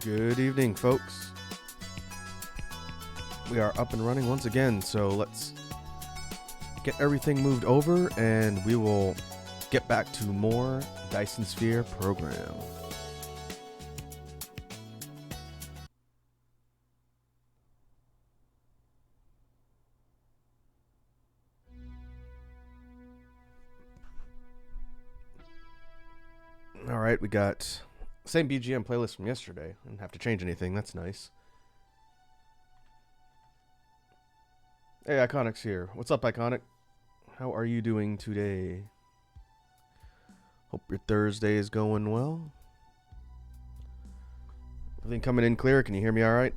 Good evening, folks. We are up and running once again, so let's get everything moved over and we will get back to more Dyson Sphere program. Alright, we got same BGM playlist from yesterday. I didn't have to change anything, that's nice. Hey, Iconic's here. What's up, Iconic? How are you doing today? Hope your Thursday is going well. Everything coming in clear? Can you hear me all right?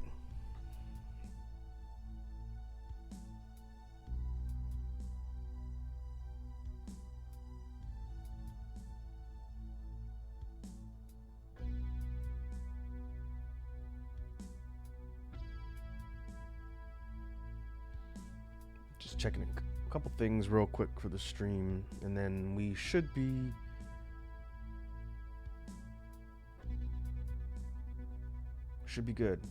Just checking a couple things real quick for the stream, and then we should be good.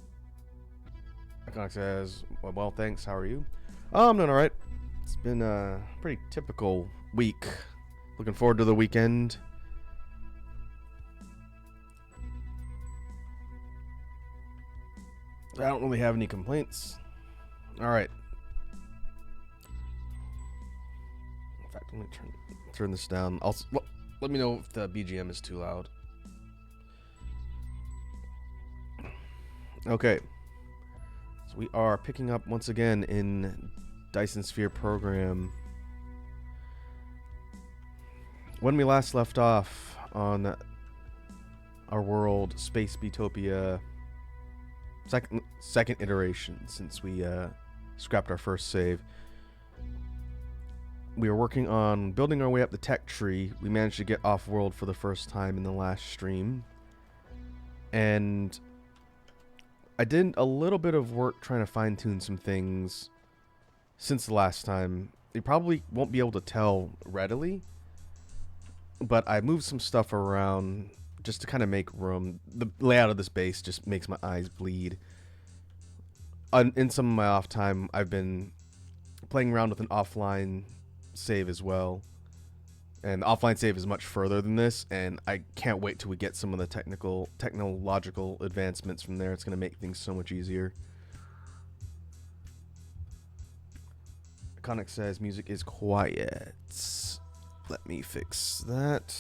Iconic says, well, thanks. How are you? Oh, I'm doing all right. It's been a pretty typical week. Looking forward to the weekend. I don't really have any complaints. All right. In fact, let me turn this down. Let me know if the BGM is too loud. Okay. So we are picking up once again in Dyson Sphere program. When we last left off on our world, Space Beatopia, second iteration since we scrapped our first save. We were working on building our way up the tech tree. We managed to get off-world for the first time in the last stream. And I did a little bit of work trying to fine-tune some things since the last time. You probably won't be able to tell readily, but I moved some stuff around just to kind of make room. The layout of this base just makes my eyes bleed. In some of my off time, I've been playing around with an offline save as well. And the offline save is much further than this, and I can't wait till we get some of the technological advancements from there. It's going to make things so much easier. Iconic says music is quiet. Let me fix that.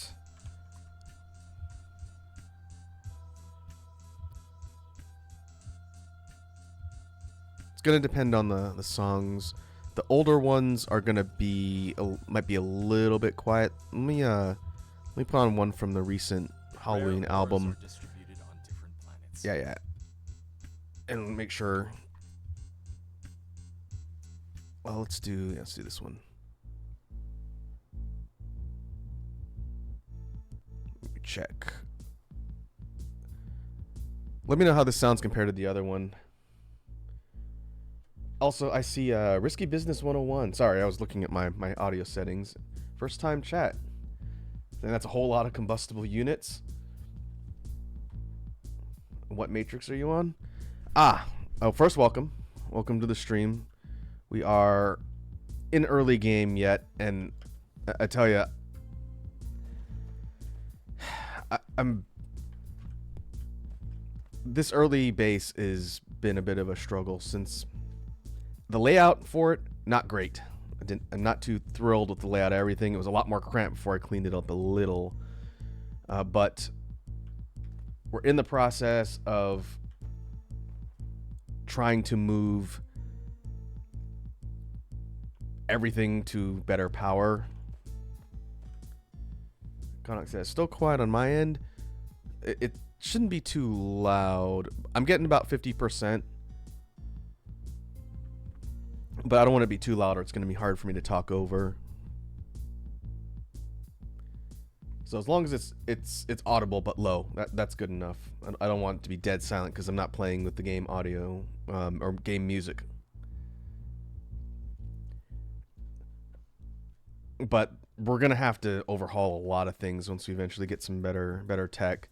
It's going to depend on the songs. The older ones are gonna be might be a little bit quiet. Let me put on one from the recent Halloween album. Yeah, and make sure. Well, let's do this one. Let me check. Let me know how this sounds compared to the other one. Also, I see Risky Business 101. Sorry, I was looking at my audio settings. First time chat. I think that's a whole lot of combustible units. What matrix are you on? First welcome. Welcome to the stream. We are in early game yet, and I tell you, I'm... This early base has been a bit of a struggle since... The layout for it, not great. I'm not too thrilled with the layout of everything. It was a lot more cramped before I cleaned it up a little. But we're in the process of trying to move everything to better power. Connor says, still quiet on my end. It shouldn't be too loud. I'm getting about 50%. But I don't want to be too loud or it's going to be hard for me to talk over. So as long as it's audible but low, that's good enough. I don't want it to be dead silent because I'm not playing with the game audio or game music. But we're going to have to overhaul a lot of things once we eventually get some better tech.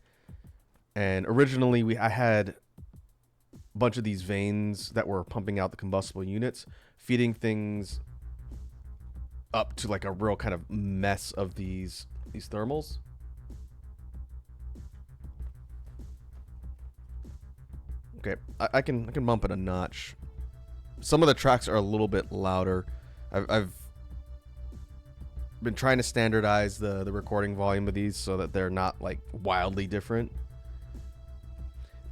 And originally I had a bunch of these vanes that were pumping out the combustible units, feeding things up to like a real kind of mess of these thermals. Okay, I can bump it a notch. Some of the tracks are a little bit louder. I've been trying to standardize the recording volume of these so that they're not like wildly different.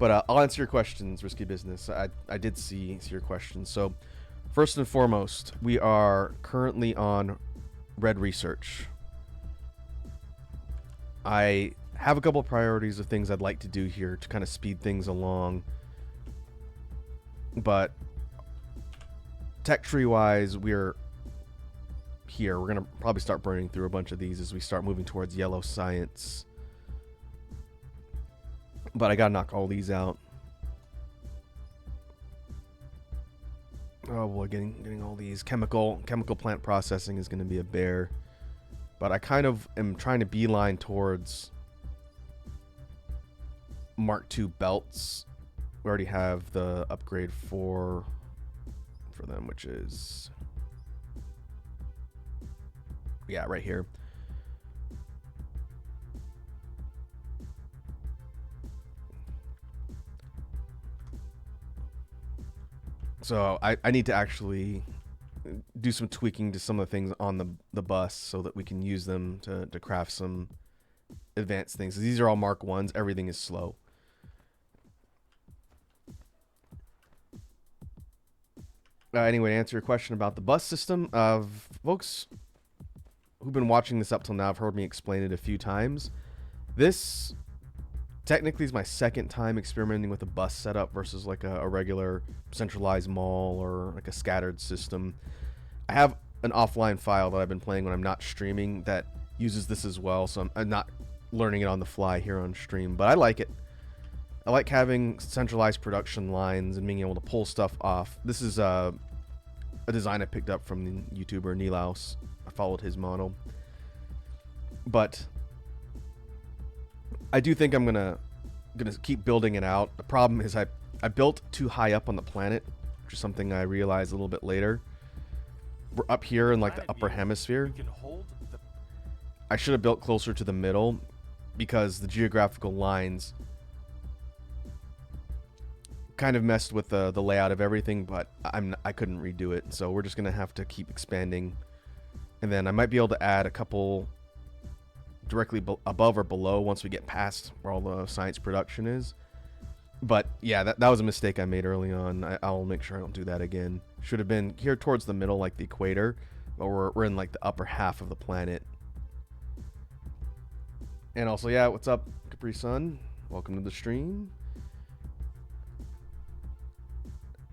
But I'll answer your questions, Risky Business. I did see your questions. So first and foremost, we are currently on Red Research. I have a couple of priorities of things I'd like to do here to kind of speed things along. But tech tree wise, we're here. We're going to probably start burning through a bunch of these as we start moving towards yellow science. But I got to knock all these out. Oh boy, getting all these chemical plant processing is going to be a bear. But I kind of am trying to beeline towards Mark II belts. We already have the upgrade for them, which is, yeah, right here. So I need to actually do some tweaking to some of the things on the bus so that we can use them to craft some advanced things. These are all Mark 1s. Everything is slow. Anyway, to answer your question about the bus system, folks who've been watching this up till now have heard me explain it a few times. This technically is my second time experimenting with a bus setup versus like a regular centralized mall or like a scattered system. I have an offline file that I've been playing when I'm not streaming that uses this as well, so I'm not learning it on the fly here on stream, but I like it. I like having centralized production lines and being able to pull stuff off. This is a design I picked up from the YouTuber Nilaus. I followed his model. But I do think I'm gonna keep building it out. The problem is I built too high up on the planet, which is something I realized a little bit later. We're up here in like the upper hemisphere. I should have built closer to the middle because the geographical lines kind of messed with the layout of everything, but I couldn't redo it, so we're just gonna have to keep expanding, and then I might be able to add a couple directly above or below once we get past where all the science production is. But yeah, that was a mistake I made early on. I'll make sure I don't do that again. Should have been here towards the middle, like the equator, but we're in like the upper half of the planet. And also, yeah, what's up, Capri Sun? Welcome to the stream.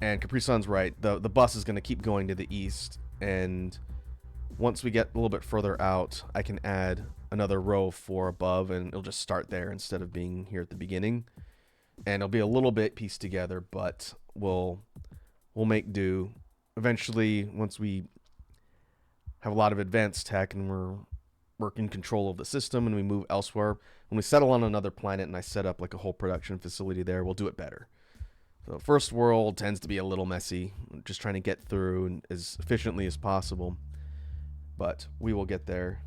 And Capri Sun's right. The bus is going to keep going to the east, and once we get a little bit further out, I can add another row of 4 above, and it'll just start there instead of being here at the beginning. And it'll be a little bit pieced together, but we'll make do. Eventually, once we have a lot of advanced tech and we're in control of the system and we move elsewhere, when we settle on another planet and I set up like a whole production facility there, we'll do it better. So first world tends to be a little messy, just trying to get through as efficiently as possible. But we will get there.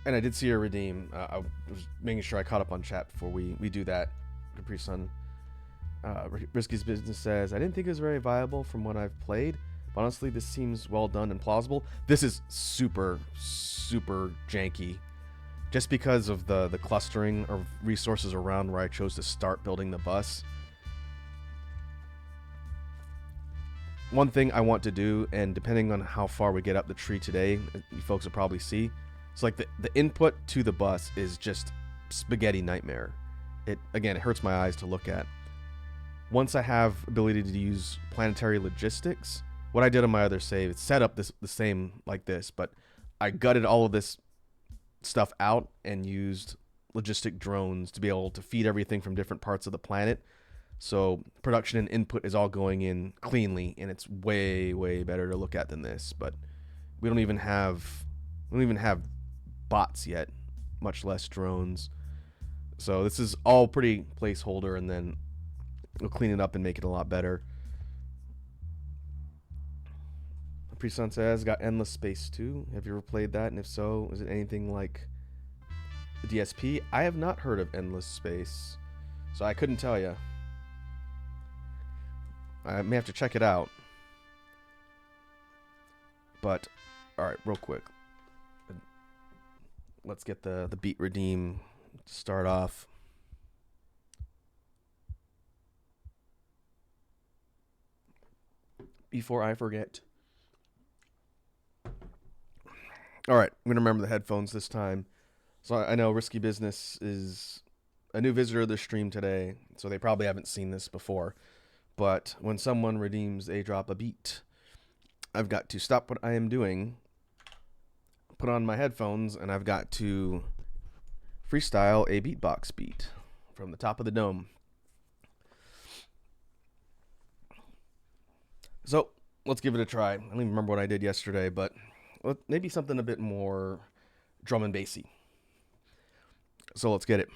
And I did see her redeem. I was making sure I caught up on chat before we do that. Capri Sun. Risky's Business says, I didn't think it was very viable from what I've played. But honestly, this seems well done and plausible. This is super, super janky. Just because of the clustering of resources around where I chose to start building the bus. One thing I want to do, and depending on how far we get up the tree today, you folks will probably see, it's like the input to the bus is just spaghetti nightmare. It hurts my eyes to look at. Once I have ability to use planetary logistics, what I did on my other save, it's set up the same like this, but I gutted all of this stuff out and used logistic drones to be able to feed everything from different parts of the planet So production and input is all going in cleanly, and it's way, way better to look at than this. But we don't even have bots yet, much less drones. So this is all pretty placeholder, and then we'll clean it up and make it a lot better. Pre-Sun says, got Endless Space 2. Have you ever played that? And if so, is it anything like the DSP? I have not heard of Endless Space, so I couldn't tell you. I may have to check it out. But, alright, real quick. Let's get the beat redeem to start off. Before I forget. Alright, I'm going to remember the headphones this time. So I know Risky Business is a new visitor to the stream today, so they probably haven't seen this before. But when someone redeems a drop a beat, I've got to stop what I am doing, put on my headphones, and I've got to freestyle a beatbox beat from the top of the dome. So let's give it a try. I don't even remember what I did yesterday, but maybe something a bit more drum and bassy. So let's get it.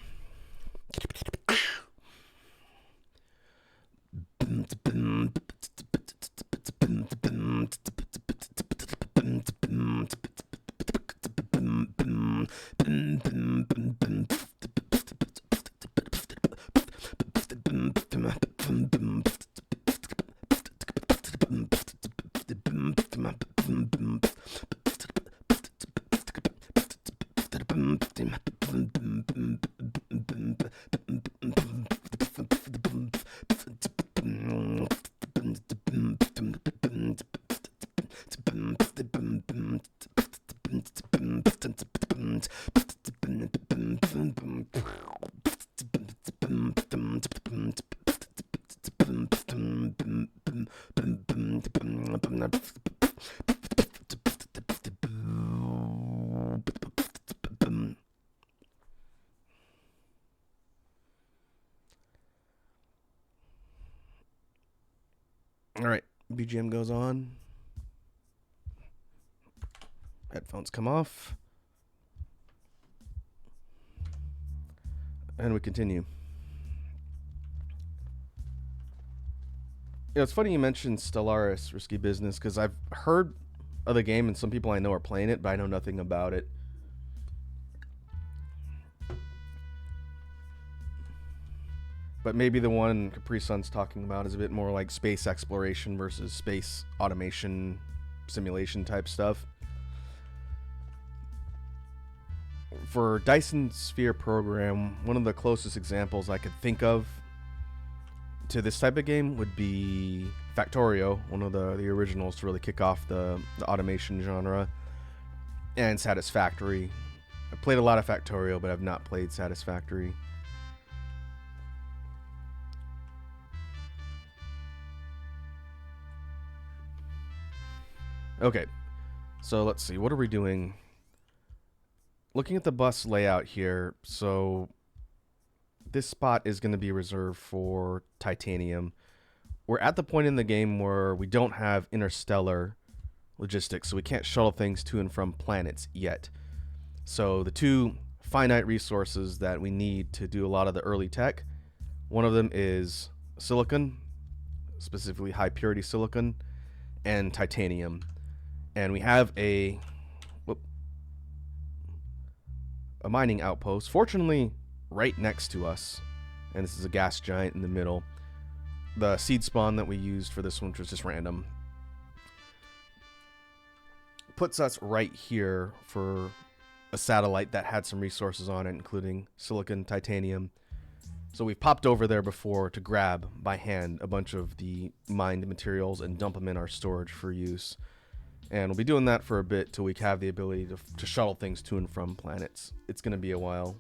All right, BGM goes on. Headphones come off. And we continue. Yeah, it's funny you mentioned Stellaris, Risky Business, because I've heard of the game and some people I know are playing it, but I know nothing about it. But maybe the one Capri Sun's talking about is a bit more like space exploration versus space automation simulation type stuff. For Dyson Sphere program, one of the closest examples I could think of to this type of game would be Factorio, one of the originals to really kick off the automation genre, and Satisfactory. I played a lot of Factorio, but I've not played Satisfactory. Okay, so let's see, what are we doing? Looking at the bus layout here, so this spot is going to be reserved for titanium. We're at the point in the game where we don't have interstellar logistics, so we can't shuttle things to and from planets yet. So the two finite resources that we need to do a lot of the early tech, one of them is silicon, specifically high purity silicon, and titanium. And we have a mining outpost, fortunately right next to us, and this is a gas giant in the middle. The seed spawn that we used for this one, which was just random, puts us right here for a satellite that had some resources on it, including silicon, titanium. So we've popped over there before to grab by hand a bunch of the mined materials and dump them in our storage for use. And we'll be doing that for a bit till we have the ability to shuttle things to and from planets. It's going to be a while.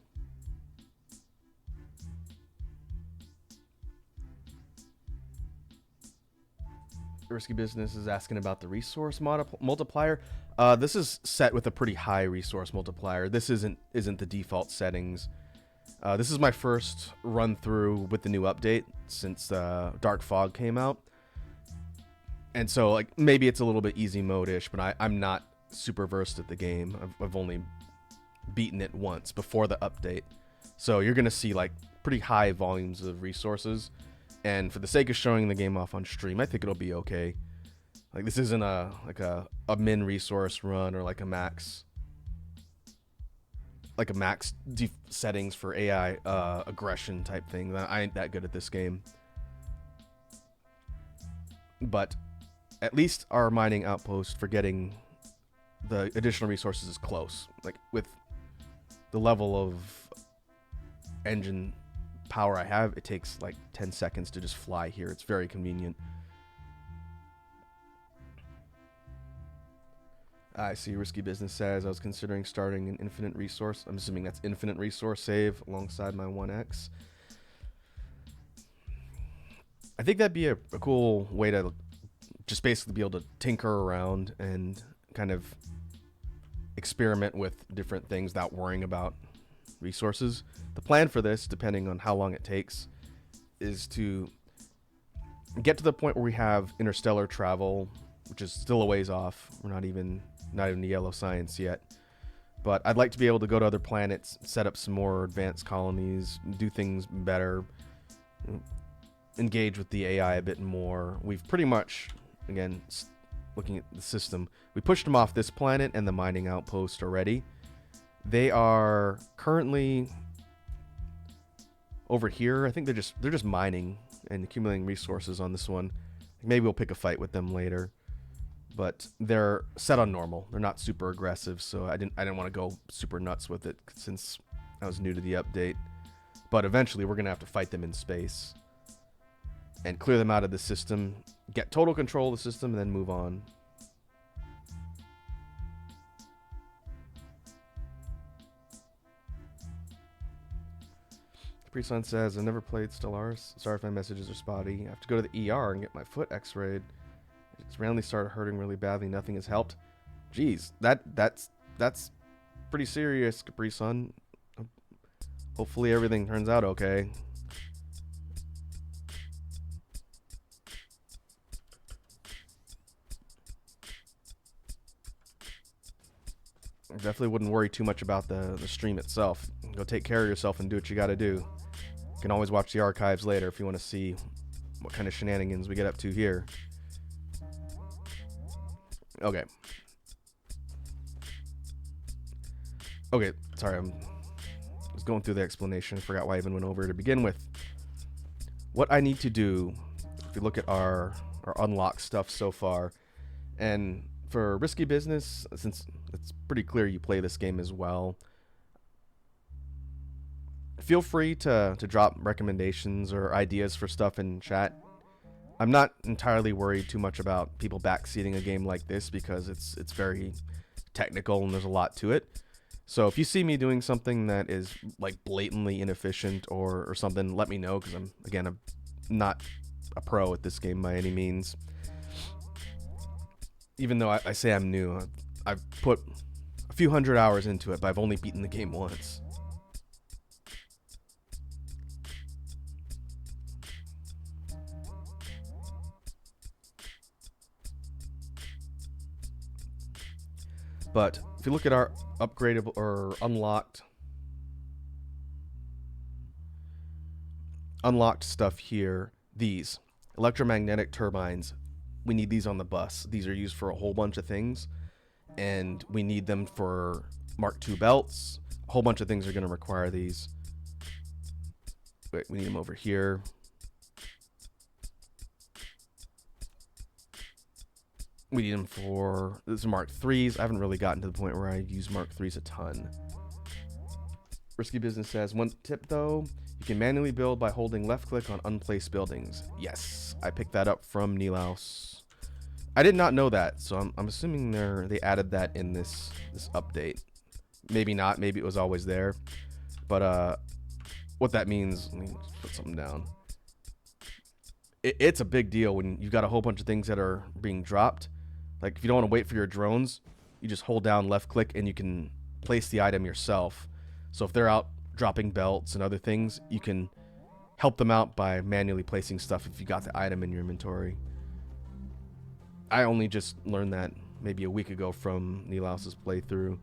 Risky Business is asking about the resource multiplier. This is set with a pretty high resource multiplier. This isn't the default settings. This is my first run through with the new update since Dark Fog came out. And so, like, maybe it's a little bit easy mode-ish, but I'm not super versed at the game. I've only beaten it once before the update. So you're going to see, like, pretty high volumes of resources. And for the sake of showing the game off on stream, I think it'll be okay. Like, this isn't a min resource run or like a max settings for AI aggression type thing. I ain't that good at this game. But at least our mining outpost for getting the additional resources is close. Like, with the level of engine power I have, it takes like 10 seconds to just fly here. It's very convenient. I see Risky Business says I was considering starting an infinite resource. I'm assuming that's infinite resource save alongside my 1X. I think that'd be a cool way to just basically be able to tinker around and kind of experiment with different things without worrying about resources. The plan for this, depending on how long it takes, is to get to the point where we have interstellar travel, which is still a ways off. We're not even the yellow science yet. But I'd like to be able to go to other planets, set up some more advanced colonies, do things better, engage with the AI a bit more. We've pretty much, again, looking at the system, we pushed them off this planet and the mining outpost already. They are currently over here. I think they're just mining and accumulating resources on this one. Maybe we'll pick a fight with them later, but they're set on normal. They're not super aggressive, so I didn't want to go super nuts with it since I was new to the update. But eventually we're gonna have to fight them in space and clear them out of the system, get total control of the system, and then move on. Capri Sun says, I've never played Stellaris. Sorry if my messages are spotty. I have to go to the ER and get my foot x-rayed. It's randomly started hurting really badly. Nothing has helped. Jeez, that's pretty serious, Capri Sun. Hopefully everything turns out okay. I definitely wouldn't worry too much about the stream itself. Go take care of yourself and do what you gotta do. You can always watch the archives later if you want to see what kind of shenanigans we get up to here. Okay. Okay, sorry, I was going through the explanation. I forgot why I even went over it to begin with. What I need to do, if you look at our unlock stuff so far, and for Risky Business, since it's pretty clear you play this game as well, feel free to drop recommendations or ideas for stuff in chat. I'm not entirely worried too much about people backseating a game like this because it's very technical and there's a lot to it. So if you see me doing something that is like blatantly inefficient or something, let me know, because I'm not a pro at this game by any means. Even though I say I'm new, I've put a few hundred hours into it, but I've only beaten the game once. But if you look at our upgradable or unlocked stuff here, these electromagnetic turbines, we need these on the bus. These are used for a whole bunch of things, and we need them for Mark II belts. A whole bunch of things are going to require these. Wait, we need them over here. We need them for, this is Mark IIIs. I haven't really gotten to the point where I use Mark IIIs a ton. Risky Business says, one tip though, you can manually build by holding left click on unplaced buildings. Yes, I picked that up from Nilaus. I did not know that, so I'm assuming they added that in this update. Maybe not, maybe it was always there. But what that means, let me put something down. It's a big deal when you've got a whole bunch of things that are being dropped. Like, if you don't want to wait for your drones, you just hold down left click and you can place the item yourself. So if they're out dropping belts and other things, you can help them out by manually placing stuff if you got the item in your inventory. I only just learned that maybe a week ago from Nilaus's playthrough.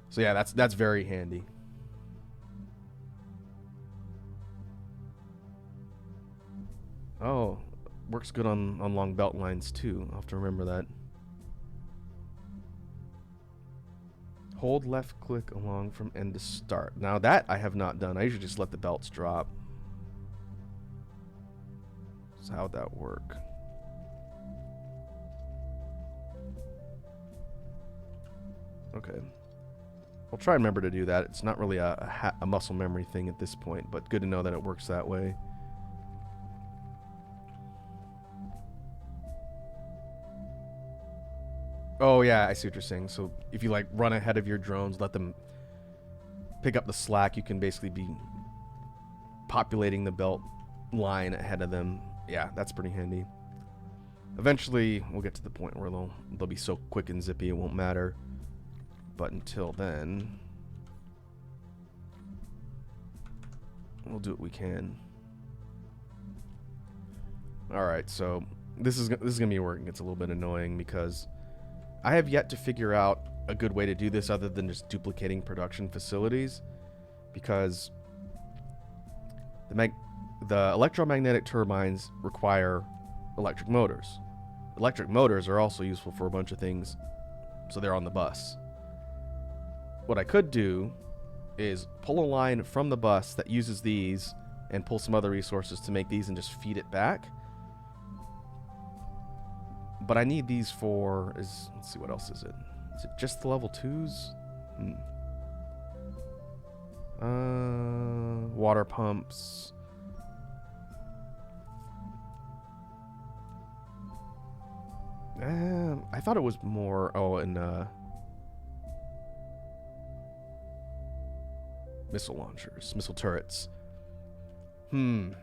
So yeah, that's very handy. Oh, works good on long belt lines too. I'll have to remember that. Hold left click along from end to start. Now that I have not done. I usually just let the belts drop. So how'd that work? Okay. I'll try and remember to do that. It's not really a muscle memory thing at this point, but good to know that it works that way. Oh yeah, I see what you're saying. So if you like run ahead of your drones, let them pick up the slack, you can basically be populating the belt line ahead of them. Yeah, that's pretty handy. Eventually, we'll get to the point where they'll be so quick and zippy it won't matter. But until then, we'll do what we can. All right, so this is gonna be where it gets a little bit annoying because I have yet to figure out a good way to do this other than just duplicating production facilities, because the electromagnetic turbines require electric motors. Electric motors are also useful for a bunch of things, so they're on the bus. What I could do is pull a line from the bus that uses these and pull some other resources to make these and just feed it back. But I need these for, let's see, what else is it? Is it just the level 2s? Water pumps. I thought it was more, and missile launchers, missile turrets. It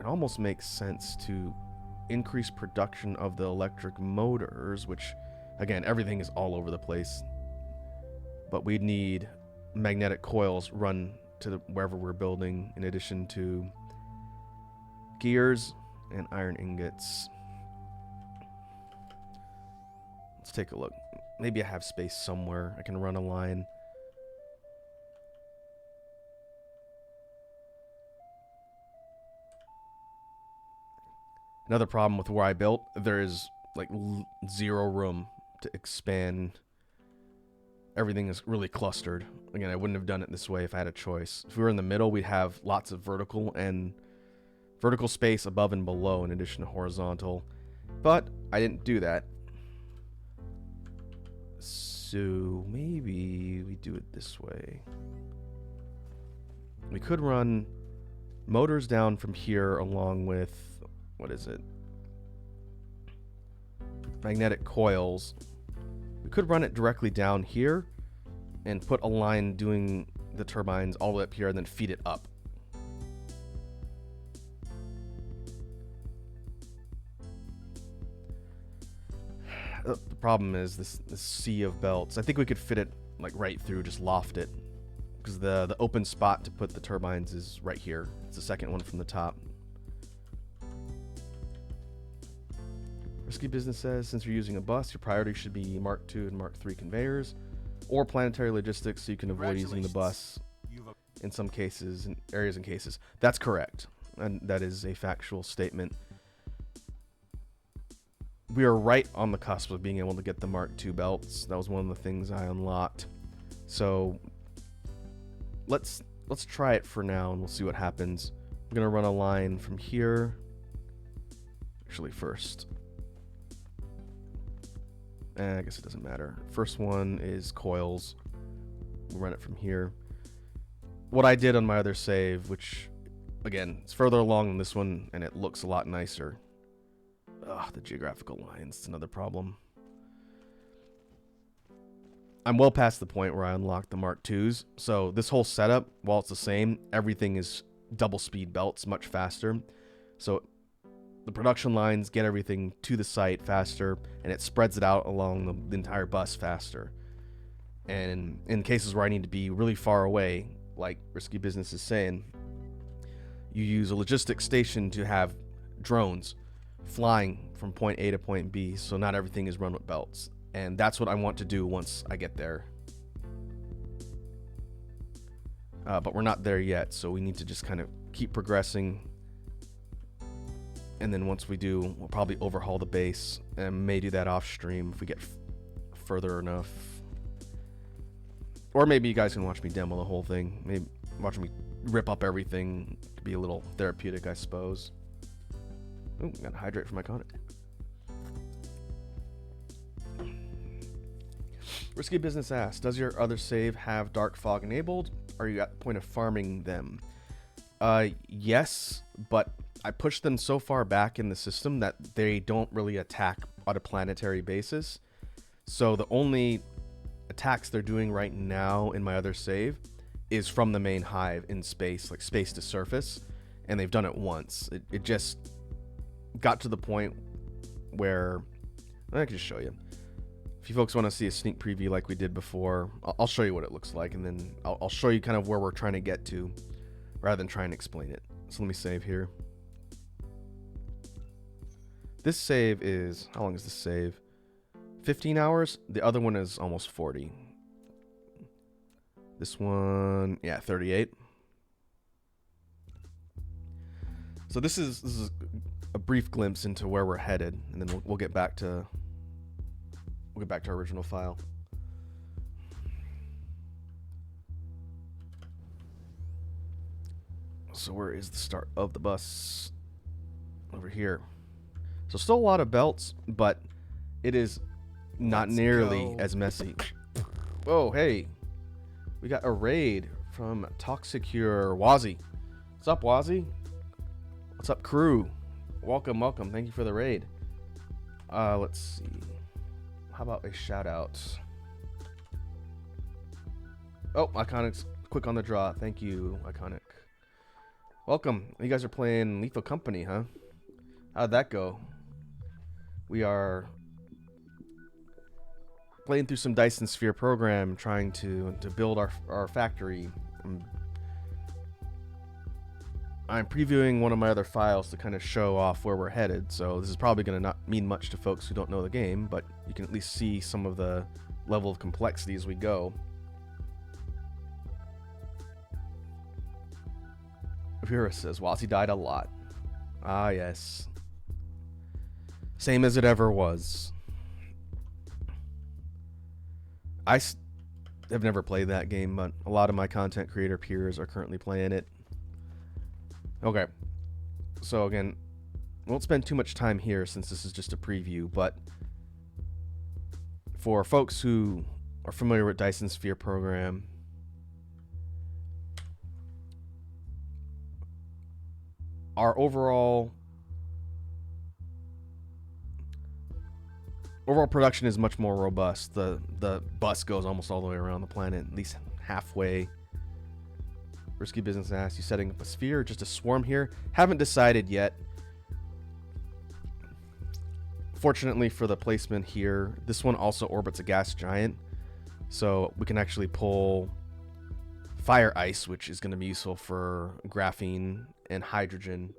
almost makes sense to increase production of the electric motors, which, again, everything is all over the place. But we'd need magnetic coils run to wherever we're building, in addition to gears and iron ingots. Let's take a look. Maybe I have space somewhere. I can run a line. Another problem with where I built, there is like zero room to expand. Everything is really clustered. Again, I wouldn't have done it this way if I had a choice. If we were in the middle, we'd have lots of vertical space above and below in addition to horizontal. But I didn't do that. So maybe we do it this way. We could run motors down from here along with, what is it? Magnetic coils. We could run it directly down here and put a line doing the turbines all the way up here and then feed it up. The problem is this sea of belts. I think we could fit it like right through, just loft it, because the open spot to put the turbines is right here. It's the second one from the top. Risky Business says, since you're using a bus, your priority should be Mark II and Mark III conveyors, or planetary logistics, so you can avoid using the bus in some cases, in areas and cases. That's correct, and that is a factual statement. We are right on the cusp of being able to get the Mark II belts. That was one of the things I unlocked. So let's try it for now, and we'll see what happens. I'm gonna run a line from here. Actually, first. I guess it doesn't matter. First one is coils. We'll run it from here. What I did on my other save, which, again, it's further along than this one, and it looks a lot nicer. Ugh, the geographical lines, it's another problem. I'm well past the point where I unlocked the Mark IIs, so this whole setup, while it's the same, everything is double speed belts, much faster. So the production lines get everything to the site faster, and it spreads it out along the entire bus faster. And in cases where I need to be really far away, like Risky Business is saying, you use a logistics station to have drones flying from point A to point B, so not everything is run with belts. And that's what I want to do once I get there. But we're not there yet, so we need to just kind of keep progressing. And then once we do, we'll probably overhaul the base, and may do that off stream if we get further enough. Or maybe you guys can watch me demo the whole thing. Maybe watching me rip up everything could be a little therapeutic, I suppose. Ooh, gotta hydrate from Iconic. Risky Business asks, does your other save have Dark Fog enabled? Are you at the point of farming them? Yes, but I pushed them so far back in the system that they don't really attack on a planetary basis. So the only attacks they're doing right now in my other save is from the main hive in space, like space to surface, and they've done it once. It just got to the point where I can just show you. If you folks want to see a sneak preview like we did before, I'll show you what it looks like, and then I'll show you kind of where we're trying to get to rather than trying to explain it. So let me save here. This save is, how long is this save? 15 hours. The other one is almost 40. This one, yeah, 38. So this is a brief glimpse into where we're headed, and then we'll get back to our original file. So where is the start of the bus? Over here. So still a lot of belts, but it is not nearly as messy. Whoa, hey. We got a raid from Toxicure Wazzy. What's up, Wazzy? What's up, crew? Welcome, welcome. Thank you for the raid. Let's see. How about a shout out? Oh, Iconic's quick on the draw. Thank you, Iconic. Welcome. You guys are playing Lethal Company, huh? How'd that go? We are playing through some Dyson Sphere program, trying to build our factory. I'm previewing one of my other files to kind of show off where we're headed, so this is probably going to not mean much to folks who don't know the game, but you can at least see some of the level of complexity as we go. Vera says, Wazzy died a lot. Ah, yes. Same as it ever was. I have never played that game, but a lot of my content creator peers are currently playing it. Okay. So again, I won't spend too much time here since this is just a preview, but for folks who are familiar with Dyson Sphere program, our overall production is much more robust. The bus goes almost all the way around the planet, at least halfway. Risky Business asks, you setting up a sphere or just a swarm here? Haven't decided yet. Fortunately for the placement here, this one also orbits a gas giant, so we can actually pull fire ice, which is going to be useful for graphene and hydrogen.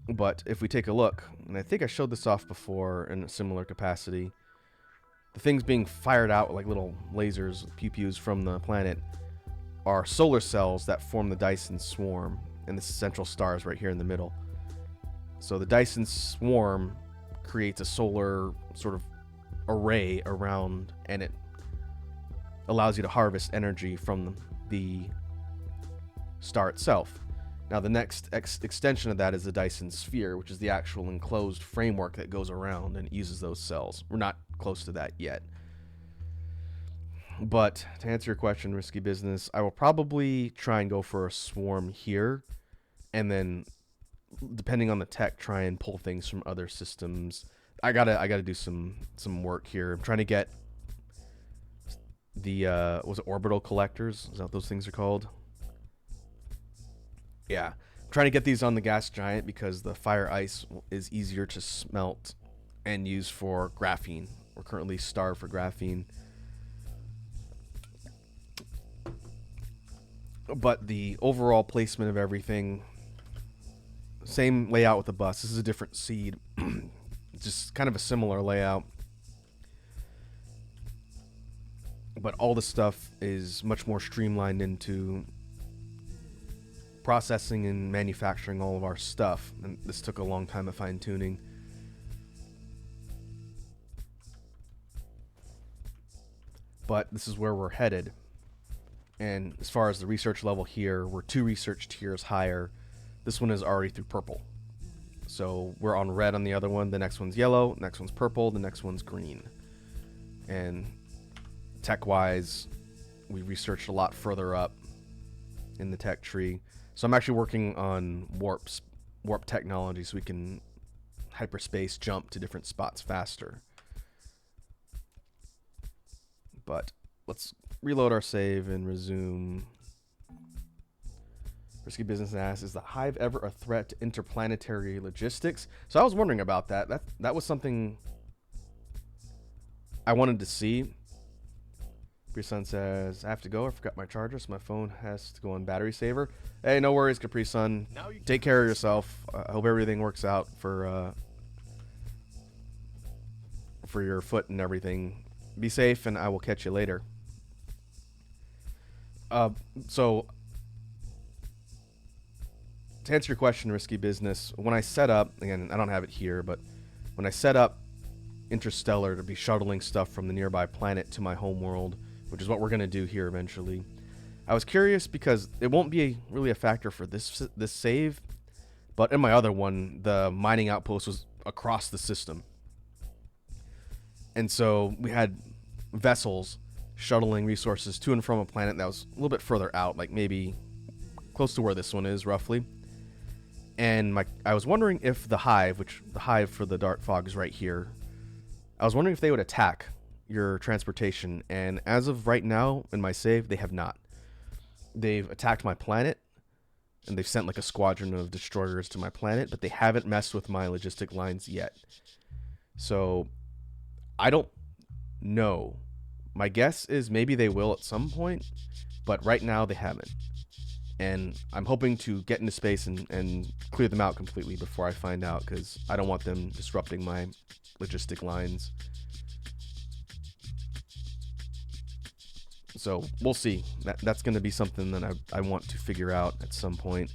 But if we take a look, and I think I showed this off before in a similar capacity, the things being fired out like little lasers, pew-pews from the planet, are solar cells that form the Dyson swarm, and this central star is right here in the middle. So the Dyson swarm creates a solar sort of array around, and it allows you to harvest energy from the star itself. Now the next extension of that is the Dyson sphere, which is the actual enclosed framework that goes around and uses those cells. We're not close to that yet. But to answer your question, Risky Business, I will probably try and go for a swarm here, and then depending on the tech, try and pull things from other systems. I gotta do some work here. I'm trying to get the was it orbital collectors? Is that what those things are called? Yeah, I'm trying to get these on the gas giant because the fire ice is easier to smelt and use for graphene. We're currently starved for graphene. but the overall placement of everything, same layout with the bus. This is a different seed. Just kind of a similar layout. But all the stuff is much more streamlined into processing and manufacturing all of our stuff. And this took a long time of fine-tuning. But this is where we're headed. And as far as the research level here, we're 2 research tiers higher. This one is already through purple. So we're on red on the other one. The next one's yellow. The next one's purple. The next one's green. And tech-wise, we researched a lot further up in the tech tree. So I'm actually working on warp technology so we can hyperspace jump to different spots faster. But let's reload our save and resume. Risky Business asks, is the Hive ever a threat to interplanetary logistics? So I was wondering about that. That was something I wanted to see. Capri Sun says, I have to go. I forgot my charger, so my phone has to go on battery saver. Hey, no worries, Capri Sun. Take care of yourself. I hope everything works out for your foot and everything. Be safe, and I will catch you later. So to answer your question, Risky Business, when I set up, again, I don't have it here, but when I set up Interstellar to be shuttling stuff from the nearby planet to my home world, which is what we're going to do here eventually, I was curious because it won't be really a factor for this save, but in my other one, the mining outpost was across the system. And so we had vessels shuttling resources to and from a planet that was a little bit further out, like maybe close to where this one is, roughly. And I was wondering if the Hive, which the Hive for the Dark Fog is right here, I was wondering if they would attack your transportation. And as of right now, in my save, they have not. They've attacked my planet, and they've sent like a squadron of destroyers to my planet, but they haven't messed with my logistic lines yet. So I don't know. My guess is maybe they will at some point, but right now they haven't. And I'm hoping to get into space and clear them out completely before I find out, because I don't want them disrupting my logistic lines. So we'll see. That's going to be something that I want to figure out at some point.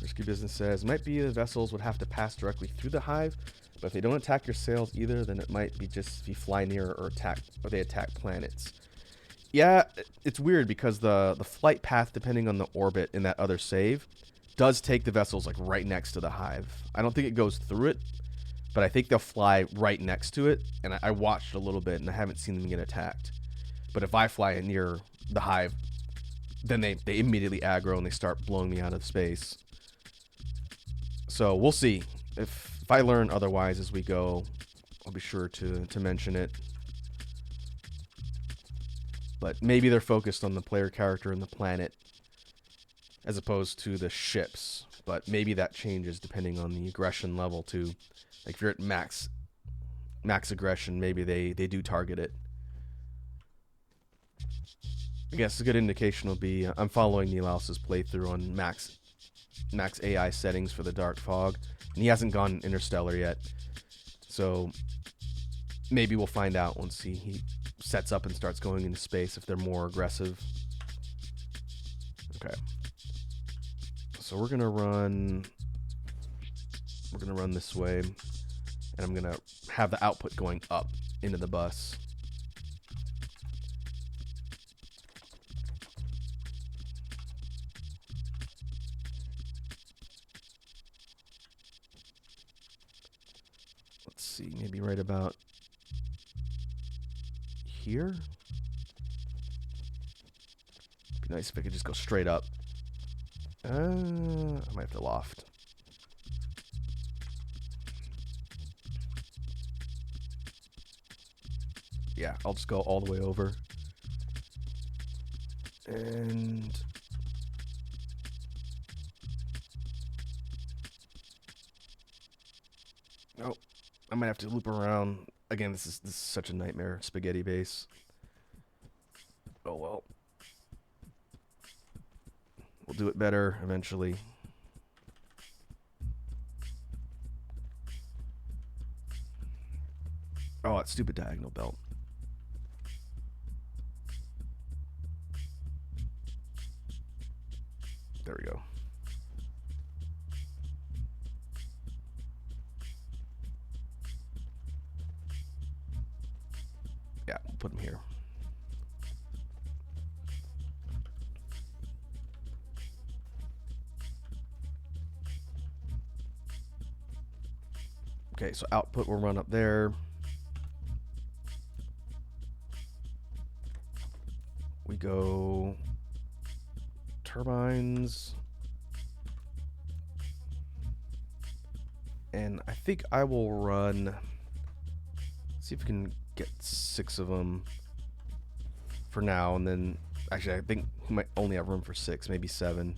Risky Business says, might be the vessels would have to pass directly through the Hive, but if they don't attack your sails either, then it might be just if you fly near or they attack planets. Yeah, it's weird because the flight path, depending on the orbit in that other save, does take the vessels like right next to the Hive. I don't think it goes through it, but I think they'll fly right next to it. And I watched a little bit, and I haven't seen them get attacked. But if I fly near the Hive, then they immediately aggro and they start blowing me out of space. So we'll see. If I learn otherwise as we go, I'll be sure to mention it. But maybe they're focused on the player character and the planet as opposed to the ships. But maybe that changes depending on the aggression level too. Like if you're at max aggression, maybe they do target it. I guess a good indication will be I'm following Neilhouse's playthrough on max AI settings for the Dark Fog, and he hasn't gone Interstellar yet. So maybe we'll find out once he sets up and starts going into space if they're more aggressive. Okay. So we're gonna run this way, and I'm gonna have the output going up into the bus. Let's see, maybe right about here. Be nice if I could just go straight up. I might have to loft. Yeah, I'll just go all the way over. And oh, I might have to loop around Again, this is such a nightmare spaghetti base. Oh well. We'll do it better eventually. Oh, that stupid diagonal belt. There we go. Yeah, we'll put them here. Okay, so output will run up there. We go turbines. And I think I will run, see if we can get 6 of them for now. And then, actually, I think we might only have room for 6, maybe 7.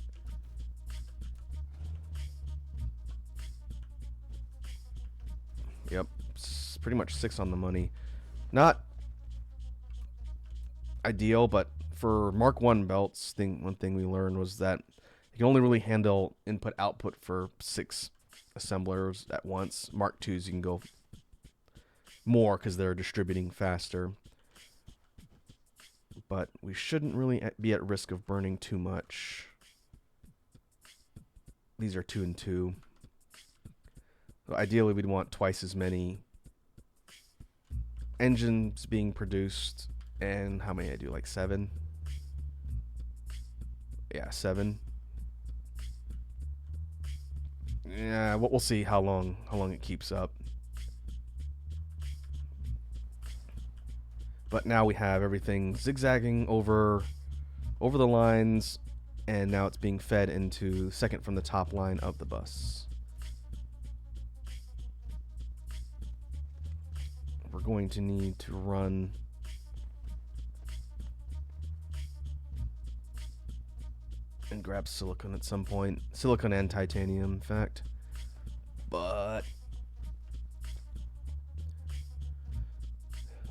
Yep, pretty much 6 on the money. Not ideal, but for Mark 1 belts, one thing we learned was that you can only really handle input-output for 6 assemblers at once. Mark 2s, you can go more because they're distributing faster. But we shouldn't really be at risk of burning too much. These are 2 and 2. So ideally, we'd want twice as many engines being produced. And how many I do? Like 7? Yeah, 7. Yeah, we'll see how long it keeps up. But now we have everything zigzagging over the lines, and now it's being fed into second from the top line of the bus. We're going to need to run and grab silicon at some point. Silicon and titanium, in fact. But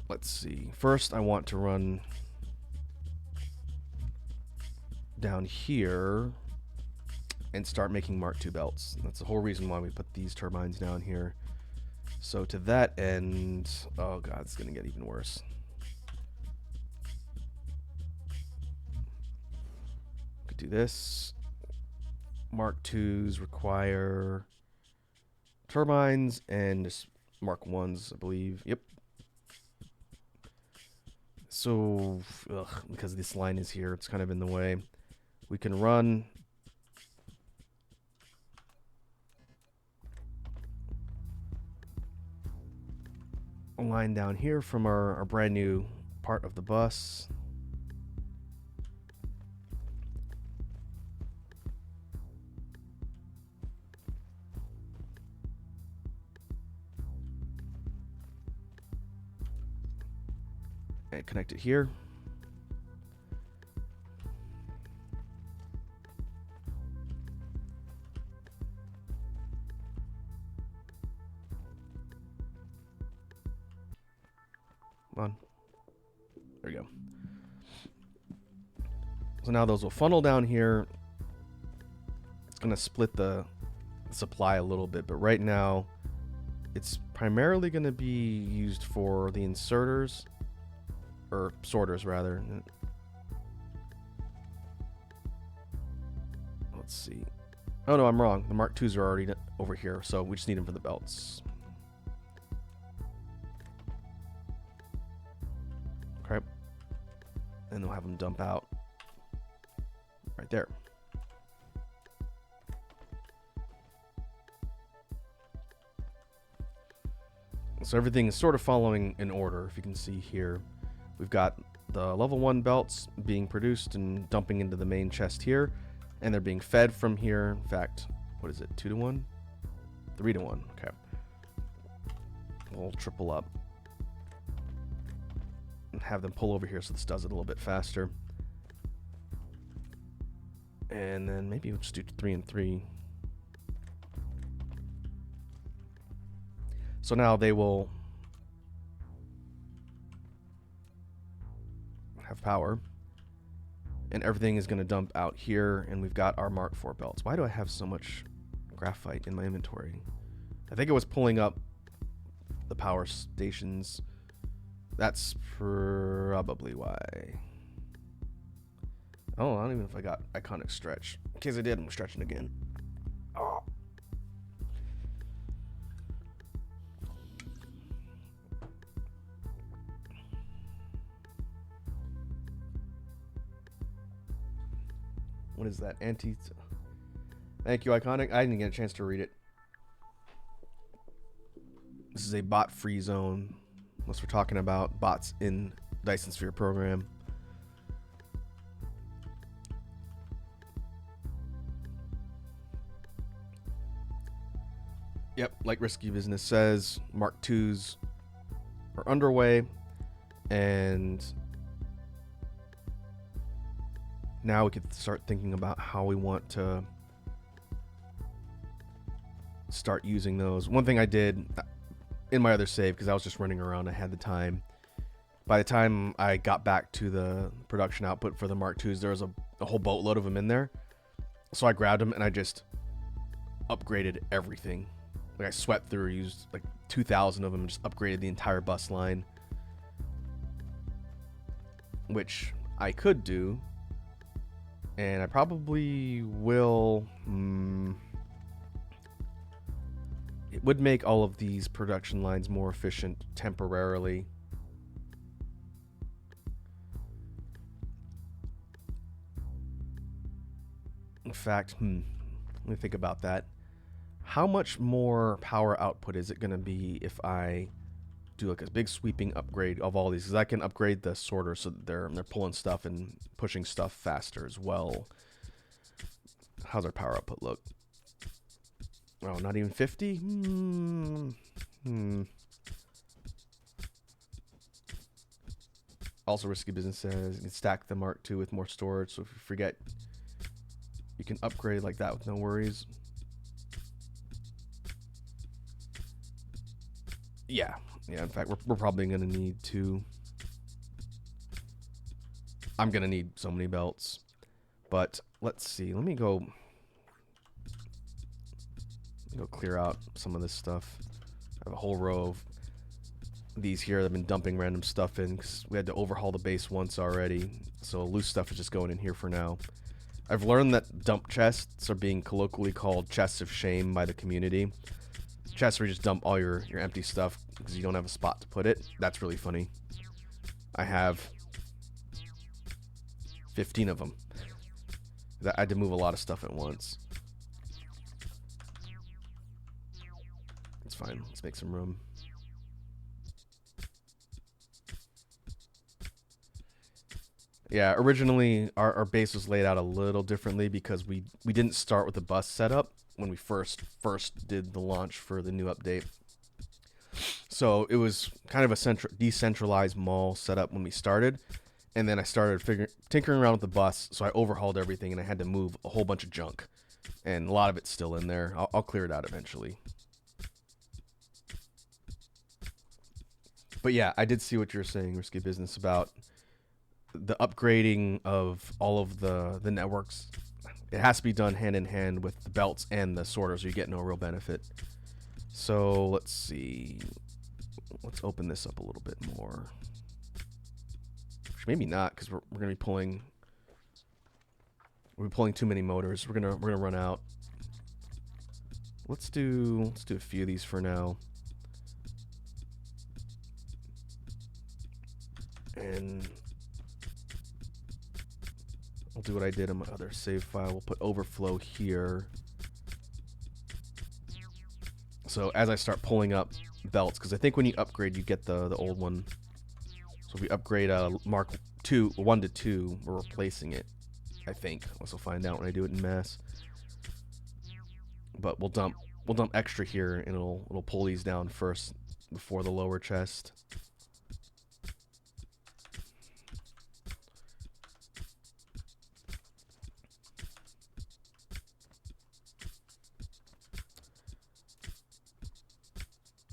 let's see. First, I want to run down here and start making Mark II belts. That's the whole reason why we put these turbines down here. So to that end, oh god, it's gonna get even worse. Could do this. Mark IIs require turbines and Mark 1s, I believe. Yep. So, because this line is here, it's kind of in the way. We can run a line down here from our brand new part of the bus. And connect it here. Come on. There we go. So now those will funnel down here. It's going to split the supply a little bit, but right now it's primarily going to be used for the inserters, or sorters rather. Let's see. Oh no, I'm wrong. The Mark IIs are already over here, so we just need them for the belts. Okay. And we'll have them dump out right there. So everything is sort of following in order, if you can see here. We've got the level 1 belts being produced and dumping into the main chest here, and they're being fed from here. In fact, what is it, 2 to 1? 3 to 1, okay. We'll triple up and have them pull over here so this does it a little bit faster. And then maybe we'll just do 3 and 3. So now they will have power. And everything is going to dump out here, and we've got our Mark IV belts. Why do I have so much graphite in my inventory? I think it was pulling up the power stations. That's probably why. Oh, I don't even know if I got iconic stretch. In case I did, I'm stretching again. Oh. What is that? Thank you, Iconic. I didn't get a chance to read it. This is a bot-free zone, unless we're talking about bots in Dyson Sphere program. Yep, like Risky Business says, Mark IIs are underway, and now we could start thinking about how we want to start using those. One thing I did in my other save, because I was just running around, I had the time. By the time I got back to the production output for the Mark IIs, there was a whole boatload of them in there. So I grabbed them and I just upgraded everything. Like I swept through, used like 2,000 of them, and just upgraded the entire bus line. Which I could do. And I probably will. It would make all of these production lines more efficient temporarily. In fact, let me think about that. How much more power output is it going to be if I do like a big sweeping upgrade of all these? Because I can upgrade the sorter so that they're pulling stuff and pushing stuff faster as well. How's our power output look? Oh, not even 50? Also, Risky Business says you can stack the Mark II with more storage. So if you forget, you can upgrade like that with no worries. Yeah. In fact, we're probably going to need to. I'm going to need so many belts. But let's see. Let me go clear out some of this stuff. I have a whole row of these here that I've been dumping random stuff in because we had to overhaul the base once already. So loose stuff is just going in here for now. I've learned that dump chests are being colloquially called chests of shame by the community. Chests where you just dump all your empty stuff because you don't have a spot to put it. That's really funny. I have 15 of them. I had to move a lot of stuff at once. It's fine. Let's make some room. Yeah, originally our base was laid out a little differently because we didn't start with the bus setup when we first did the launch for the new update. So it was kind of a decentralized mall setup when we started, and then I started tinkering around with the bus, so I overhauled everything and I had to move a whole bunch of junk, and a lot of it's still in there. I'll clear it out eventually. But yeah, I did see what you're saying, Risky Business, about the upgrading of all of the networks. It has to be done hand in hand with the belts and the sorters, or you get no real benefit. So let's see. Let's open this up a little bit more. Maybe not, because we're gonna be pulling. We're pulling too many motors. We're gonna run out. Let's do a few of these for now. And I'll do what I did on my other save file. We'll put overflow here. So as I start pulling up belts, because I think when you upgrade, you get the old one. So if we upgrade Mark II, 1 to 2, we're replacing it, I think. We'll find out when I do it in mass. But we'll dump extra here, and it'll pull these down first before the lower chest.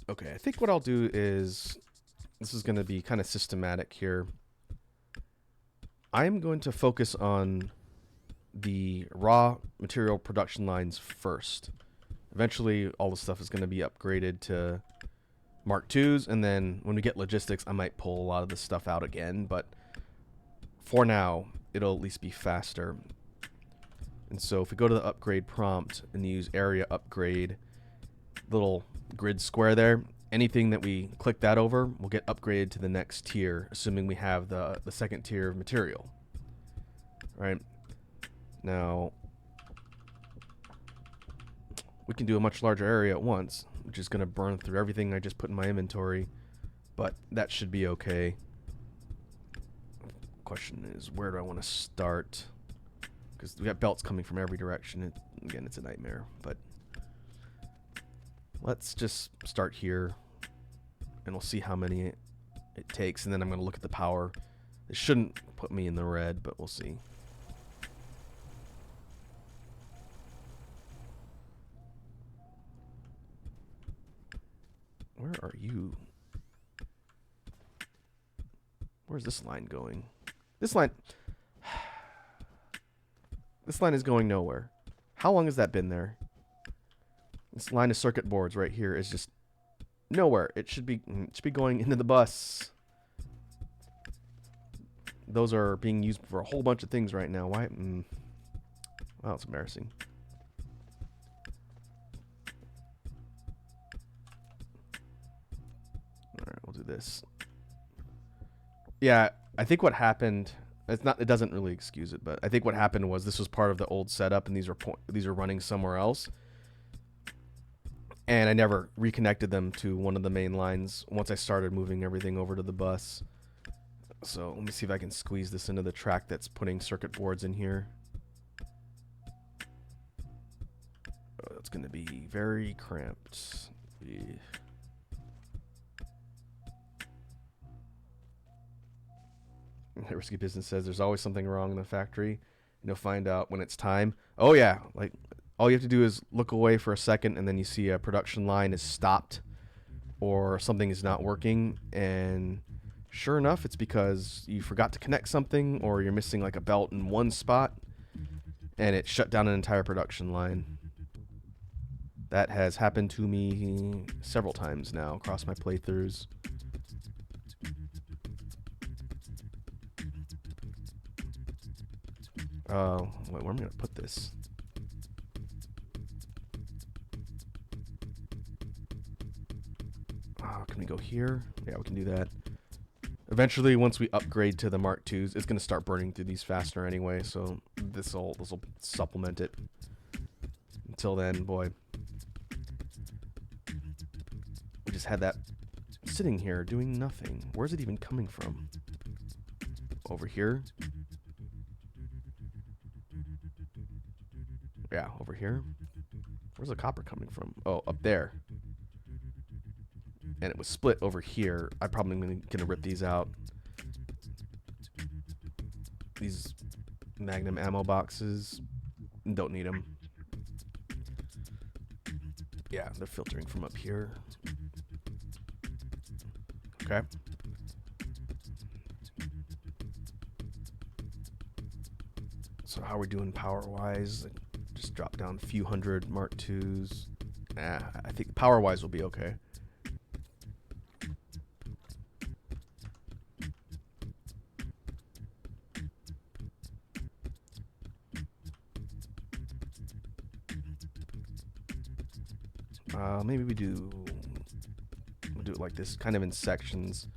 Okay, I think what I'll do is, this is going to be kind of systematic here. I'm going to focus on the raw material production lines first. Eventually, all the stuff is going to be upgraded to Mark IIs, and then when we get logistics, I might pull a lot of this stuff out again, but for now, it'll at least be faster. And so if we go to the upgrade prompt and use area upgrade, little grid square there, anything that we click that over will get upgraded to the next tier, assuming we have the second tier of material. Right? Now, we can do a much larger area at once, which is going to burn through everything I just put in my inventory, but that should be okay. Question is, where do I want to start? Because we got belts coming from every direction. Again, it's a nightmare, but let's just start here, and we'll see how many it takes, and then I'm going to look at the power. It shouldn't put me in the red, but we'll see. Where are you? Where's this line going? This line is going nowhere. How long has that been there? This line of circuit boards right here is just nowhere. It should be going into the bus. Those are being used for a whole bunch of things right now. Why? Wow, it's embarrassing. Alright, we'll do this. Yeah, I think what happened, it doesn't really excuse it, but I think what happened was this was part of the old setup, and these are running somewhere else. And I never reconnected them to one of the main lines once I started moving everything over to the bus. So let me see if I can squeeze this into the track that's putting circuit boards in here. Oh, that's going to be very cramped. Risky Business says there's always something wrong in the factory, and you'll find out when it's time. Oh yeah, like all you have to do is look away for a second, and then you see a production line is stopped or something is not working, and sure enough, it's because you forgot to connect something, or you're missing like a belt in one spot, and it shut down an entire production line. That has happened to me several times now across my playthroughs. Wait, where am I going to put this? Can we go here? Yeah, we can do that. Eventually, once we upgrade to the Mark IIs, it's going to start burning through these faster anyway, so this will supplement it. Until then, boy. We just had that sitting here doing nothing. Where's it even coming from? Over here? Yeah, over here. Where's the copper coming from? Oh, up there. And it was split over here. I'm probably going to rip these out. These Magnum ammo boxes. Don't need them. Yeah, they're filtering from up here. Okay. So how are we doing power-wise? Just drop down a few hundred Mark IIs. I think power-wise will be okay. Maybe we'll do it like this, kind of in sections.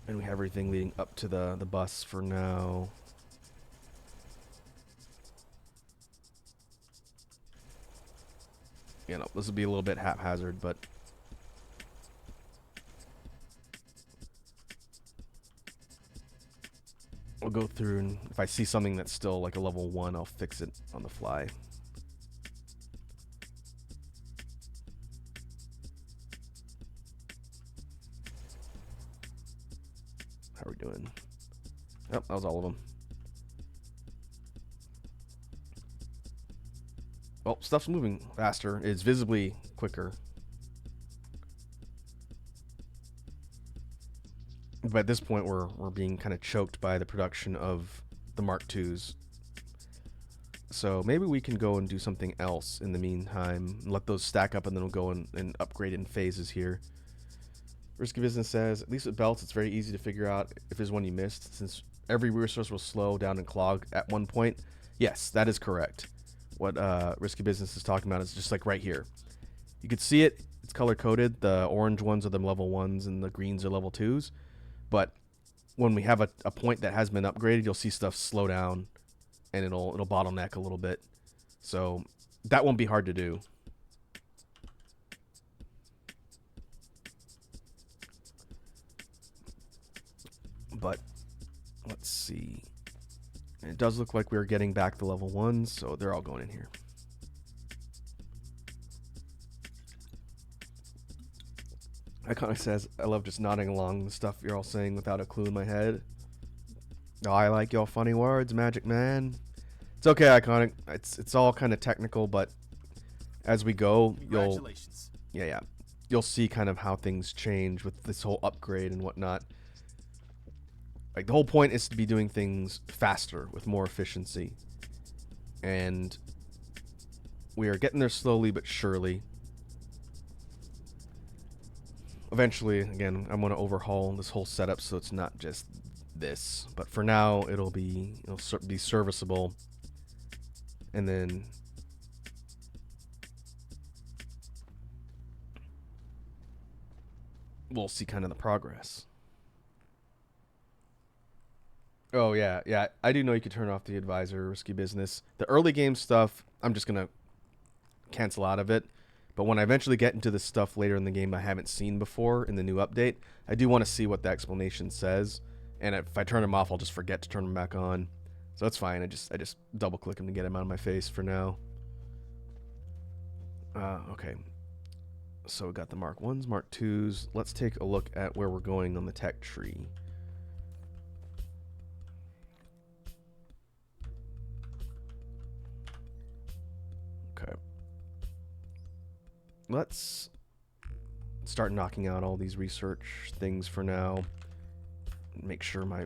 And we have everything leading up to the bus for now. You know, this will be a little bit haphazard, but we'll go through, and if I see something that's still like a level 1, I'll fix it on the fly. How are we doing? Yep, that was all of them. Well, stuff's moving faster. It's visibly quicker. But at this point, we're being kind of choked by the production of the Mark IIs. So maybe we can go and do something else in the meantime. Let those stack up, and then we'll go and upgrade in phases here. Risky Business says, at least with belts, it's very easy to figure out if there's one you missed, since every resource will slow down and clog at one point. Yes, that is correct. What Risky Business is talking about is just like right here. You can see it. It's color-coded. The orange ones are the level 1s, and the greens are level 2s. But when we have a point that has been upgraded, you'll see stuff slow down, and it'll bottleneck a little bit. So that won't be hard to do. But let's see. It does look like we're getting back the level 1s, so they're all going in here. Iconic says, I love just nodding along the stuff you're all saying without a clue in my head. Oh, I like your funny words, Magic Man. It's okay, Iconic. It's all kind of technical, but as we go, you'll see kind of how things change with this whole upgrade and whatnot. Like, the whole point is to be doing things faster with more efficiency. And we are getting there slowly but surely. Eventually, again, I'm going to overhaul this whole setup so it's not just this. But for now, it'll be serviceable. And then we'll see kind of the progress. Oh, yeah. I do know you could turn off the advisor, Risky Business. The early game stuff, I'm just going to cancel out of it. But when I eventually get into the stuff later in the game I haven't seen before in the new update, I do want to see what the explanation says. And if I turn them off, I'll just forget to turn them back on. So that's fine. I just double click them to get them out of my face for now. Okay. So we got the Mark 1s, Mark 2s. Let's take a look at where we're going on the tech tree. Okay. Let's start knocking out all these research things for now. Make sure my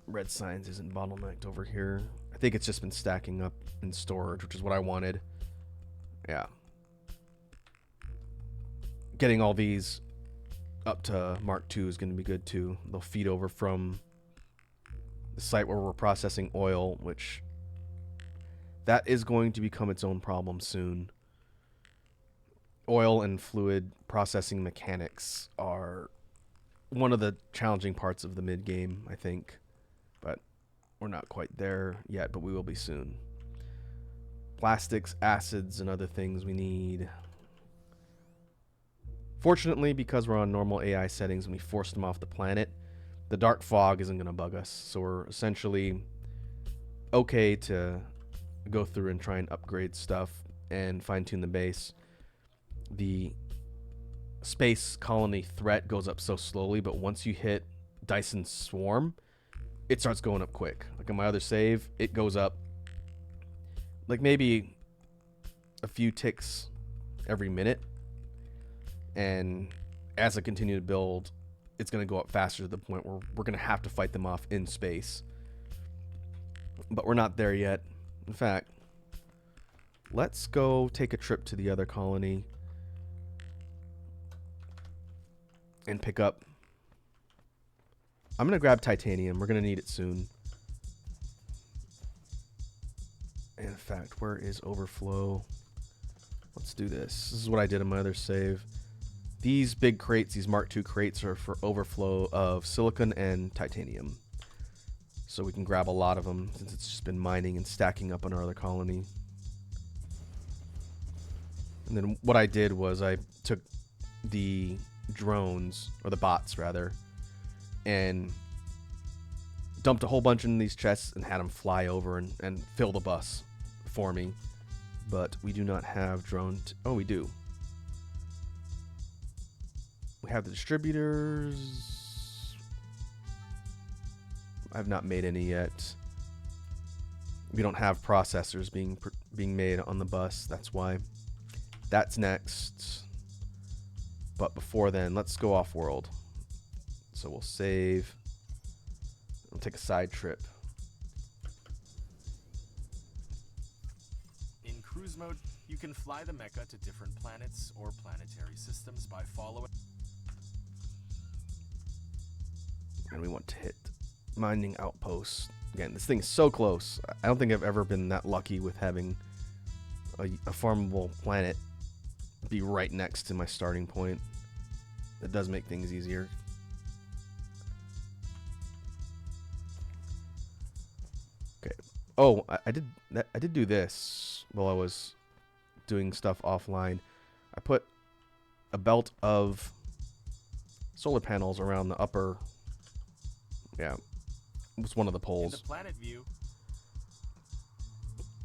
red signs isn't bottlenecked over here. I think it's just been stacking up in storage, which is what I wanted. Yeah. Getting all these up to Mark II is going to be good too. They'll feed over from the site where we're processing oil, which that is going to become its own problem soon. Oil and fluid processing mechanics are one of the challenging parts of the mid-game, I think. But we're not quite there yet, but we will be soon. Plastics, acids, and other things we need. Fortunately, because we're on normal AI settings and we forced them off the planet, the dark fog isn't going to bug us. So we're essentially okay to go through and try and upgrade stuff and fine-tune the base. The space colony threat goes up so slowly, but once you hit Dyson Swarm, it starts going up quick. Like in my other save, it goes up like maybe a few ticks every minute. And as I continue to build, it's going to go up faster to the point where we're going to have to fight them off in space. But we're not there yet. In fact, let's go take a trip to the other colony and pick up. I'm going to grab titanium. We're going to need it soon. And in fact, where is overflow? Let's do this. This is what I did in my other save. These big crates, these Mark II crates, are for overflow of silicon and titanium. So we can grab a lot of them since it's just been mining and stacking up on our other colony. And then what I did was I took the drones, or the bots rather, and dumped a whole bunch in these chests and had them fly over and fill the bus for me. But we do not have drone. Oh, we do. We have the distributors. I've not made any yet. We don't have processors being made on the bus. That's why. That's next. But before then, let's go off-world. So we'll save. I'll take a side trip. In cruise mode, you can fly the mecha to different planets or planetary systems by following. And we want to hit mining outposts. Again, this thing is so close. I don't think I've ever been that lucky with having a farmable planet be right next to my starting point. It does make things easier. Okay. Oh, I did do this while I was doing stuff offline. I put a belt of solar panels around the upper. Yeah, it was one of the poles. In the planet view.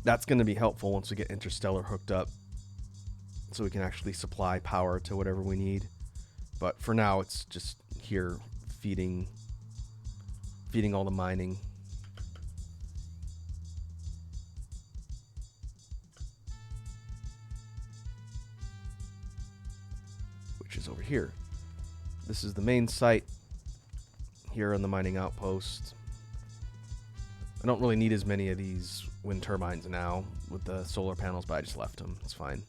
That's going to be helpful once we get Interstellar hooked up, so we can actually supply power to whatever we need. But for now, it's just here feeding all the mining. Which is over here. This is the main site here on the mining outpost. I don't really need as many of these wind turbines now with the solar panels, but I just left them. It's fine.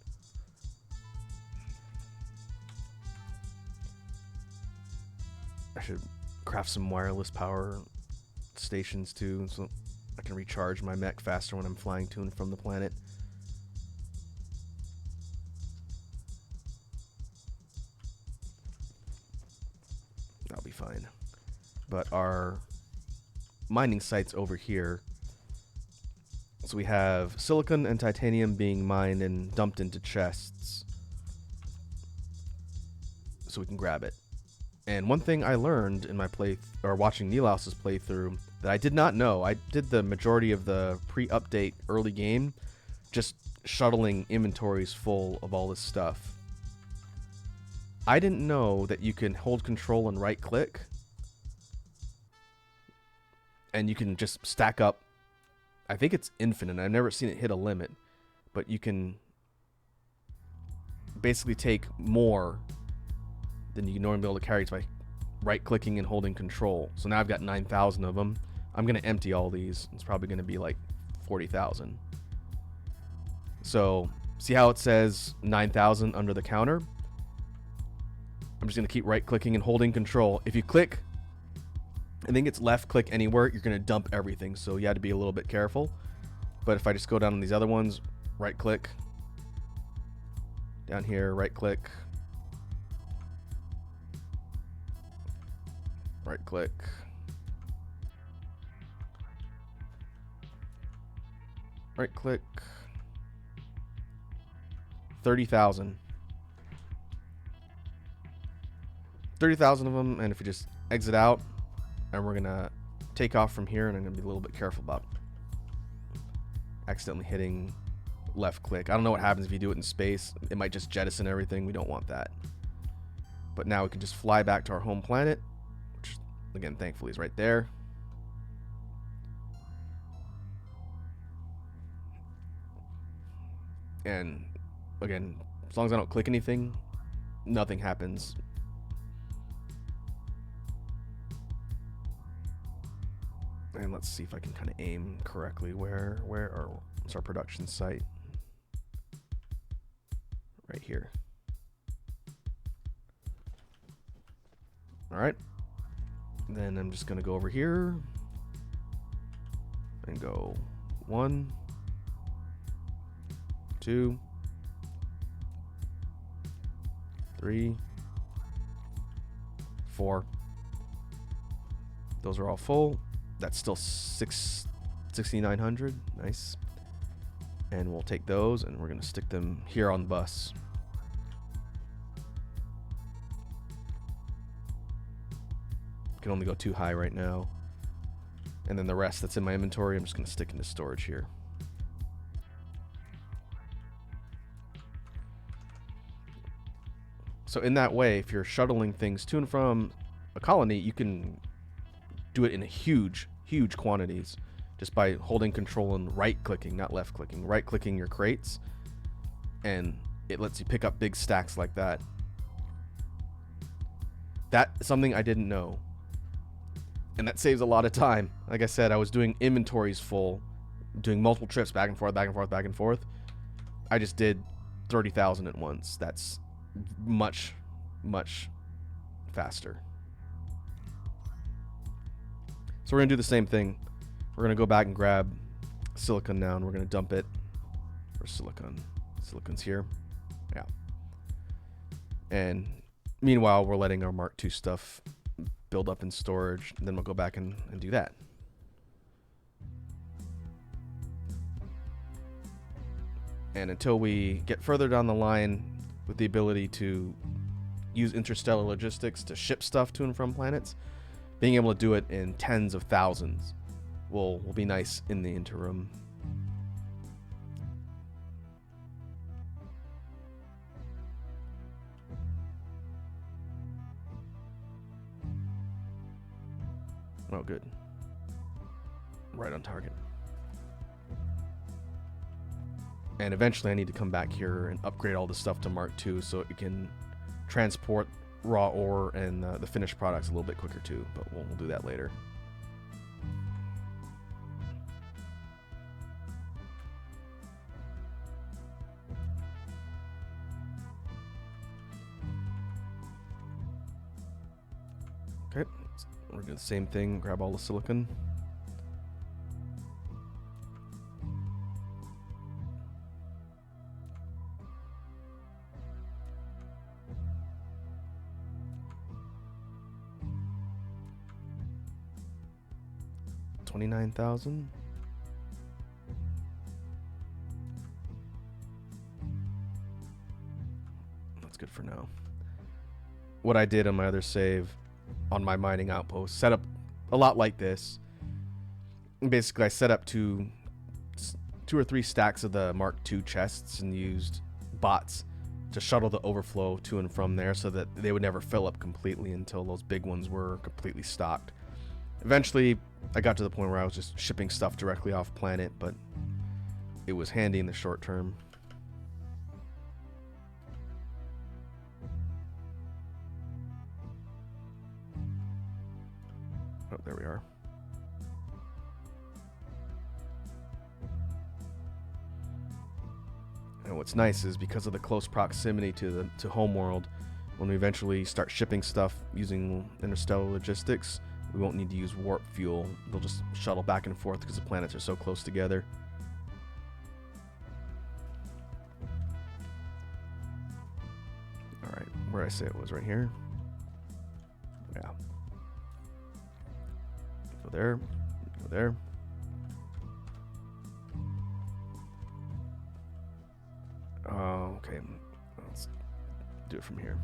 I should craft some wireless power stations too, so I can recharge my mech faster when I'm flying to and from the planet. That'll be fine. But our mining sites over here. So we have silicon and titanium being mined and dumped into chests, so we can grab it. And one thing I learned in my watching Nilaus's playthrough that I did not know, I did the majority of the pre-update early game, just shuttling inventories full of all this stuff. I didn't know that you can hold control and right click, and you can just stack up. I think it's infinite. I've never seen it hit a limit, but you can basically take more than you normally be able to carry by right-clicking and holding control. So now I've got 9,000 of them. I'm going to empty all these. It's probably going to be like 40,000. So see how it says 9,000 under the counter? I'm just going to keep right-clicking and holding control. If you click, I think it's left-click anywhere, you're going to dump everything. So you have to be a little bit careful. But if I just go down on these other ones, right-click. Down here, right-click. Right-click. Right-click. 30,000. 30,000 of them, and if you just exit out, and we're gonna take off from here, and I'm gonna be a little bit careful about accidentally hitting left click. I don't know what happens if you do it in space. It might just jettison everything. We don't want that. But now we can just fly back to our home planet, which again, thankfully, is right there. And again, as long as I don't click anything, nothing happens. And let's see if I can kind of aim correctly. Where's our production site? Right here. All right. Then I'm just gonna go over here and go 1, 2, 3, 4. Those are all full. That's still 6,900. Nice. And we'll take those and we're going to stick them here on the bus. Can only go too high right now. And then the rest that's in my inventory, I'm just going to stick into storage here. So in that way, if you're shuttling things to and from a colony, you can do it in a huge quantities just by holding control and right-clicking, not left-clicking. Right-clicking your crates, and it lets you pick up big stacks like that. That's something I didn't know. And that saves a lot of time. Like I said, I was doing inventories full, doing multiple trips back and forth, back and forth, back and forth. I just did 30,000 at once. That's much, much faster. So we're going to do the same thing. We're going to go back and grab silicon now, and we're going to dump it. Or silicon. Silicon's here. Yeah. And meanwhile, we're letting our Mark II stuff build up in storage, and then we'll go back and do that. And until we get further down the line with the ability to use interstellar logistics to ship stuff to and from planets, being able to do it in tens of thousands will be nice in the interim. Oh, good. Right on target. And eventually I need to come back here and upgrade all the stuff to Mark II so it can transport raw ore and the finished products a little bit quicker too, but we'll do that later. Okay, we're gonna do the same thing, grab all the silicon. $29,000. That's good for now. What I did on my other save on my mining outpost, set up a lot like this. And basically, I set up two or three stacks of the Mark II chests and used bots to shuttle the overflow to and from there so that they would never fill up completely until those big ones were completely stocked. Eventually, I got to the point where I was just shipping stuff directly off planet, but it was handy in the short term. Oh, there we are. And what's nice is because of the close proximity to Homeworld, when we eventually start shipping stuff using interstellar logistics, we won't need to use warp fuel. They'll just shuttle back and forth because the planets are so close together. Alright, where I say it was right here. Yeah. Go there. Go there. Oh, okay. Let's do it from here.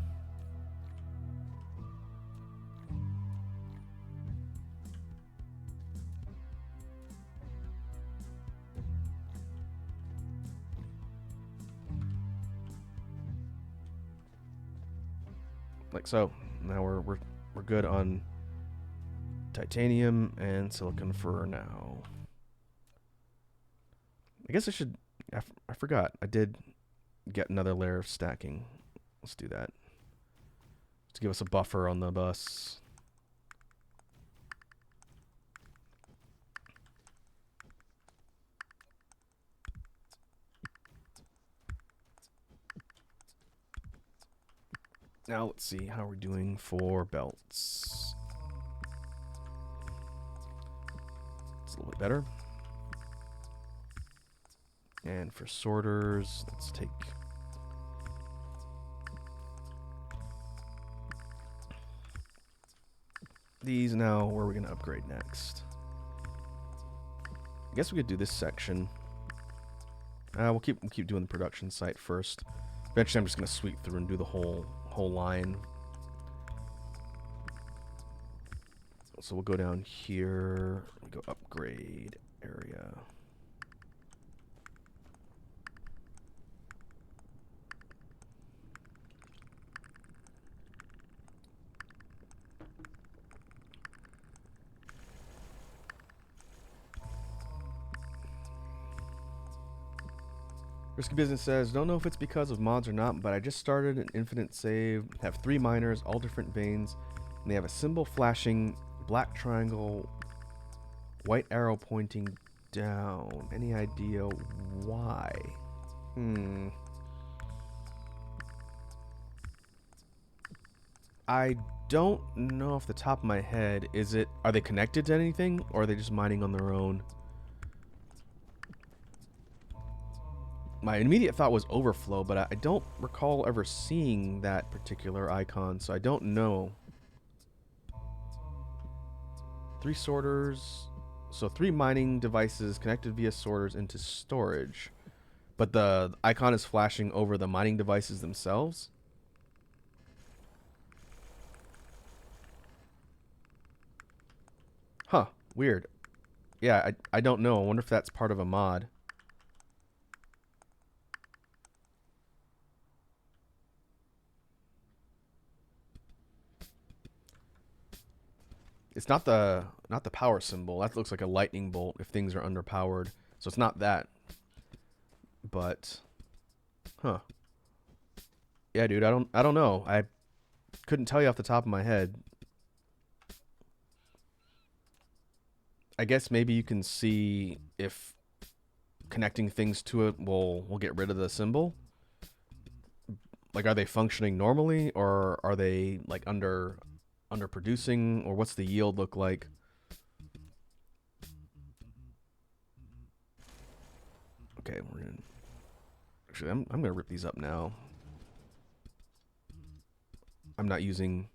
Like so. Now we're good on titanium and silicon for now. I guess I should. I forgot. I did get another layer of stacking. Let's do that. To give us a buffer on the bus. Now let's see how we're doing for belts. It's a little bit better. And for sorters, let's take these now. Where are we going to upgrade next? I guess we could do this section. We'll keep doing the production site first. Eventually, I'm just going to sweep through and do the whole line. So we'll go down here. We go upgrade area. Risky Business says, don't know if it's because of mods or not, but I just started an infinite save, have 3 miners, all different veins, and they have a symbol flashing black triangle, white arrow pointing down. Any idea why? I don't know off the top of my head. Are they connected to anything, or are they just mining on their own? My immediate thought was overflow, but I don't recall ever seeing that particular icon, so I don't know. 3 sorters. So 3 mining devices connected via sorters into storage. But the icon is flashing over the mining devices themselves. Huh. Weird. Yeah, I don't know. I wonder if that's part of a mod. It's not the power symbol. That looks like a lightning bolt if things are underpowered. So it's not that. But huh. Yeah, dude, I don't know. I couldn't tell you off the top of my head. I guess maybe you can see if connecting things to it will get rid of the symbol. Like, are they functioning normally, or are they like underproducing, or what's the yield look like? Okay, we're gonna actually I'm gonna rip these up now. I'm not using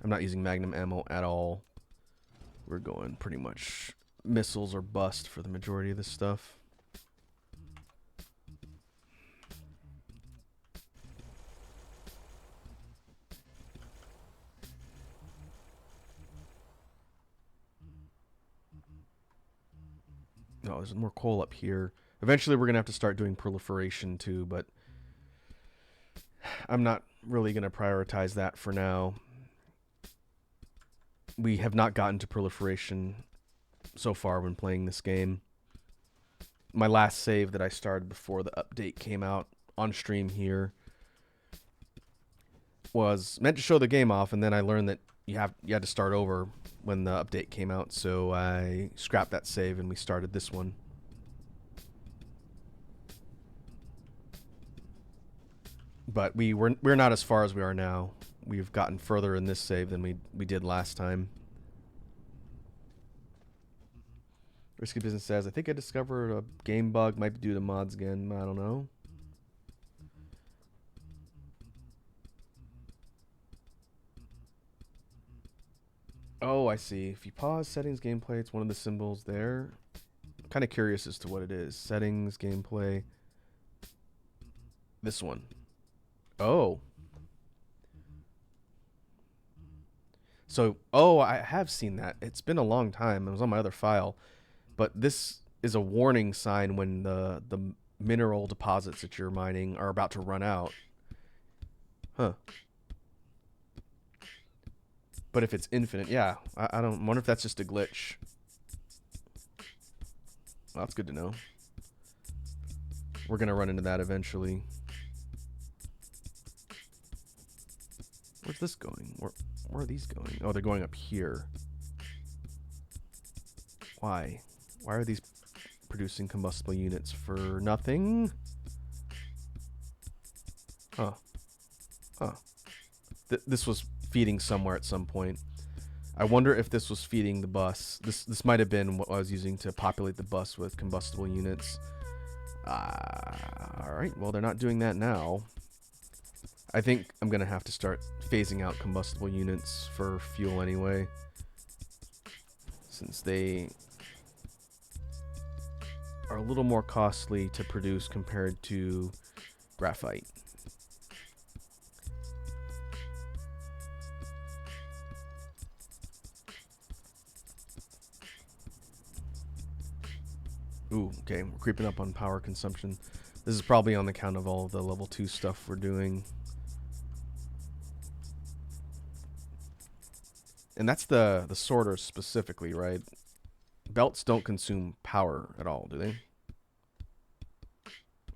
magnum ammo at all. We're going pretty much missiles or bust for the majority of this stuff. No, there's more coal up here. Eventually we're gonna have to start doing proliferation too, but I'm not really gonna prioritize that for now. We have not gotten to proliferation so far when playing this game. My last save that I started before the update came out on stream here was meant to show the game off, and then I learned that you had to start over when the update came out, so I scrapped that save and we started this one. But we're not as far as we are now. We've gotten further in this save than we did last time. Risky Business says, I think I discovered a game bug. Might be due to mods again. I don't know. Oh, I see. If you pause settings gameplay, it's one of the symbols there. I'm kind of curious as to what it is. Settings gameplay. This one. Oh. So, I have seen that. It's been a long time. It was on my other file. But this is a warning sign when the mineral deposits that you're mining are about to run out. Huh. But if it's infinite, yeah. I don't wonder if that's just a glitch. Well, that's good to know. We're going to run into that eventually. Where's this going? Where are these going? Oh, they're going up here. Why? Why are these producing combustible units for nothing? Huh. Huh. This was feeding somewhere at some point. I wonder if this was feeding the bus. This might have been what I was using to populate the bus with combustible units. Alright, well, they're not doing that now. I think I'm going to have to start phasing out combustible units for fuel anyway, since they are a little more costly to produce compared to graphite. Ooh, okay, we're creeping up on power consumption. This is probably on account of all of the level 2 stuff we're doing. And that's the sorters specifically, right? Belts don't consume power at all, do they?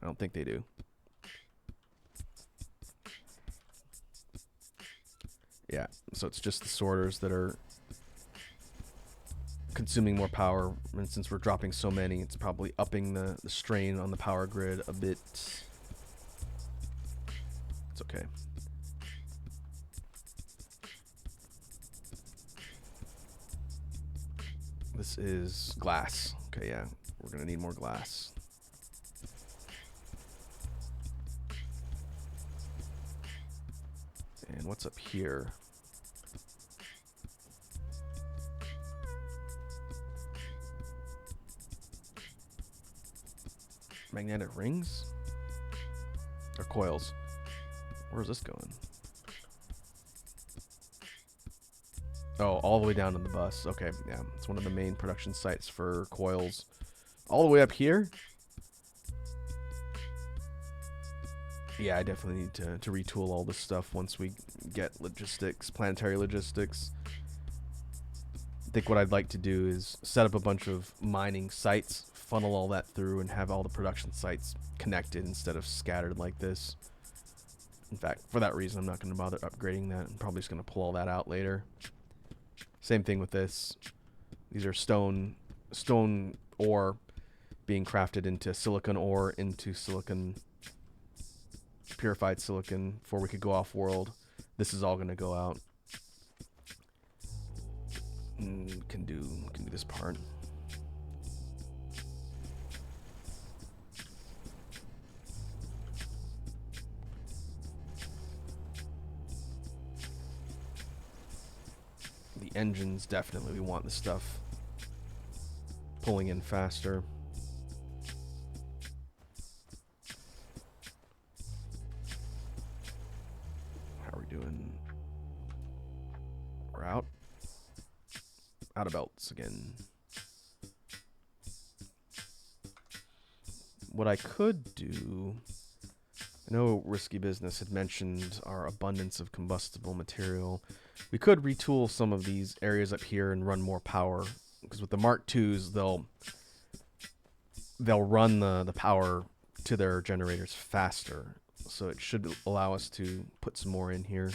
I don't think they do. Yeah, so it's just the sorters that are consuming more power, and since we're dropping so many, it's probably upping the strain on the power grid a bit. It's okay. This is glass. Okay, yeah, we're gonna need more glass. And what's up here? Magnetic rings? Or coils? Where's this going? Oh, all the way down to the bus. Okay, yeah. It's one of the main production sites for coils. All the way up here? Yeah, I definitely need to retool all this stuff once we get logistics, planetary logistics. I think what I'd like to do is set up a bunch of mining sites, funnel all that through, and have all the production sites connected instead of scattered like this. In fact, for that reason, I'm not going to bother upgrading that. I'm probably just going to pull all that out later. Same thing with this. These are stone ore being crafted into silicon ore, into silicon, purified silicon, before we could go off world. This is all going to go out. Can do this part. The engines, definitely we want the stuff pulling in faster. How are we doing? We're out. Out of belts again. What I could do, I know Risky Business had mentioned our abundance of combustible material. We could retool some of these areas up here and run more power, because with the Mark IIs, they'll run the power to their generators faster, so it should allow us to put some more in here.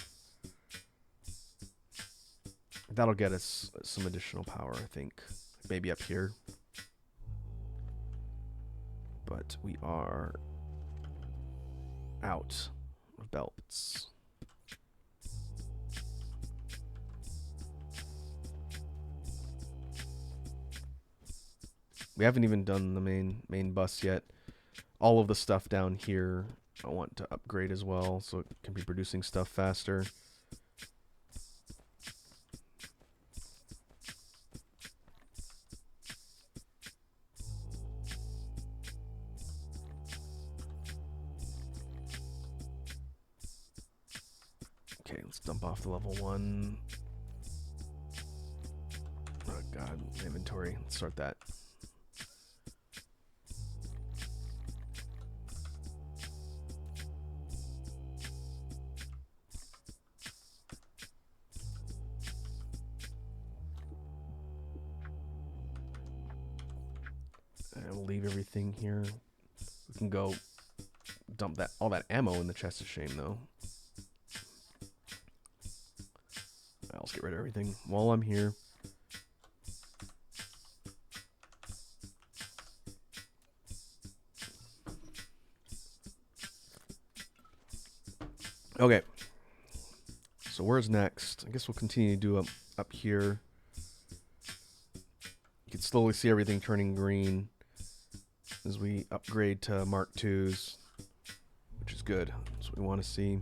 That'll get us some additional power, I think. Maybe up here. But we are out of belts. We haven't even done the main bus yet. All of the stuff down here I want to upgrade as well, so it can be producing stuff faster. Okay, let's dump off the level 1. Oh god, inventory. Let's start that. And we'll leave everything here. We can go dump all that ammo in the chest of shame though. Let's get rid of everything while I'm here. Okay. So where's next? I guess we'll continue to do up here. You can slowly see everything turning green as we upgrade to Mark IIs, which is good. That's what we want to see.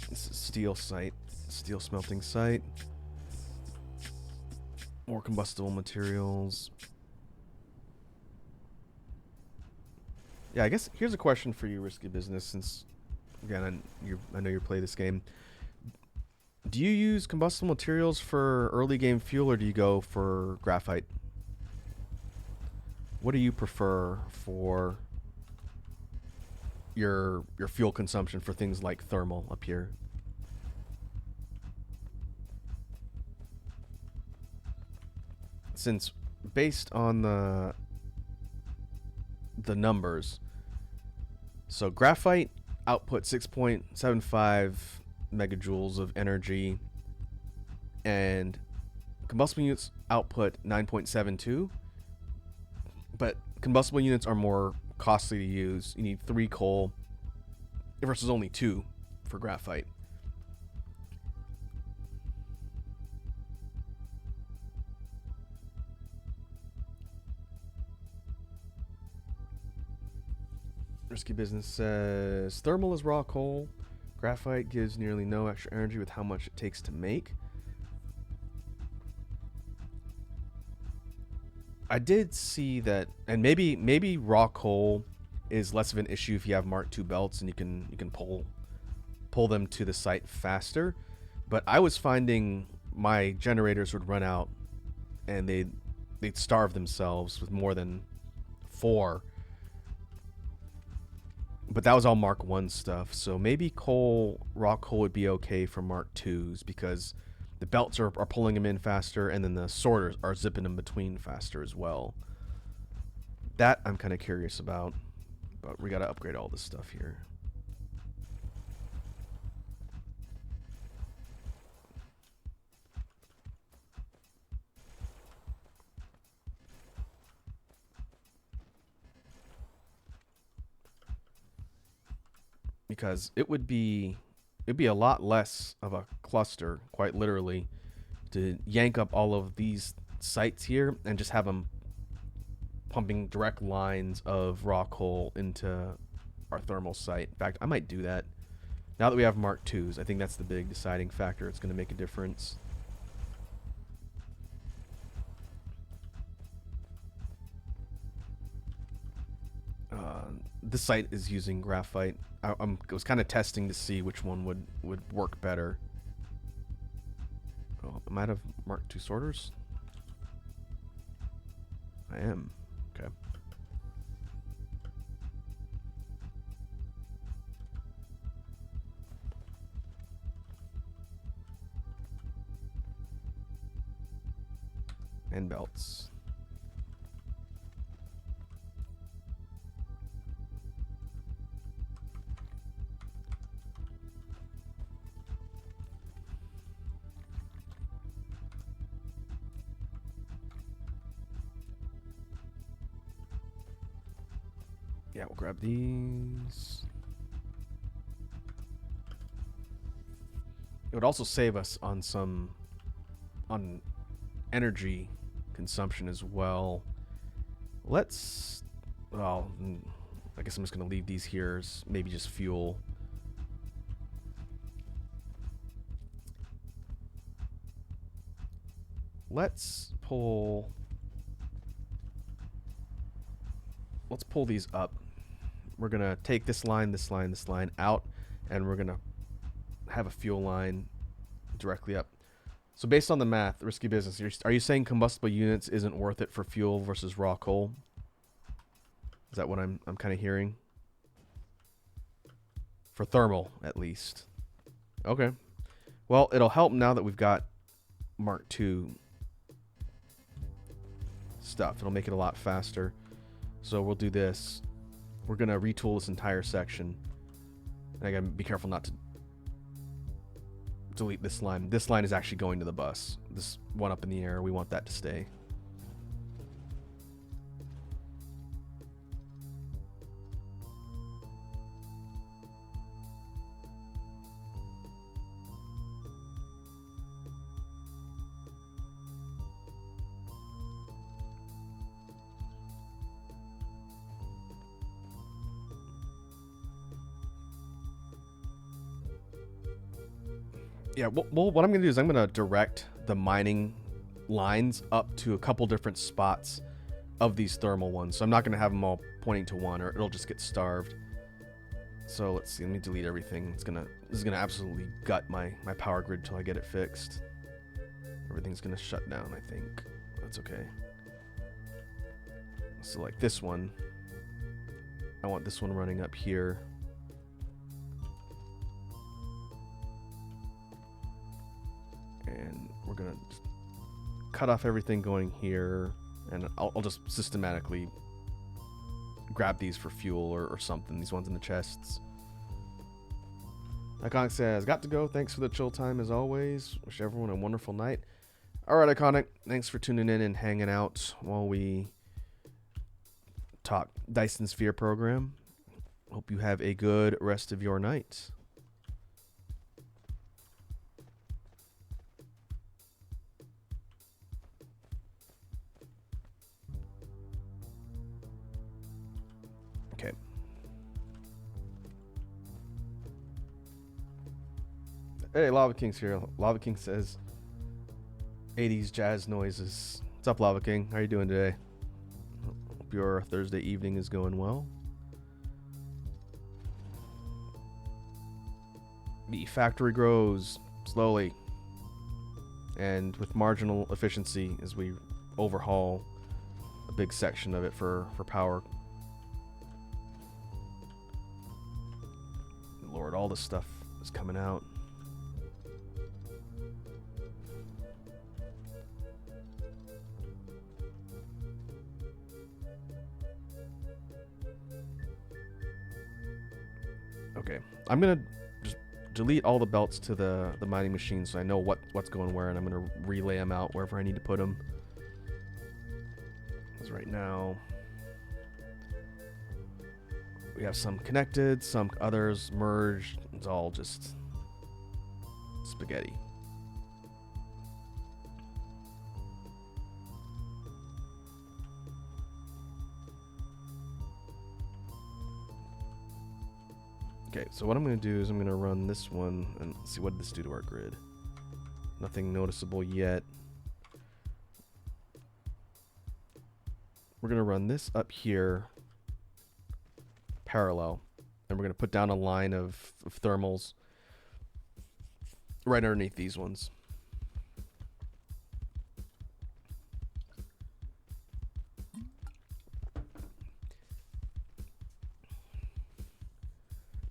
This is steel site, steel smelting site. More combustible materials. Yeah, I guess here's a question for you, Risky Business, since, again, I know you play this game. Do you use combustible materials for early game fuel, or do you go for graphite? What do you prefer for your fuel consumption for things like thermal up here? Since based on the numbers, so graphite output 6.75 megajoules of energy, and combustible units output 9.72. But combustible units are more costly to use. You need 3 coal versus only 2 for graphite. Risky Business says thermal is raw coal. Graphite gives nearly no extra energy with how much it takes to make. I did see that, and maybe raw coal is less of an issue if you have Mark II belts and you can pull them to the site faster. But I was finding my generators would run out and they'd starve themselves with more than 4. But that was all Mark I stuff, so maybe raw coal would be okay for Mark IIs because the belts are pulling them in faster, and then the sorters are zipping them between faster as well. That I'm kind of curious about, but we got to upgrade all this stuff here. Because it'd be a lot less of a cluster, quite literally, to yank up all of these sites here and just have them pumping direct lines of raw coal into our thermal site. In fact, I might do that. Now that we have Mark IIs, I think that's the big deciding factor. It's going to make a difference. This site is using graphite. I was kind of testing to see which one would work better. Oh, I might have Mark II sorters. I am. Okay. And belts. Yeah, we'll grab these. It would also save us on energy consumption as well. Let's, well, I guess I'm just going to leave these here as maybe just fuel. Let's pull these up. We're going to take this line out, and we're going to have a fuel line directly up. So based on the math, Risky Business, are you saying combustible units isn't worth it for fuel versus raw coal? Is that what I'm kind of hearing? For thermal, at least. Okay. Well, it'll help now that we've got Mark II stuff. It'll make it a lot faster. So we'll do this. We're going to retool this entire section. And I got to be careful not to delete this line. This line is actually going to the bus. This one up in the air, we want that to stay. Yeah, well, what I'm going to do is I'm going to direct the mining lines up to a couple different spots of these thermal ones. So I'm not going to have them all pointing to one, or it'll just get starved. So let's see. Let me delete everything. This is gonna absolutely gut my power grid till I get it fixed. Everything's gonna shut down, I think. That's okay. So like this one, I want this one running up here. And we're gonna just cut off everything going here, and I'll just systematically grab these for fuel or something, these ones in the chests. Iconic says, got to go. Thanks for the chill time as always. Wish everyone a wonderful night. All right, Iconic. Thanks for tuning in and hanging out while we talk Dyson Sphere program. Hope you have a good rest of your night. Okay. Hey, Lava King's here. Lava King says 80s jazz noises. What's up, Lava King? How are you doing today? Hope your Thursday evening is going well. The factory grows slowly and with marginal efficiency as we overhaul a big section of it for power. Lord, all this stuff is coming out. Okay, I'm gonna just delete all the belts to the mining machine so I know what's going where, and I'm gonna relay them out wherever I need to put them. Because right now we have some connected, some others merged. It's all just spaghetti. Okay, so what I'm going to do is I'm going to run this one and see what did this do to our grid. Nothing noticeable yet. We're going to run this up here parallel, and we're going to put down a line of thermals right underneath these ones.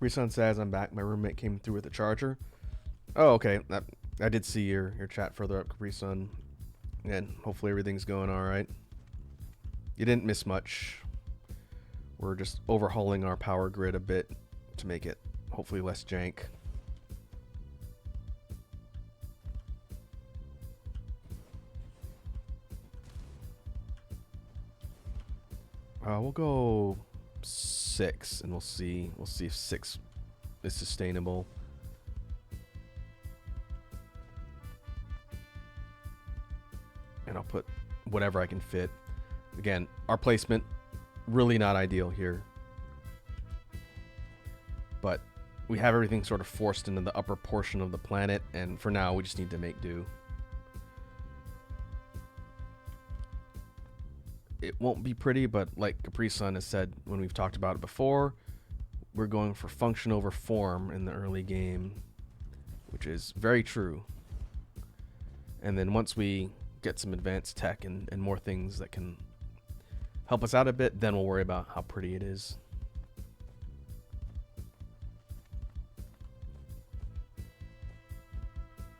Resun says, I'm back. My roommate came through with a charger. Oh, okay. I did see your chat further up, Capri Sun. And hopefully everything's going all right. You didn't miss much. We're just overhauling our power grid a bit to make it hopefully less jank. We'll go 6, and we'll see if 6 is sustainable. And I'll put whatever I can fit. Again, our placement really not ideal here, but we have everything sort of forced into the upper portion of the planet, and for now we just need to make do. It won't be pretty, but like Capri Sun has said when we've talked about it before, we're going for function over form in the early game, which is very true. And then once we get some advanced tech and more things that can help us out a bit, then we'll worry about how pretty it is.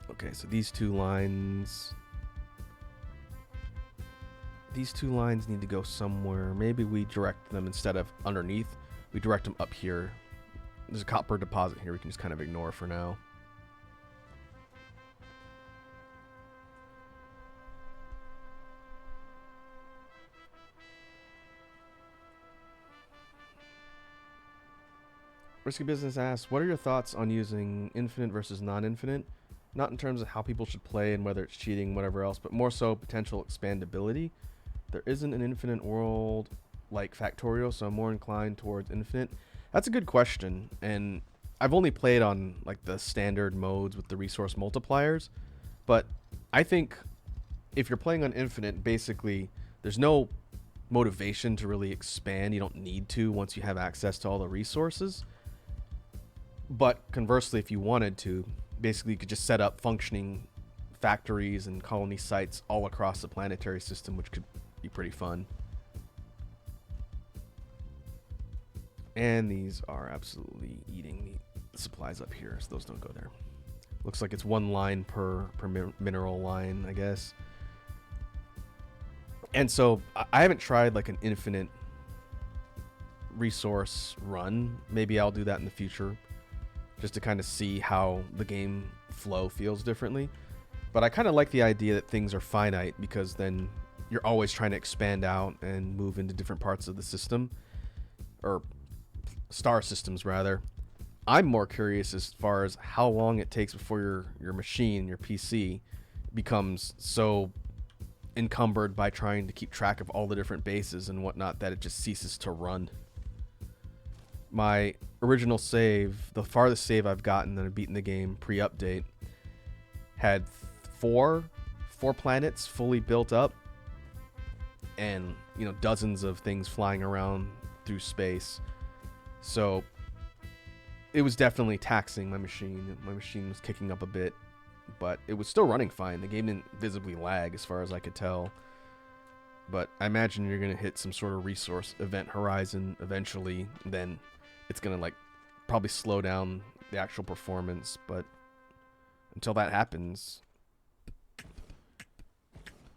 Okay, so these two lines need to go somewhere. Maybe we direct them, instead of underneath, we direct them up here. There's a copper deposit here we can just kind of ignore for now. Risky Business asks, what are your thoughts on using infinite versus non-infinite? Not in terms of how people should play and whether it's cheating, whatever else, but more so potential expandability. There isn't an infinite world like Factorio, so I'm more inclined towards infinite. That's a good question, and I've only played on like the standard modes with the resource multipliers, but I think if you're playing on infinite, basically there's no motivation to really expand. You don't need to once you have access to all the resources. But conversely, if you wanted to, basically you could just set up functioning factories and colony sites all across the planetary system, which could be pretty fun. And these are absolutely eating the supplies up here, so those don't go there. Looks like it's one line per mineral line, I guess. And so I haven't tried like an infinite resource run. Maybe I'll do that in the future. just to kind of see how the game flow feels differently. But I kind of like the idea that things are finite, because then you're always trying to expand out and move into different parts of the system, or star systems rather. I'm more curious as far as how long it takes before your machine, your PC, becomes so encumbered by trying to keep track of all the different bases and whatnot that it just ceases to run. My original save, the farthest save I've gotten that I've beaten the game pre-update, had four planets fully built up, and dozens of things flying around through space. So it was definitely taxing my machine. My machine was kicking up a bit, but it was still running fine. The game didn't visibly lag as far as I could tell. But I imagine you're going to hit some sort of resource event horizon eventually. Then it's going to probably slow down the actual performance. But until that happens,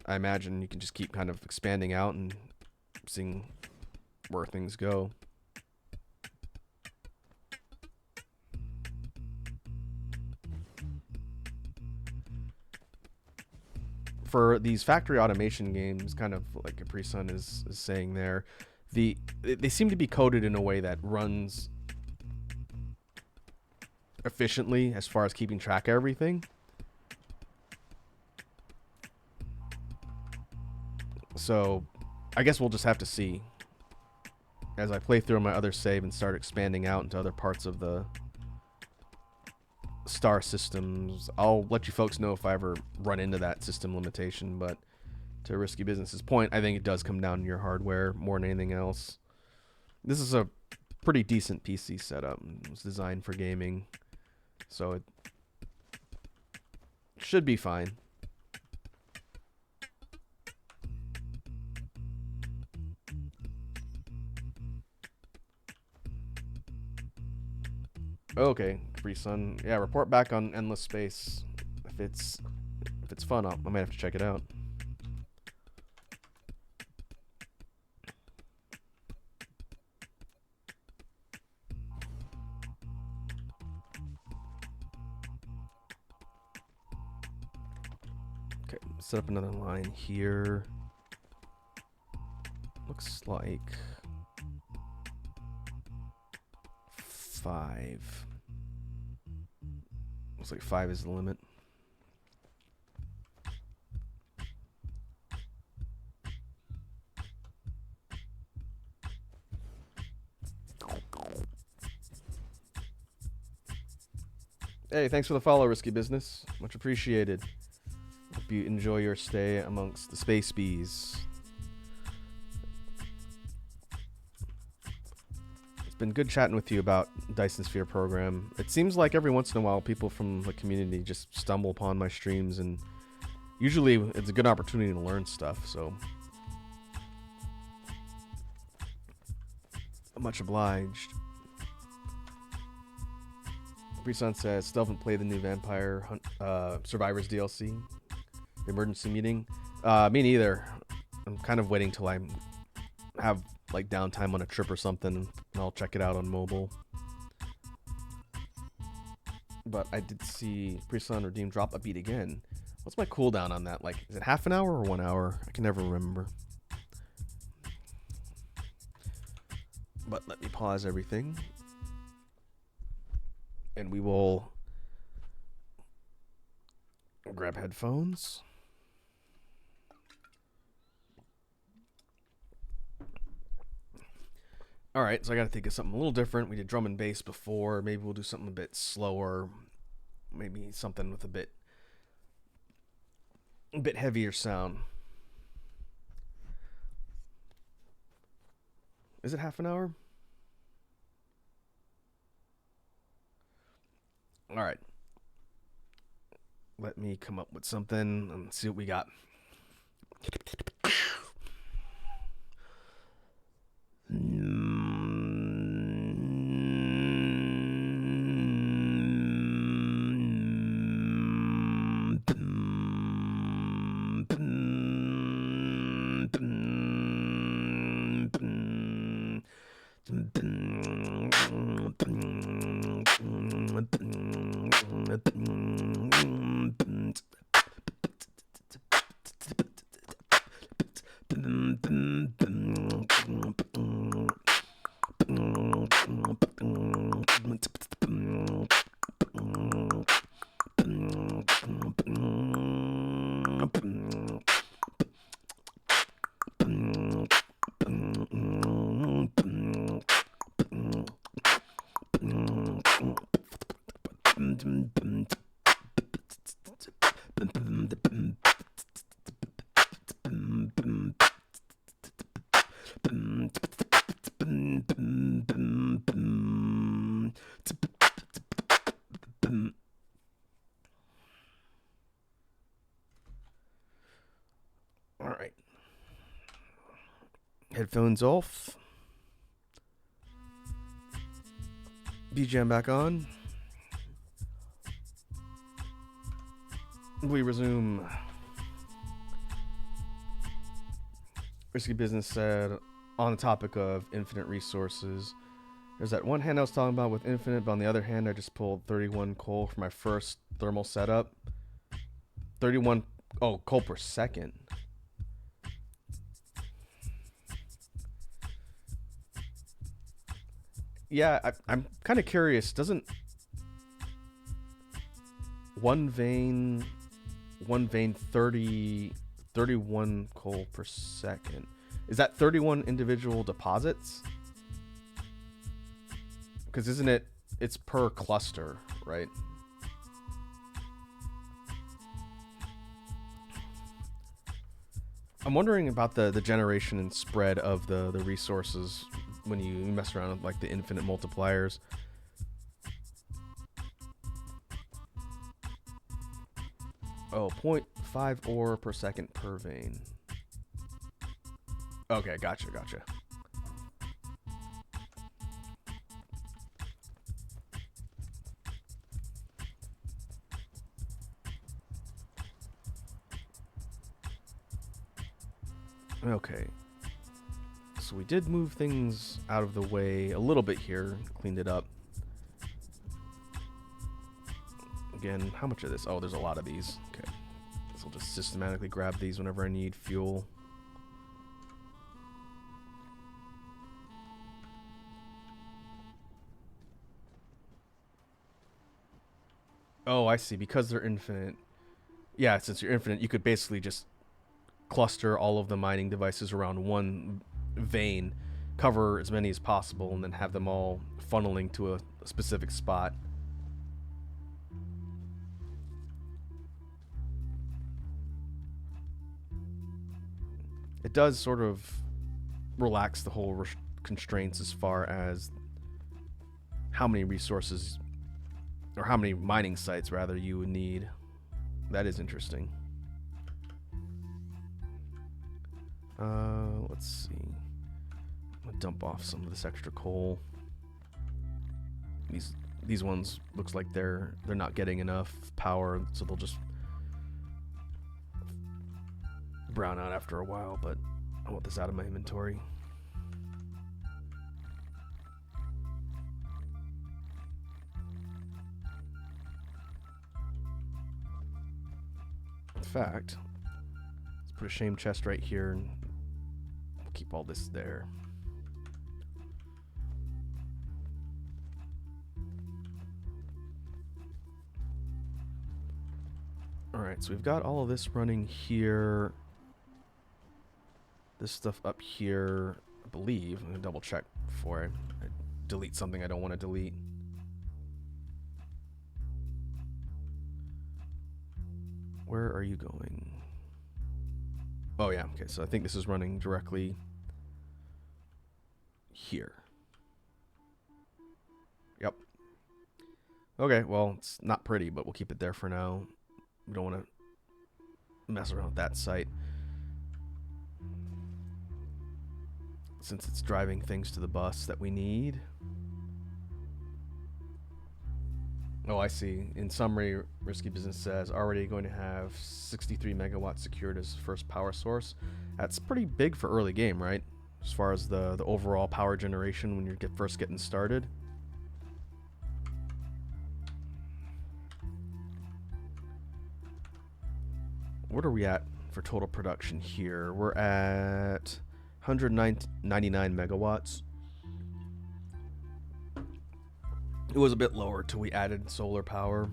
I imagine you can just keep kind of expanding out and seeing where things go. For these factory automation games, kind of like Capri Sun is saying there, they seem to be coded in a way that runs efficiently as far as keeping track of everything. So I guess we'll just have to see as I play through my other save and start expanding out into other parts of the star systems. I'll let you folks know if I ever run into that system limitation, but to Risky Business's point, I think it does come down to your hardware more than anything else. This is a pretty decent PC setup. It was designed for gaming, so it should be fine. Okay, Capri Sun. Yeah, report back on Endless Space. If it's fun, I might have to check it out. Okay, set up another line here. Looks like 5. Looks like 5 is the limit. Hey, thanks for the follow, Risky Business. Much appreciated. Hope you enjoy your stay amongst the space bees. It's been good chatting with you about Dyson Sphere program. It seems like every once in a while people from the community just stumble upon my streams, and usually it's a good opportunity to learn stuff, so much obliged. Breeson says, still haven't played the new Vampire Survivors DLC. Emergency meeting. Me neither. I'm kind of waiting till I have like downtime on a trip or something, and I'll check it out on mobile. But I did see Breeson Redeem drop a beat again. What's my cooldown on that? Like, is it half an hour or 1 hour? I can never remember. But let me pause everything. And we will grab headphones. All right, so I got to think of something a little different. We did drum and bass before. Maybe we'll do something a bit slower. Maybe something with a bit heavier sound. Is it half an hour? All right. Let me come up with something and see what we got. All right. Headphones off. BGM back on. We resume. Risky Business said, on the topic of infinite resources, there's that one hand I was talking about with infinite, but on the other hand, I just pulled 31 coal for my first thermal setup. 31 coal per second. Yeah, I'm kind of curious. Doesn't one vein 31 coal per second? Is that 31 individual deposits? Because isn't it? It's per cluster, right? I'm wondering about the generation and spread of the resources when you mess around with like the infinite multipliers. Oh, 0.5 ore per second per vein. Okay, gotcha. Okay. So we did move things out of the way a little bit here, cleaned it up. Again, how much of this? Oh, there's a lot of these. Okay. So I'll just systematically grab these whenever I need fuel. Oh, I see. Because they're infinite. Yeah, since you're infinite, you could basically just cluster all of the mining devices around one vein, cover as many as possible, and then have them all funneling to a specific spot. It does sort of relax the whole constraints as far as how many resources, or how many mining sites rather, you would need. That is interesting. Let's see. I'm gonna dump off some of this extra coal. These ones looks like they're not getting enough power, so they'll just brown out after a while, but I want this out of my inventory. In fact, let's put a shame chest right here and we'll keep all this there. Alright, so we've got all of this running here. This stuff up here, I believe. I'm going to double check before I delete something I don't want to delete. Where are you going? Oh yeah, okay, so I think this is running directly here. Yep. Okay, well, it's not pretty, but we'll keep it there for now. We don't want to mess around with that site, since it's driving things to the bus that we need. Oh, I see. In summary, Risky Business says already going to have 63 megawatts secured as first power source. That's pretty big for early game, right? As far as the overall power generation when you're first getting started. what are we at for total production here? We're at 199 megawatts. It was a bit lower till we added solar power.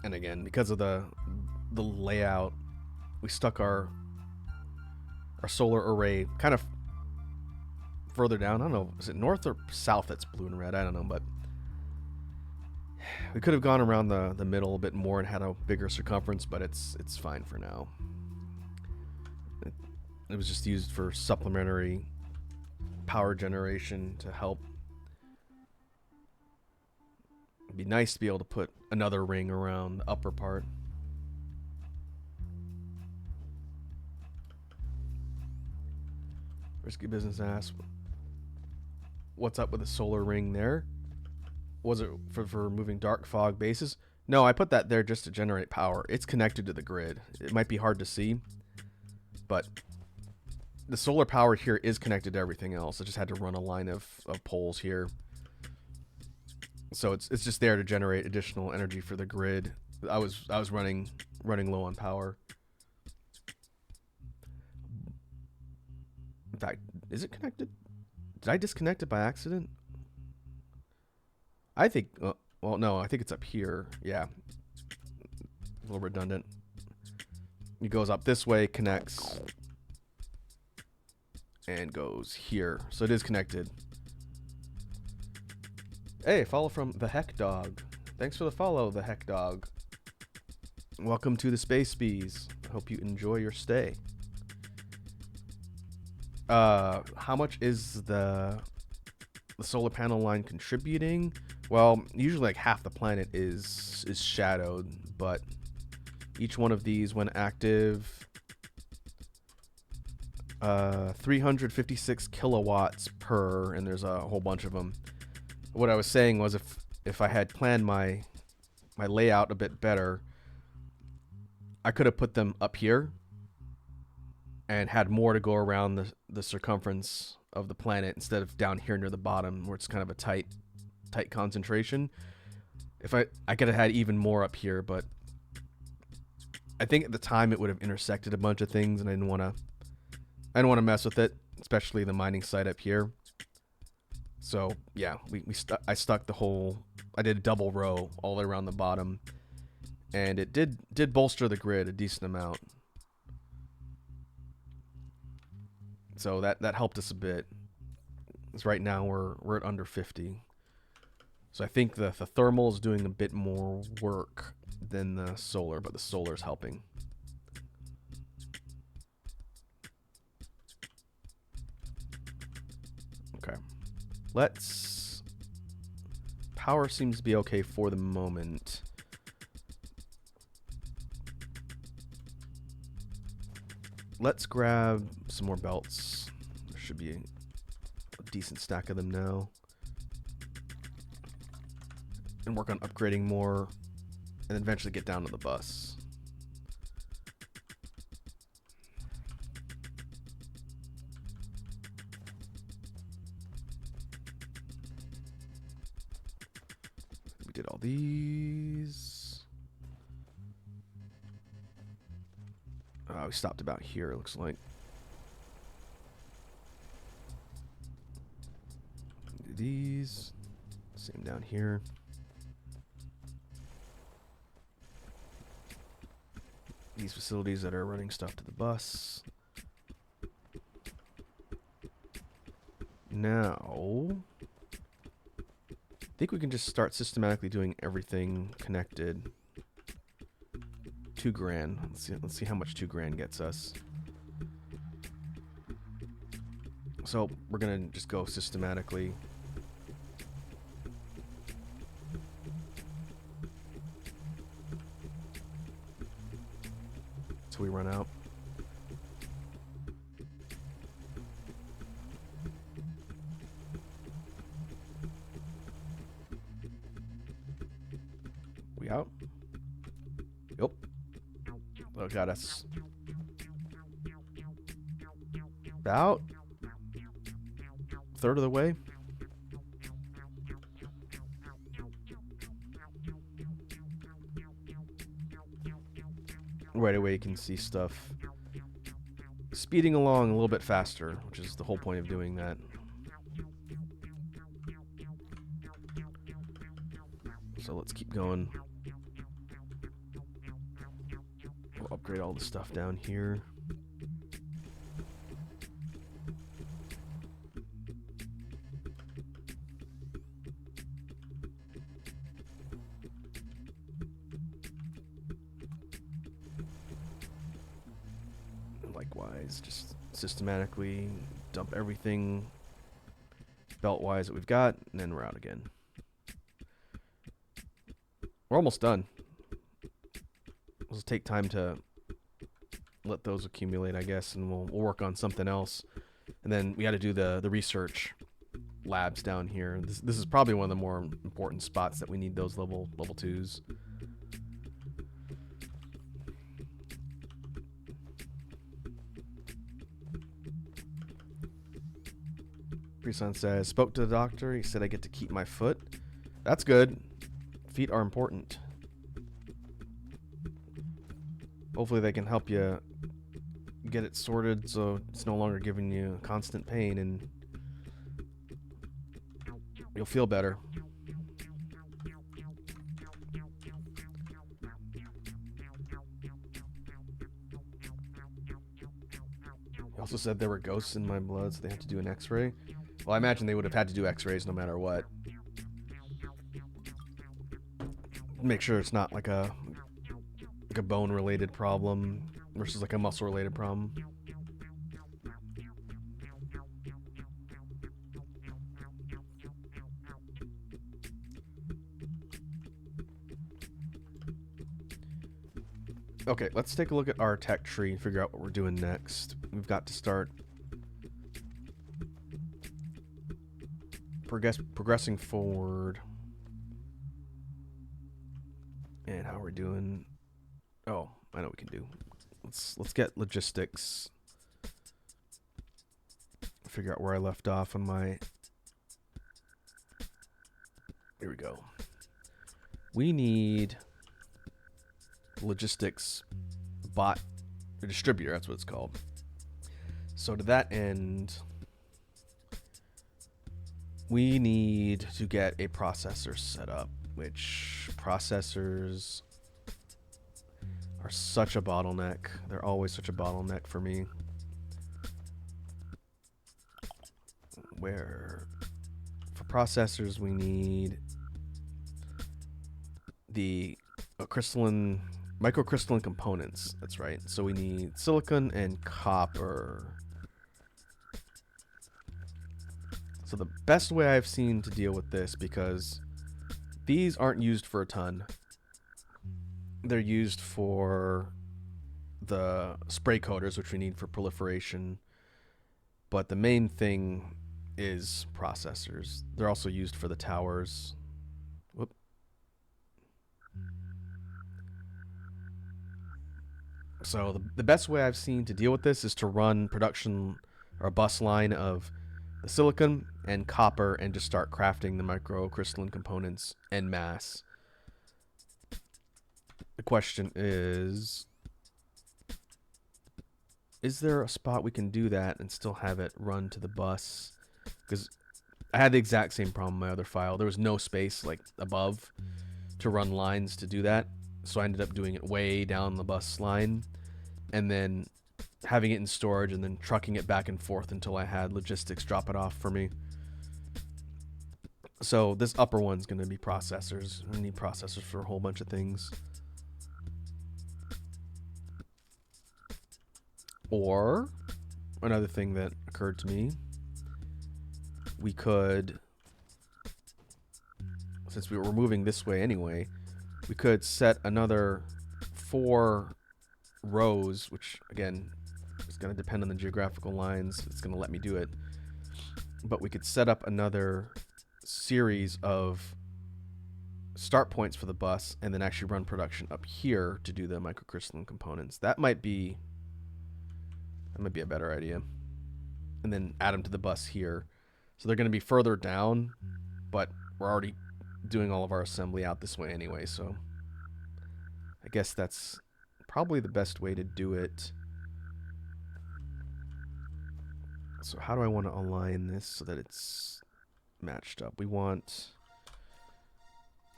And again, because of the layout, we stuck our solar array kind of further down. I don't know, is it north or south that's blue and red? I don't know, but we could have gone around the middle a bit more and had a bigger circumference, but it's fine for now. It was just used for supplementary power generation to help. It'd be nice to be able to put another ring around the upper part. Risky Business asks, what's up with the solar ring there? Was it for moving dark fog bases? No, I put that there just to generate power. It's connected to the grid. It might be hard to see, but the solar power here is connected to everything else. I just had to run a line of poles here. So it's just there to generate additional energy for the grid. I was running low on power. In fact, is it connected? Did I disconnect it by accident? I think, well, no, I think it's up here. Yeah. A little redundant. It goes up this way, connects, and goes here. So it is connected. Hey, follow from the Heck Dog. Thanks for the follow, the Heck Dog. Welcome to the Space Bees. I hope you enjoy your stay. How much is the solar panel line contributing? Well, usually like half the planet is shadowed, but each one of these, when active, 356 kilowatts per, and there's a whole bunch of them. What I was saying was if I had planned my layout a bit better, I could have put them up here and had more to go around the circumference of the planet instead of down here near the bottom where it's kind of a tight concentration. If I could have had even more up here, but I think at the time it would have intersected a bunch of things, and I didn't want to mess with it, especially the mining site up here. So yeah, I stuck the whole. I did a double row all the way around the bottom, and it did bolster the grid a decent amount. So that helped us a bit. Because right now we're at under 50. So I think the thermal is doing a bit more work than the solar, but the solar is helping. Okay. Power seems to be okay for the moment. Let's grab some more belts. There should be a decent stack of them now. And work on upgrading more, and eventually get down to the bus. We did all these. We stopped about here, it looks like. Do these. Same down here. These facilities that are running stuff to the bus. Now, I think we can just start systematically doing everything connected. $2,000. Let's see how much $2,000 gets us. So we're gonna just go systematically. Till we run out. We out? Yep. Oh, got us. About a third of the way. right away you can see stuff speeding along a little bit faster, which is the whole point of doing that. So let's keep going. We'll upgrade all the stuff down here. Likewise, just systematically dump everything belt-wise that we've got, and then we're out again. We're almost done. We'll just take time to let those accumulate, I guess, and we'll work on something else. And then we got to do the research labs down here. This is probably one of the more important spots that we need those level 2s. Preson says, spoke to the doctor. He said I get to keep my foot. That's good. Feet are important. Hopefully they can help you get it sorted so it's no longer giving you constant pain and you'll feel better. He also said there were ghosts in my blood, so they had to do an x-ray. Well, I imagine they would have had to do x-rays no matter what. Make sure it's not like a bone-related problem versus like a muscle-related problem. Okay, let's take a look at our tech tree and figure out what we're doing next. We've got to start progressing forward. And how we're doing. Oh, I know what we can do. Let's get logistics. Figure out where I left off on my. Here we go. We need logistics bot, a distributor, that's what it's called. So to that end, we need to get a processor set up, which processors are such a bottleneck. They're always such a bottleneck for me. Where for processors we need the microcrystalline components. That's right. So we need silicon and copper. So the best way I've seen to deal with this, because these aren't used for a ton. They're used for the spray coaters, which we need for proliferation. But the main thing is processors. They're also used for the towers. Whoop. So the best way I've seen to deal with this is to run production or a bus line of the silicon and copper and just start crafting the microcrystalline components en masse. The question is there a spot we can do that and still have it run to the bus? Because I had the exact same problem in my other file. There was no space like above to run lines to do that. So I ended up doing it way down the bus line and then having it in storage and then trucking it back and forth until I had logistics drop it off for me. So this upper one's going to be processors. I need processors for a whole bunch of things. Or another thing that occurred to me, we could, since we were moving this way anyway, we could set another 4 rows, which again is going to depend on the geographical lines. It's going to let me do it. But we could set up another series of start points for the bus and then actually run production up here to do the microcrystalline components. That might be a better idea. And then add them to the bus here. So they're going to be further down, but we're already doing all of our assembly out this way anyway, so I guess that's probably the best way to do it. So how do I want to align this so that it's matched up? We want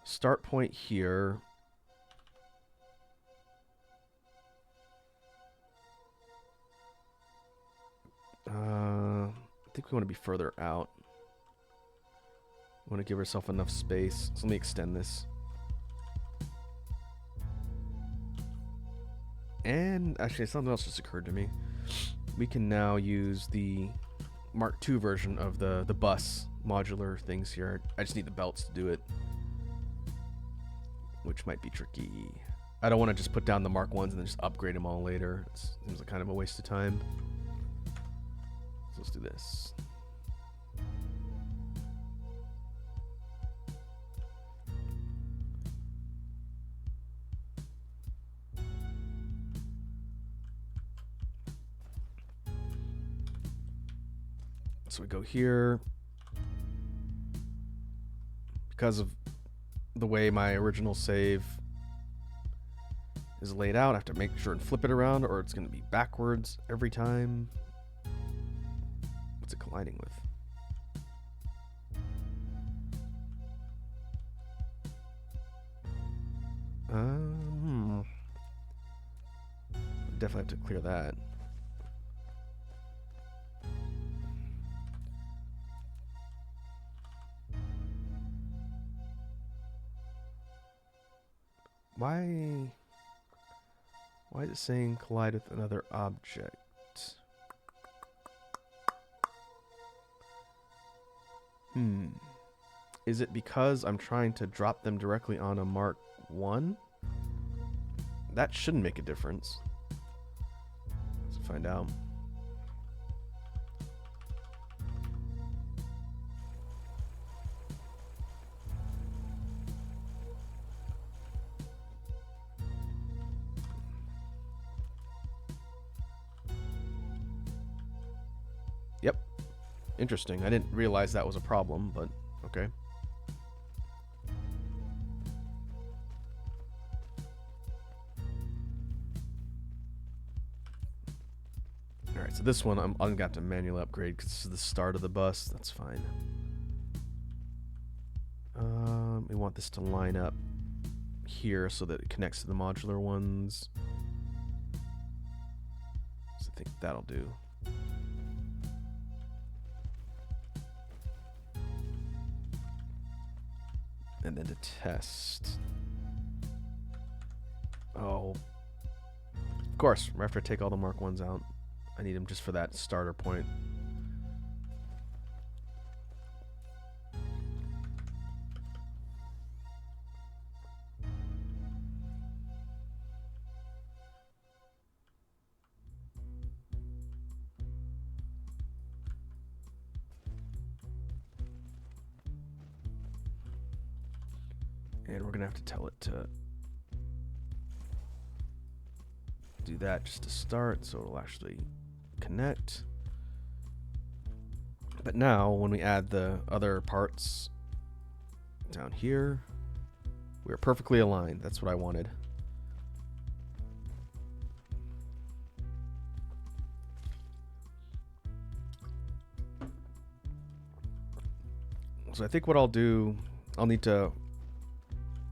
start point here. I think we want to be further out. We want to give ourselves enough space. So let me extend this. And actually, something else just occurred to me. We can now use the Mark II version of the bus modular things here. I just need the belts to do it, which might be tricky. I don't want to just put down the Mark I's and then just upgrade them all later. It seems like kind of a waste of time. So let's do this. So we go here. Because of the way my original save is laid out, I have to make sure and flip it around or it's going to be backwards every time. What's it colliding with? Definitely have to clear that. Why is it saying collide with another object? Is it because I'm trying to drop them directly on a Mark 1? That shouldn't make a difference. Let's find out. Yep. Interesting. I didn't realize that was a problem, but okay. Alright, so this one I'm going to have to manually upgrade because this is the start of the bus. That's fine. We want this to line up here so that it connects to the modular ones. So I think that'll do. And then to test. Oh. Of course, after I take all the Mark 1s out, I need them just for that starter point. And we're going to have to tell it to do that just to start, so it'll actually connect. But now, when we add the other parts down here, we're perfectly aligned. That's what I wanted. So I think what I'll do, I'll need to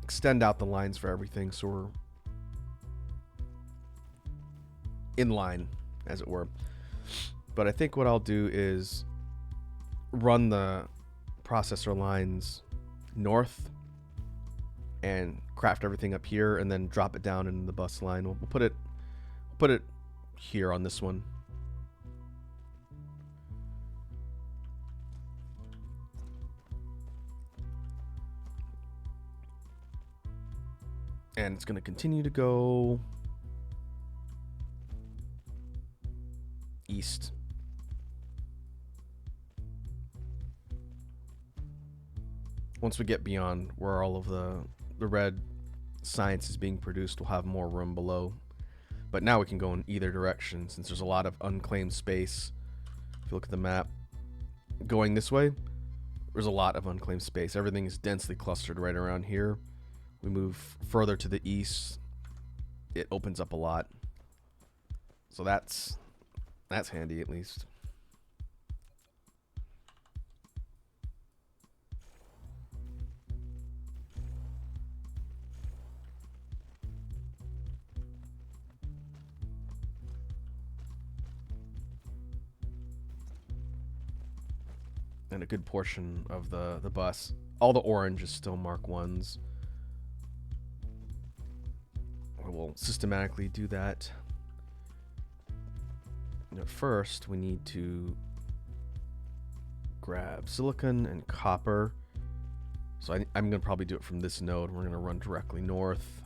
extend out the lines for everything so we're in line, as it were. But I think what I'll do is run the processor lines north and craft everything up here and then drop it down in the bus line. We'll put it here on this one. And it's going to continue to go east. Once we get beyond where all of the red science is being produced, we'll have more room below. But now we can go in either direction since there's a lot of unclaimed space. If you look at the map, going this way, there's a lot of unclaimed space. Everything is densely clustered right around here. We move further to the east, it opens up a lot. So that's handy at least. And a good portion of the bus. All the orange is still Mark 1s. We'll systematically do that. And first, we need to grab silicon and copper. So I'm going to probably do it from this node. We're going to run directly north.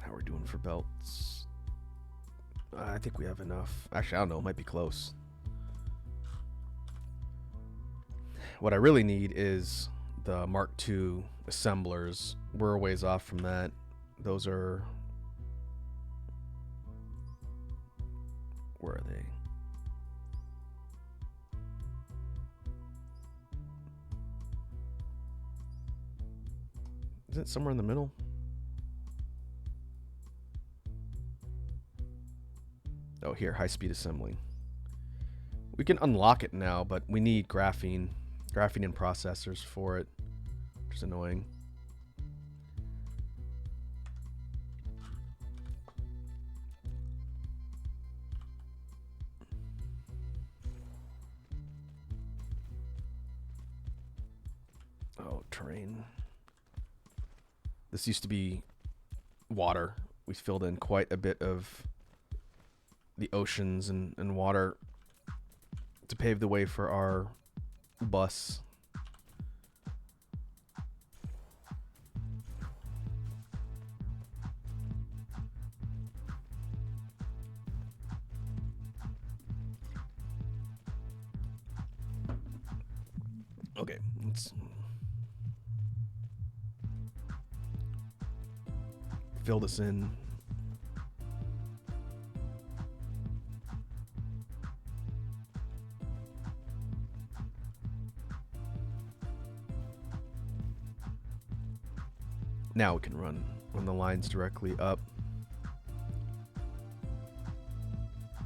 How are we doing for belts? I think we have enough. Actually, I don't know. It might be close. What I really need is the Mark II assemblers. We're a ways off from that. Those are... Where are they? Is it somewhere in the middle? Oh, here, high-speed assembly. We can unlock it now, but we need graphene and processors for it, which is annoying. Oh, terrain. This used to be water. We filled in quite a bit of the oceans and water to pave the way for our bus. Okay, let's fill this in. Now we can run the lines directly up.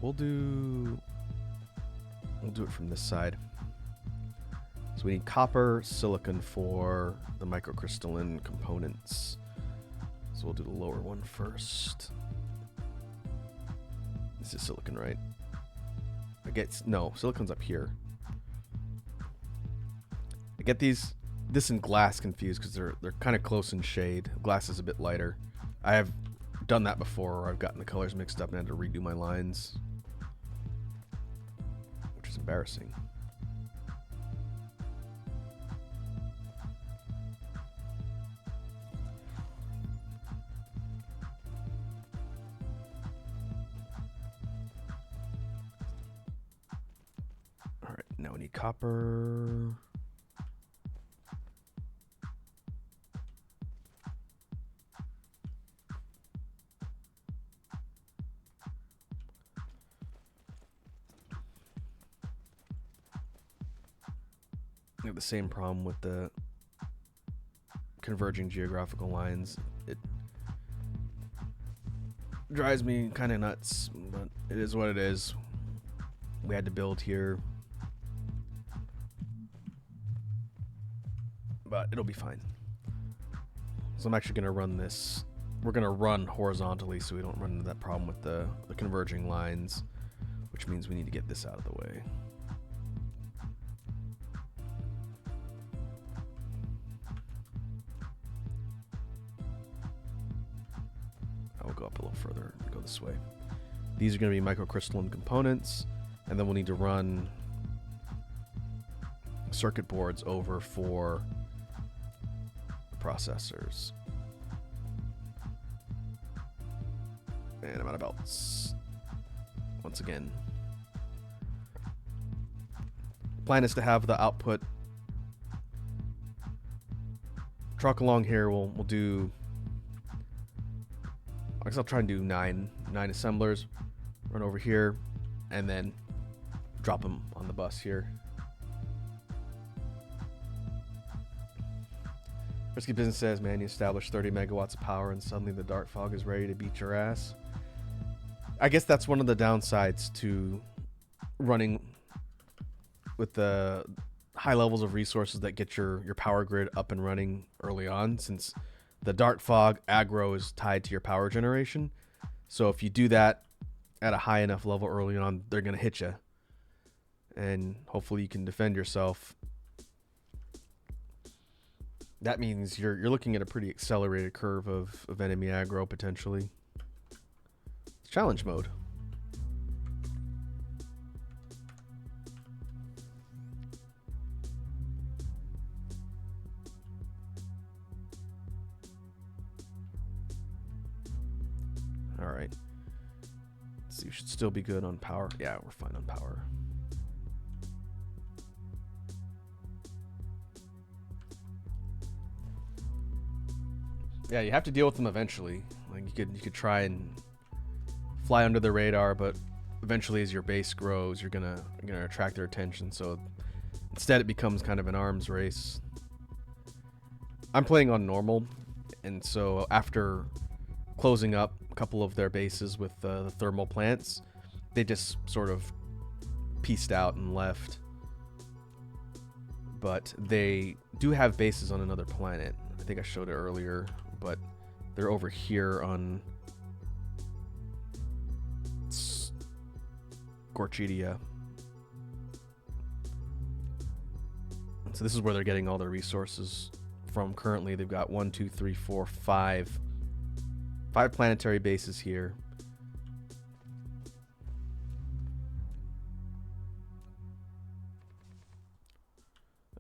We'll do it from this side. So we need copper, silicon for the microcrystalline components. So we'll do the lower one first. This is silicon, right? I guess no, silicon's up here. I get this and glass confused because they're kind of close in shade. Glass is a bit lighter. I have done that before where I've gotten the colors mixed up and had to redo my lines, which is embarrassing. All right, now we need copper. We have the same problem with the converging geographical lines. It drives me kind of nuts, but it is what it is. We had to build here, but it'll be fine. So I'm actually going to run this. We're going to run horizontally so we don't run into that problem with the converging lines, which means we need to get this out of the way. I'll go up a little further and go this way. These are going to be microcrystalline components, and then we'll need to run circuit boards over for processors. And I'm out of belts. Once again. Plan is to have the output truck along here. We'll do I guess I'll try and do nine assemblers. Run over here, and then drop them on the bus here. Risky Business says, man, you establish 30 megawatts of power and suddenly the dark fog is ready to beat your ass. I guess that's one of the downsides to running with the high levels of resources that get your power grid up and running early on, since the dark fog aggro is tied to your power generation. So if you do that at a high enough level early on, they're going to hit you. And hopefully you can defend yourself. That means you're looking at a pretty accelerated curve of enemy aggro potentially. It's challenge mode. All right. Let's see, we should still be good on power. Yeah, we're fine on power. Yeah, you have to deal with them eventually. Like you could try and fly under the radar, but eventually as your base grows, you're gonna attract their attention. So instead it becomes kind of an arms race. I'm playing on normal, and so after closing up a couple of their bases with the thermal plants, they just sort of pieced out and left. But they do have bases on another planet. I think I showed it earlier, but they're over here on Gorchidia. And so this is where they're getting all their resources from currently. They've got 1, 2, 3, 4, 5 planetary bases here.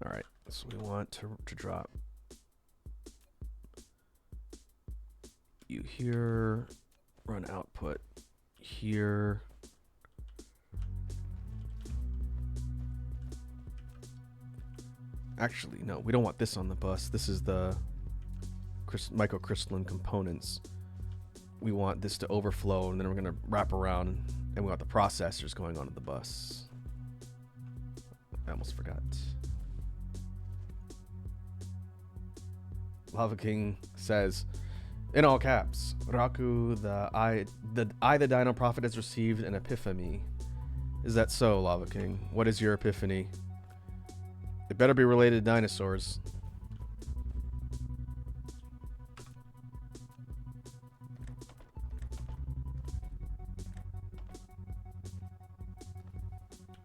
All right, so we want to drop you here, run output here. Actually, no, we don't want this on the bus. This is the microcrystalline components. We want this to overflow, and then we're going to wrap around, and we want the processors going onto the bus. I almost forgot. Lava King says, in all caps, Raku, the Dino Prophet has received an epiphany. Is that so, Lava King? What is your epiphany? It better be related to dinosaurs.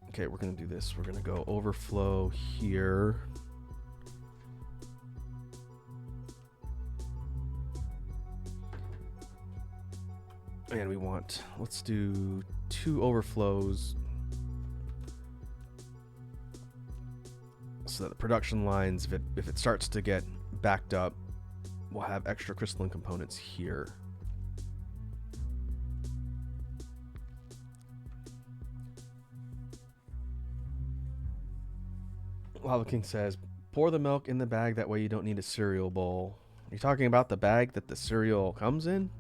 Okay, we're going to do this. We're going to go overflow here. And we want, let's do 2 overflows so that the production lines, if it starts to get backed up, we'll have extra crystalline components here. Lava King says, pour the milk in the bag, that way you don't need a cereal bowl. Are you talking about the bag that the cereal comes in?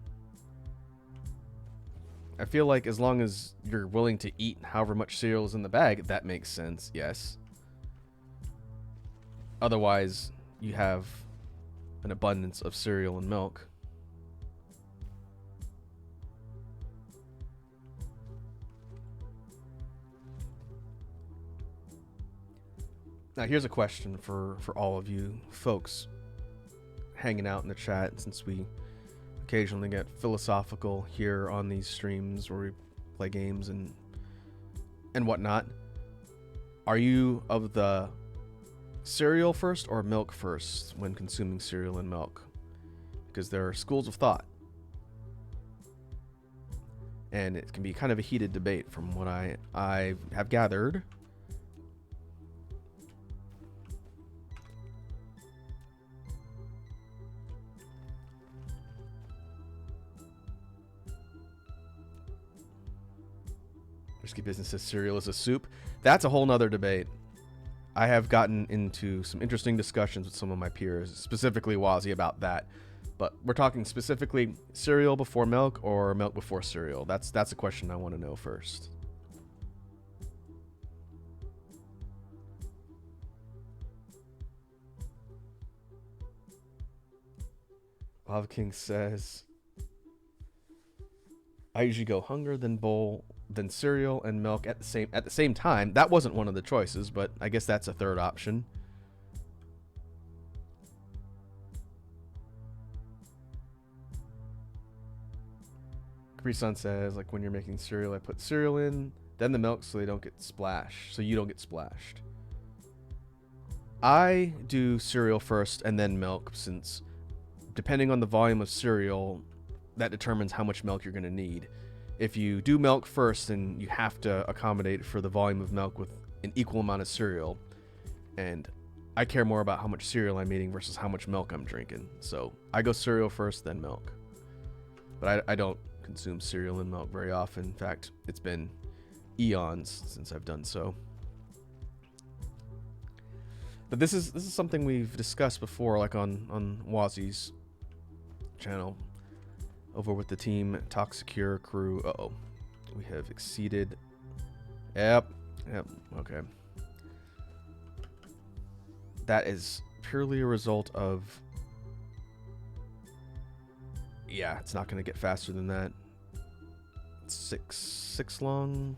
I feel like as long as you're willing to eat however much cereal is in the bag, that makes sense, yes. Otherwise, you have an abundance of cereal and milk. Now, here's a question for all of you folks hanging out in the chat, since we occasionally get philosophical here on these streams where we play games and whatnot. Are you of the cereal first or milk first when consuming cereal and milk? Because there are schools of thought, and it can be kind of a heated debate from what I have gathered. Risky Business says cereal is a soup. That's a whole nother debate. I have gotten into some interesting discussions with some of my peers, specifically Wazzy, about that. But we're talking specifically cereal before milk or milk before cereal. That's a question I want to know first. Lava King says, I usually go hunger, then bowl, then cereal and milk at the same time. That wasn't one of the choices, but I guess that's a third option. Capri Sun says, like, when you're making cereal, I put cereal in, then the milk, so they don't get splashed. So you don't get splashed. I do cereal first and then milk, since depending on the volume of cereal, that determines how much milk you're going to need. If you do milk first, then you have to accommodate for the volume of milk with an equal amount of cereal. And I care more about how much cereal I'm eating versus how much milk I'm drinking. So I go cereal first, then milk. But I don't consume cereal and milk very often. In fact, it's been eons since I've done so. But this is something we've discussed before, like on Wazzy's channel, over with the team Toxicure crew. Uh-oh. We have exceeded. Yep. Okay. That is purely a result of... Yeah, it's not going to get faster than that. Six long.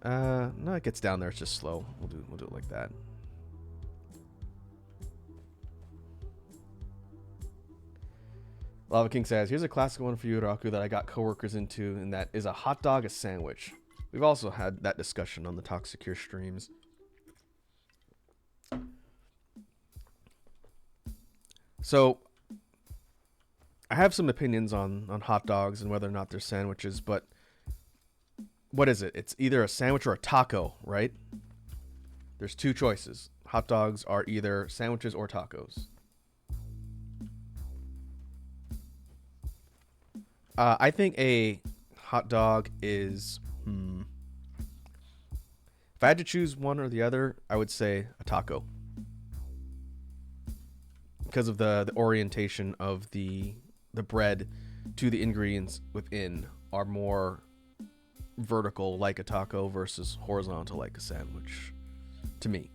No, it gets down there. It's just slow. We'll do it like that. Lava King says, here's a classic one for you, Raku, that I got coworkers into, and that is a hot dog, a sandwich. We've also had that discussion on the Toxicure streams. So, I have some opinions on hot dogs and whether or not they're sandwiches, but what is it? It's either a sandwich or a taco, right? There's two choices. Hot dogs are either sandwiches or tacos. I think a hot dog is... If I had to choose one or the other, I would say a taco. Because of the orientation of the bread to the ingredients within are more vertical like a taco versus horizontal like a sandwich, to me.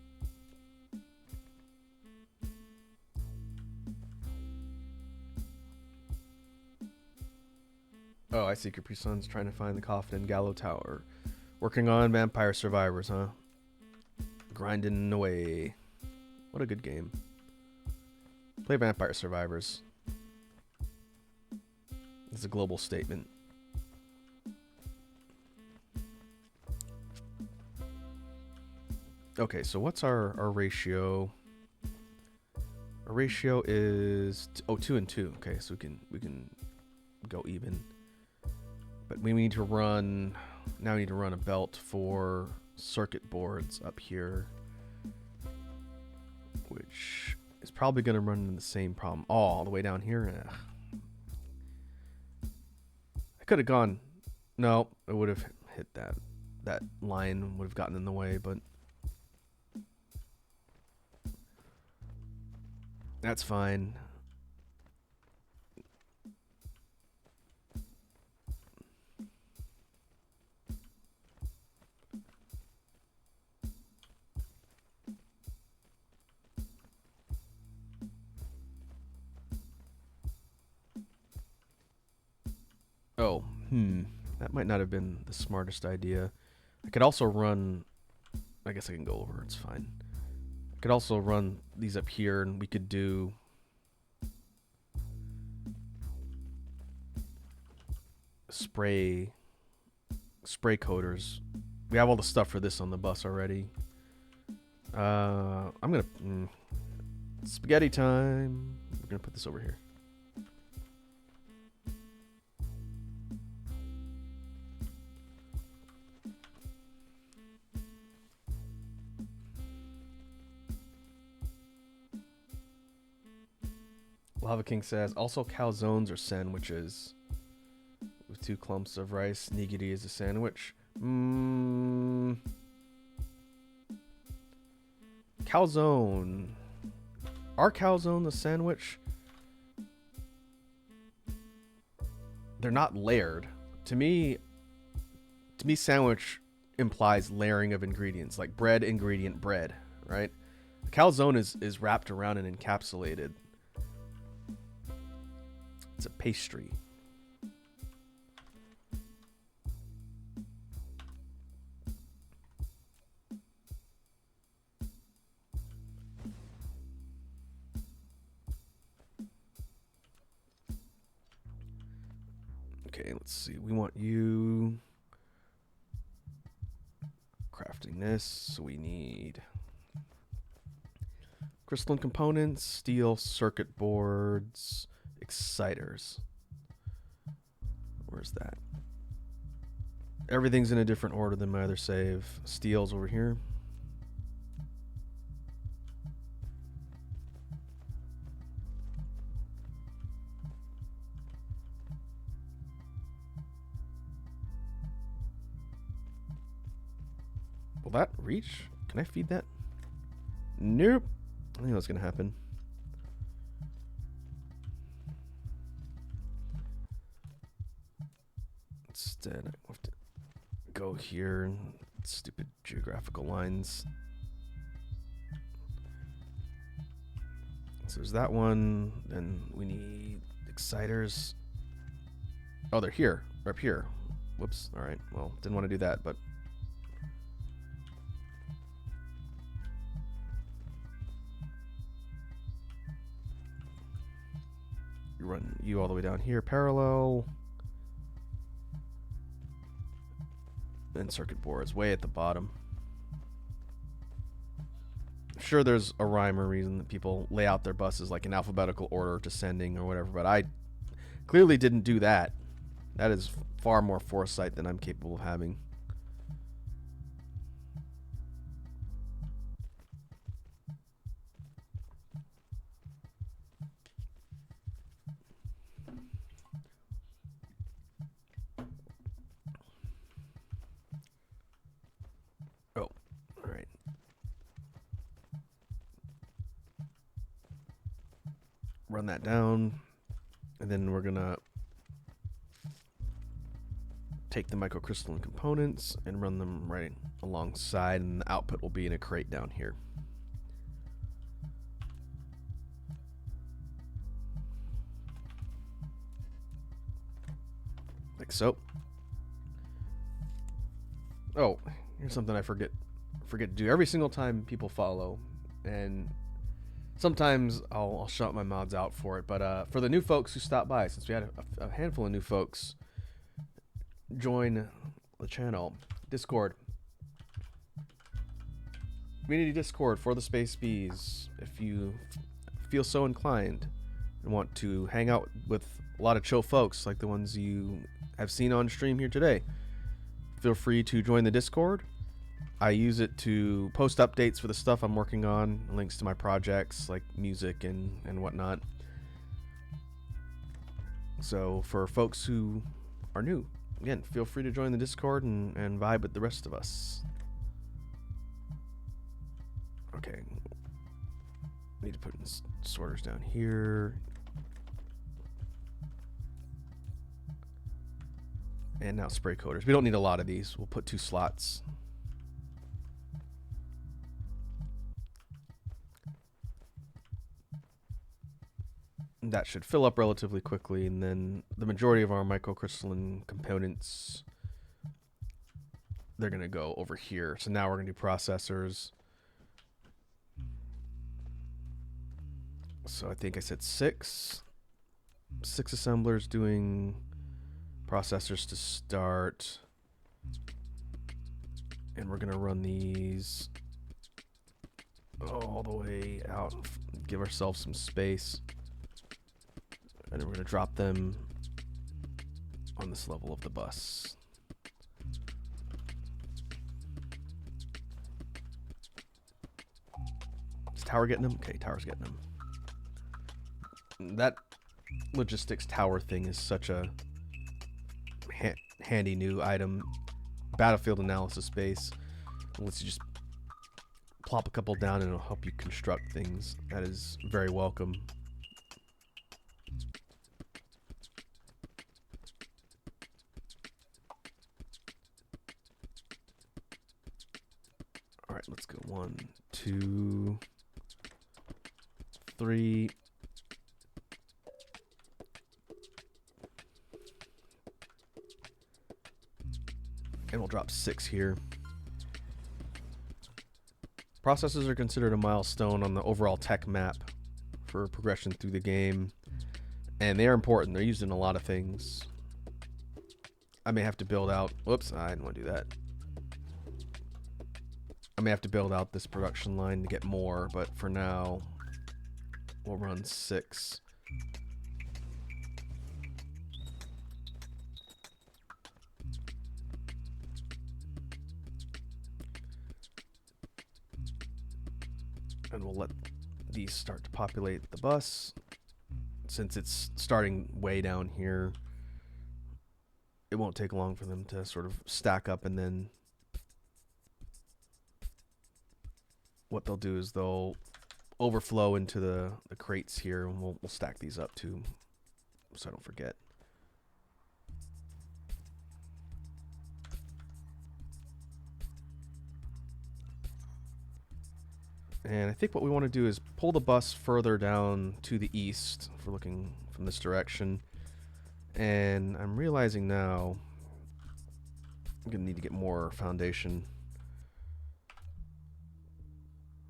Oh, I see. Capri Sun's trying to find the coffin in Gallo Tower. Working on Vampire Survivors, huh? Grinding away. What a good game. Play Vampire Survivors. It's a global statement. Okay, so what's our ratio? Our ratio is 2 and 2. Okay, so we can go even. But we need to run... Now we need to run a belt for circuit boards up here, which is probably going to run into the same problem. Oh, all the way down here? Ugh. I could have gone... No, it would have hit that. That line would have gotten in the way, but... That's fine. Oh, that might not have been the smartest idea. I could also run... I guess I can go over. It's fine. I could also run these up here, and we could do... spray coaters. We have all the stuff for this on the bus already. I'm gonna... spaghetti time. We're gonna put this over here. Lava King says, also calzones are sandwiches. With 2 clumps of rice. Nigiri is a sandwich. Calzone. Are calzone a sandwich? they're not layered. To me, sandwich implies layering of ingredients, like bread, ingredient, bread, right? A calzone is wrapped around and encapsulated. It's a pastry. Okay, let's see. We want you crafting this, so we need crystalline components, steel circuit boards, exciters. Where's that? Everything's in a different order than my other save. Steel's over here. Will that reach? Can I feed that? Nope. I think that's gonna happen. Instead, I have to go here and stupid geographical lines. So there's that one. Then we need exciters. Oh, they're here. They're up here. Whoops. All right. Well, didn't want to do that, but you run you all the way down here, parallel. And circuit boards way at the bottom. Sure, there's a rhyme or reason that people lay out their buses like in alphabetical order, descending or whatever, but I clearly didn't do that. That is far more foresight than I'm capable of having. Oh, all right. Run that down, and then we're gonna take the microcrystalline components and run them right alongside, and the output will be in a crate down here. Like so. Oh, here's something I forget to do every single time people follow, and sometimes I'll shout my mods out for it. But for the new folks who stop by, since we had a handful of new folks join the channel, Discord, community Discord for the Space Bees. If you feel so inclined and want to hang out with a lot of chill folks like the ones you have seen on stream here today, feel free to join the Discord. I use it to post updates for the stuff I'm working on, links to my projects like music and whatnot. So for folks who are new, again, feel free to join the Discord and vibe with the rest of us. Okay. Need to put in sorters down here. And now spray coaters. We don't need a lot of these. We'll put 2 slots. That should fill up relatively quickly, and then the majority of our microcrystalline components, they're going to go over here. So now we're going to do processors. So I think I said 6 assemblers doing processors to start, and we're going to run these all the way out, give ourselves some space. And then we're going to drop them on this level of the bus. Is Tower getting them? Okay, Tower's getting them. That logistics tower thing is such a handy new item. Battlefield analysis space. It lets you just plop a couple down and it'll help you construct things. That is very welcome. 1, 2, 3. And we'll drop 6 here. Processors are considered a milestone on the overall tech map for progression through the game. And they are important. They're used in a lot of things. I may have to build out... Whoops, I didn't want to do that. I may have to build out this production line to get more, but for now, we'll run 6. And we'll let these start to populate the bus. Since it's starting way down here, it won't take long for them to sort of stack up, and then what they'll do is they'll overflow into the crates here, and we'll stack these up too, so I don't forget. And I think what we want to do is pull the bus further down to the east if we're looking from this direction. And I'm realizing now I'm going to need to get more foundation.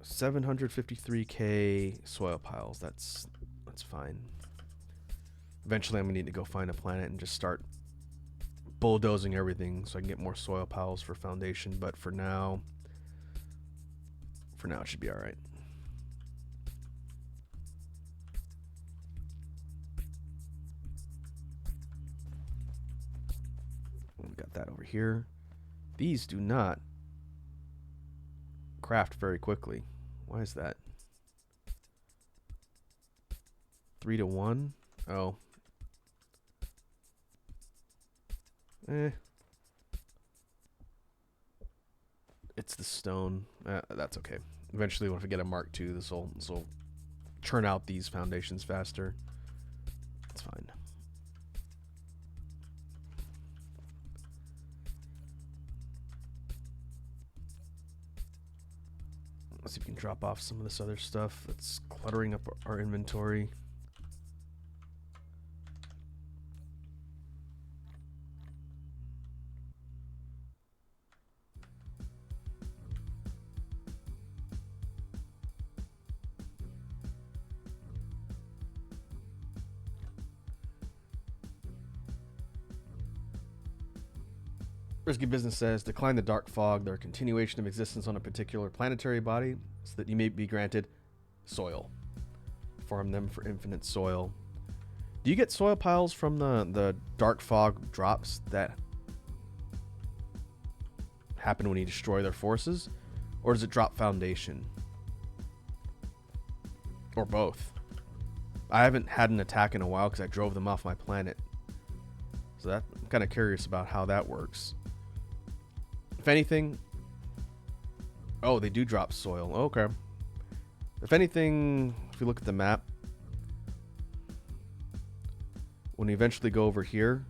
753k soil piles. That's fine. Eventually I'm going to need to go find a planet and just start bulldozing everything so I can get more soil piles for foundation, but for now it should be all right. We got that over here. These do not craft very quickly. Why is that? 3 to 1? Oh. It's the stone. That's okay. Eventually, when I get a Mark II, this will churn out these foundations faster. It's fine. Let's see if we can drop off some of this other stuff that's cluttering up our inventory. Risky Business says, decline the dark fog, their continuation of existence on a particular planetary body, so that you may be granted soil. Farm them for infinite soil. Do you get soil piles from the dark fog drops that happen when you destroy their forces? Or does it drop foundation? Or both? I haven't had an attack in a while because I drove them off my planet. So I'm kind of curious about how that works. If anything... Oh, they do drop soil. Okay. If anything, if you look at the map, when you eventually go over here...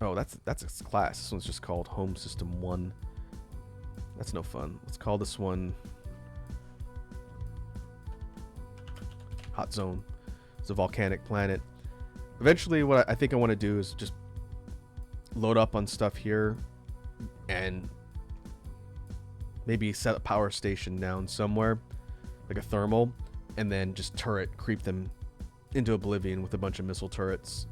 Oh, that's its class. This one's just called Home System 1. That's no fun. Let's call this one Hot Zone. It's a volcanic planet. Eventually, what I think I want to do is just load up on stuff here and maybe set a power station down somewhere, like a thermal, and then just creep them into oblivion with a bunch of missile turrets.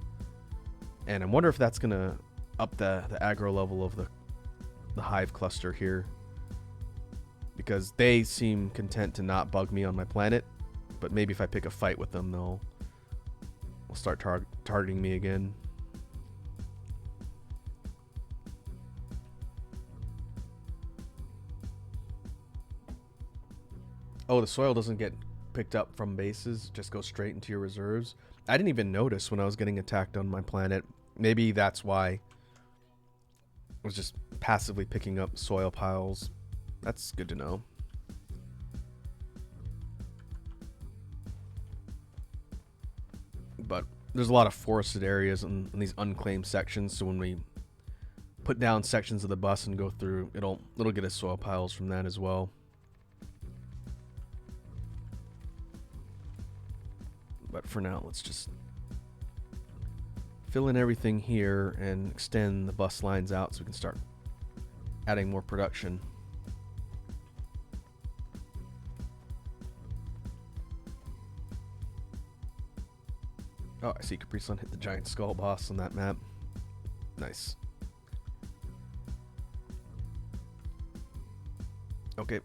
And I wonder if that's going to up the aggro level of the hive cluster here, because they seem content to not bug me on my planet, but maybe if I pick a fight with them, they'll start targeting me again. Oh, the soil doesn't get picked up from bases, just goes straight into your reserves. I didn't even notice when I was getting attacked on my planet. Maybe that's why I was just passively picking up soil piles. That's good to know. But there's a lot of forested areas in these unclaimed sections, so when we put down sections of the bus and go through. It'll get us soil piles from that as well. But for now, let's just fill in everything here and extend the bus lines out so we can start adding more production. Oh, I see Capri Sun hit the giant skull boss on that map. Nice. Okay,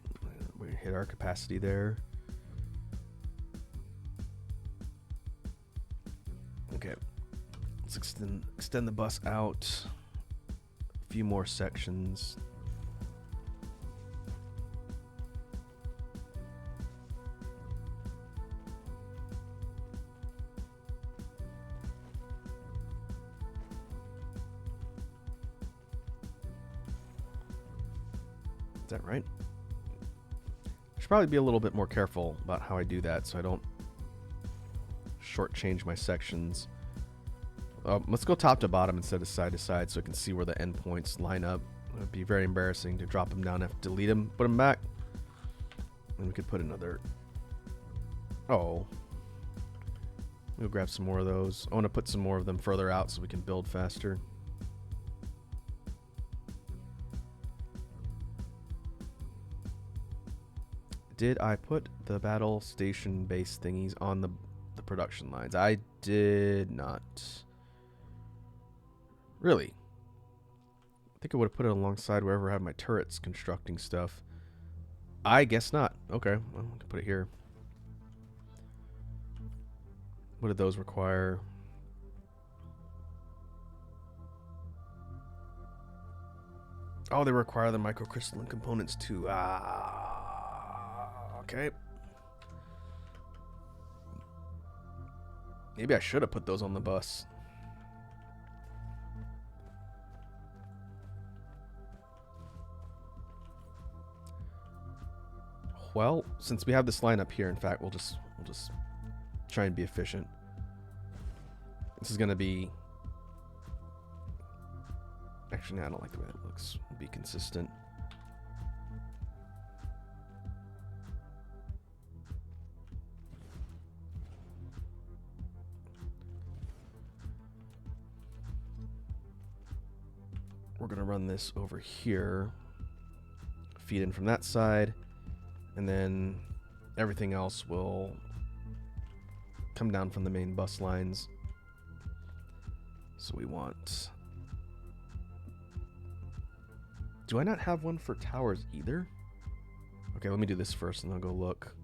we hit our capacity there. Okay, let's extend the bus out a few more sections. Is that right? I should probably be a little bit more careful about how I do that so I don't shortchange my sections. Let's go top to bottom instead of side to side so I can see where the endpoints line up. It would be very embarrassing to drop them down, have to delete them, put them back. And we could put another... Oh. We'll grab some more of those. I want to put some more of them further out so we can build faster. Did I put the battle station base thingies on the production lines? I did not. Really? I think I would have put it alongside wherever I have my turrets constructing stuff. I guess not. Okay, well, I can put it here. What did those require? Oh, they require the microcrystalline components too. Okay. Maybe I should have put those on the bus. Well, since we have this line up here, in fact, we'll just try and be efficient. This is gonna be... Actually, no, I don't like the way that looks. We'll be consistent. We're gonna run this over here, feed in from that side, and then everything else will come down from the main bus lines. So we want... Do I not have one for towers either? Okay, let me do this first and I'll go look.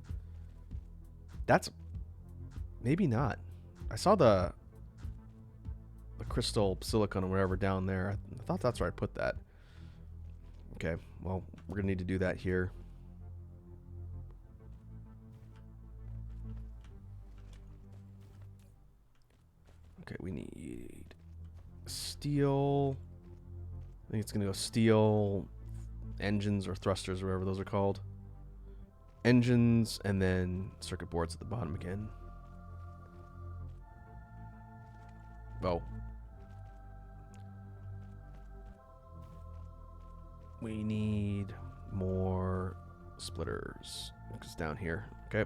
That's... Maybe not. I saw the crystal silicon or whatever down there. I thought that's where I put that. Okay, well, we're gonna need to do that here. Okay, we need steel. I think it's gonna go steel engines or thrusters or whatever those are called. Engines and then circuit boards at the bottom again. Oh. We need more splitters. It's down here. Okay.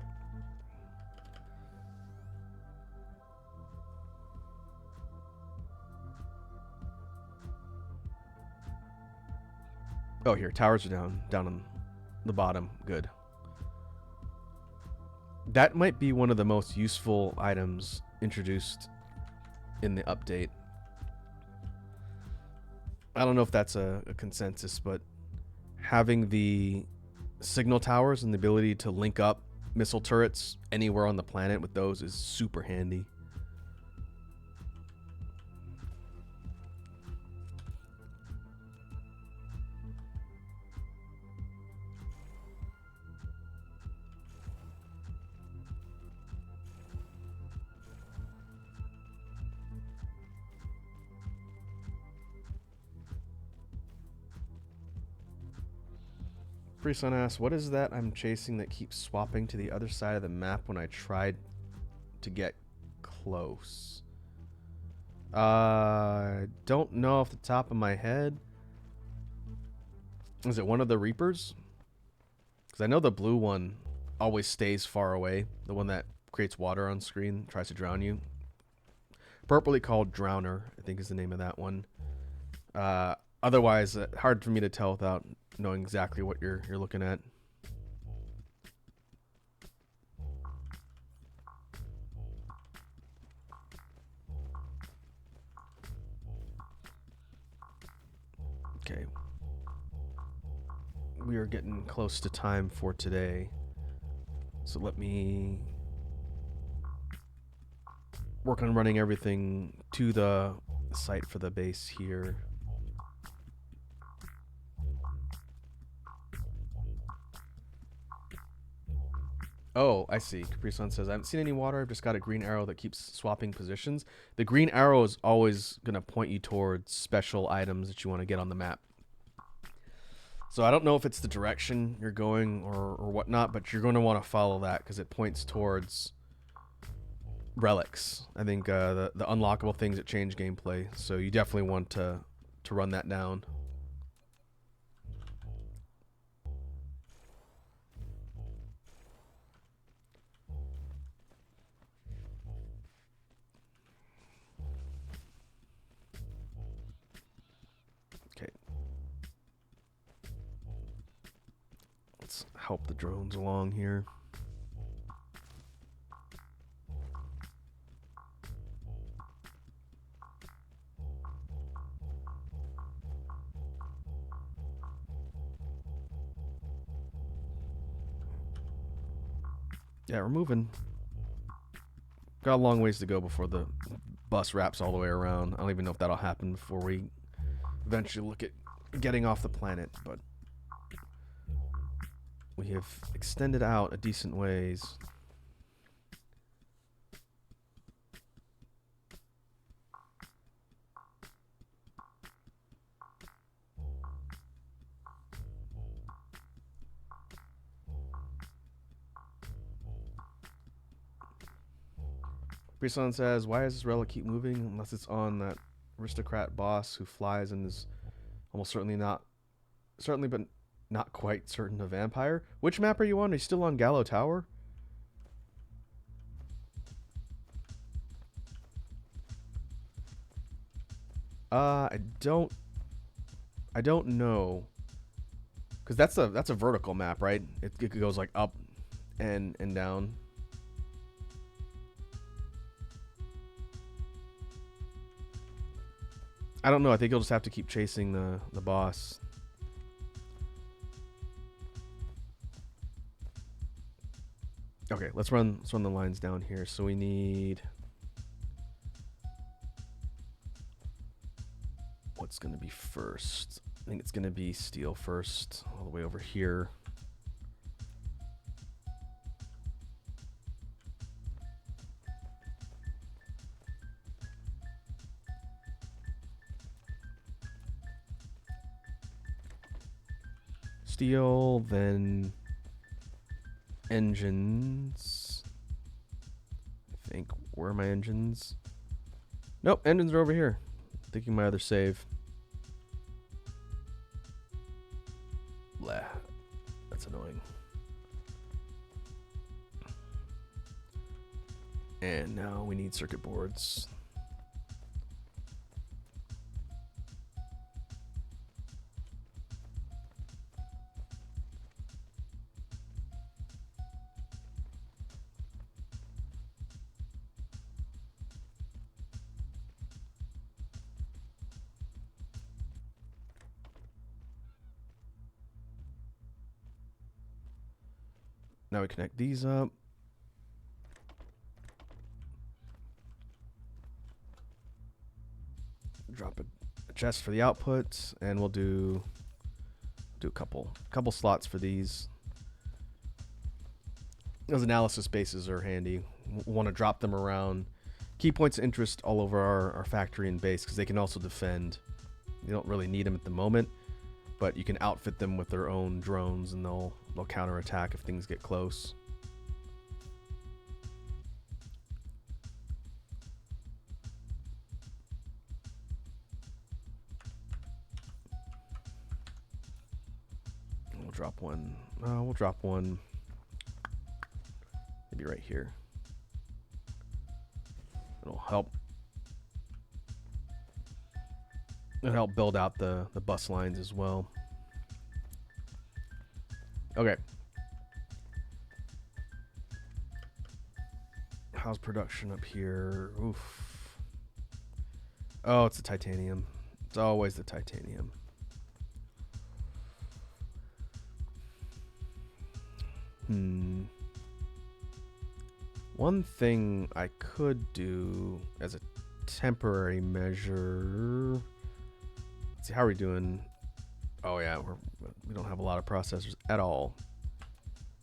Oh, here. Towers are down on the bottom. Good. That might be one of the most useful items introduced in the update. I don't know if that's a consensus, but having the signal towers and the ability to link up missile turrets anywhere on the planet with those is super handy. Freesun asks, what is that I'm chasing that keeps swapping to the other side of the map when I tried to get close? Don't know off the top of my head. Is it one of the Reapers? Because I know the blue one always stays far away. The one that creates water on screen, tries to drown you. Appropriately called Drowner, I think is the name of that one. Otherwise, hard for me to tell without knowing exactly what you're looking at. Okay. We are getting close to time for today. So let me work on running everything to the site for the base here. Oh, I see. Capri Sun says, I haven't seen any water. I've just got a green arrow that keeps swapping positions. The green arrow is always going to point you towards special items that you want to get on the map. So I don't know if it's the direction you're going or whatnot, but you're going to want to follow that because it points towards relics. I think the unlockable things that change gameplay. So you definitely want to run that down. Okay. Let's help the drones along here. Yeah, we're moving. Got a long ways to go before the bus wraps all the way around. I don't even know if that'll happen before we eventually look at getting off the planet, but we have extended out a decent ways. Brisson says, why does this relic keep moving unless it's on that aristocrat boss who flies and is almost certainly but not quite certain a vampire? Which map are you on? Are you still on Gallo Tower? I don't know. Cause that's a vertical map, right? It goes like up and down. I don't know. I think you'll just have to keep chasing the boss. Okay, let's run the lines down here. So we need, what's gonna be first? I think it's gonna be steel first, all the way over here. Steel, then engines. I think, where are my engines? Nope, engines are over here. Thinking my other save. Blah. That's annoying. And now we need circuit boards. Now we connect these up. Drop a chest for the outputs, and we'll do a couple slots for these. Those analysis bases are handy. We'll want to drop them around key points of interest all over our factory and base because they can also defend. You don't really need them at the moment, but you can outfit them with their own drones and they'll counterattack if things get close. drop one. We'll drop one. Maybe right here. It'll help. It'll help build out the bus lines as well. Okay. How's production up here? Oof. Oh, it's the titanium. It's always the titanium. One thing I could do as a temporary measure. Let's see, how are we doing? Oh yeah, we don't have a lot of processors at all.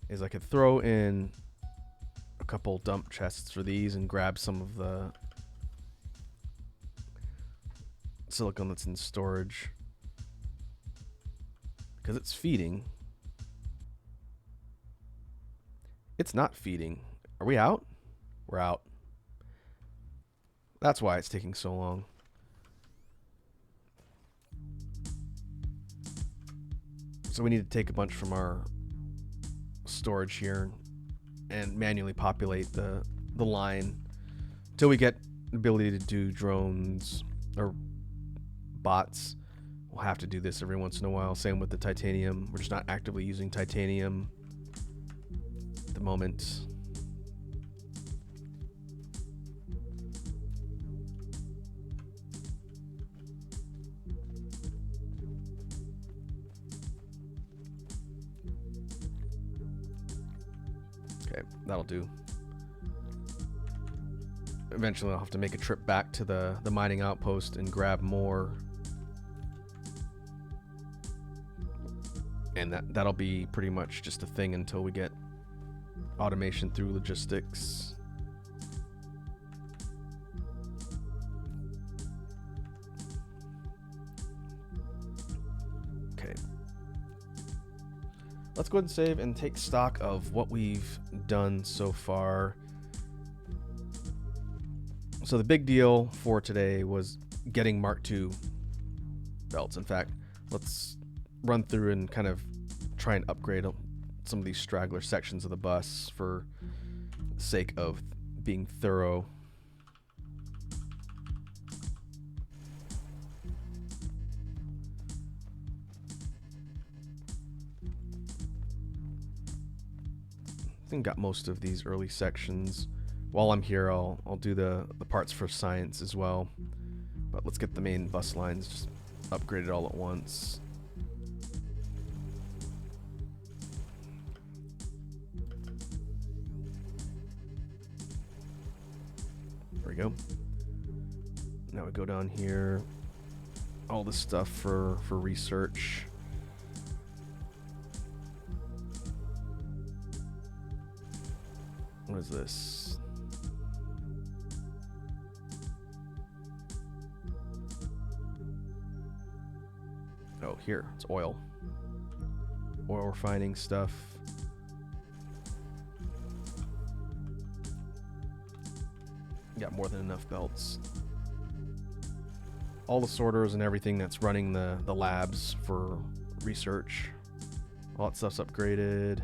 Is I could throw in a couple dump chests for these and grab some of the silicon that's in storage. Because it's feeding. It's not feeding. Are we out? We're out. That's why it's taking so long. So we need to take a bunch from our storage here and manually populate the line until we get the ability to do drones or bots. We'll have to do this every once in a while. Same with the titanium. We're just not actively using titanium at the moment. Okay, that'll do. Eventually I'll have to make a trip back to the mining outpost and grab more. And that'll be pretty much just a thing until we get automation through logistics. Okay. Let's go ahead and save and take stock of what we've done so far. So the big deal for today was getting Mark II belts. In fact, let's run through and kind of try and upgrade some of these straggler sections of the bus for the sake of being thorough. I think got most of these early sections. While I'm here, I'll do the parts for science as well. But let's get the main bus lines just upgraded all at once. There we go. Now we go down here. All this stuff for research. What is this? Oh, here. It's oil. Oil refining stuff. Got more than enough belts. All the sorters and everything that's running the labs for research. All that stuff's upgraded.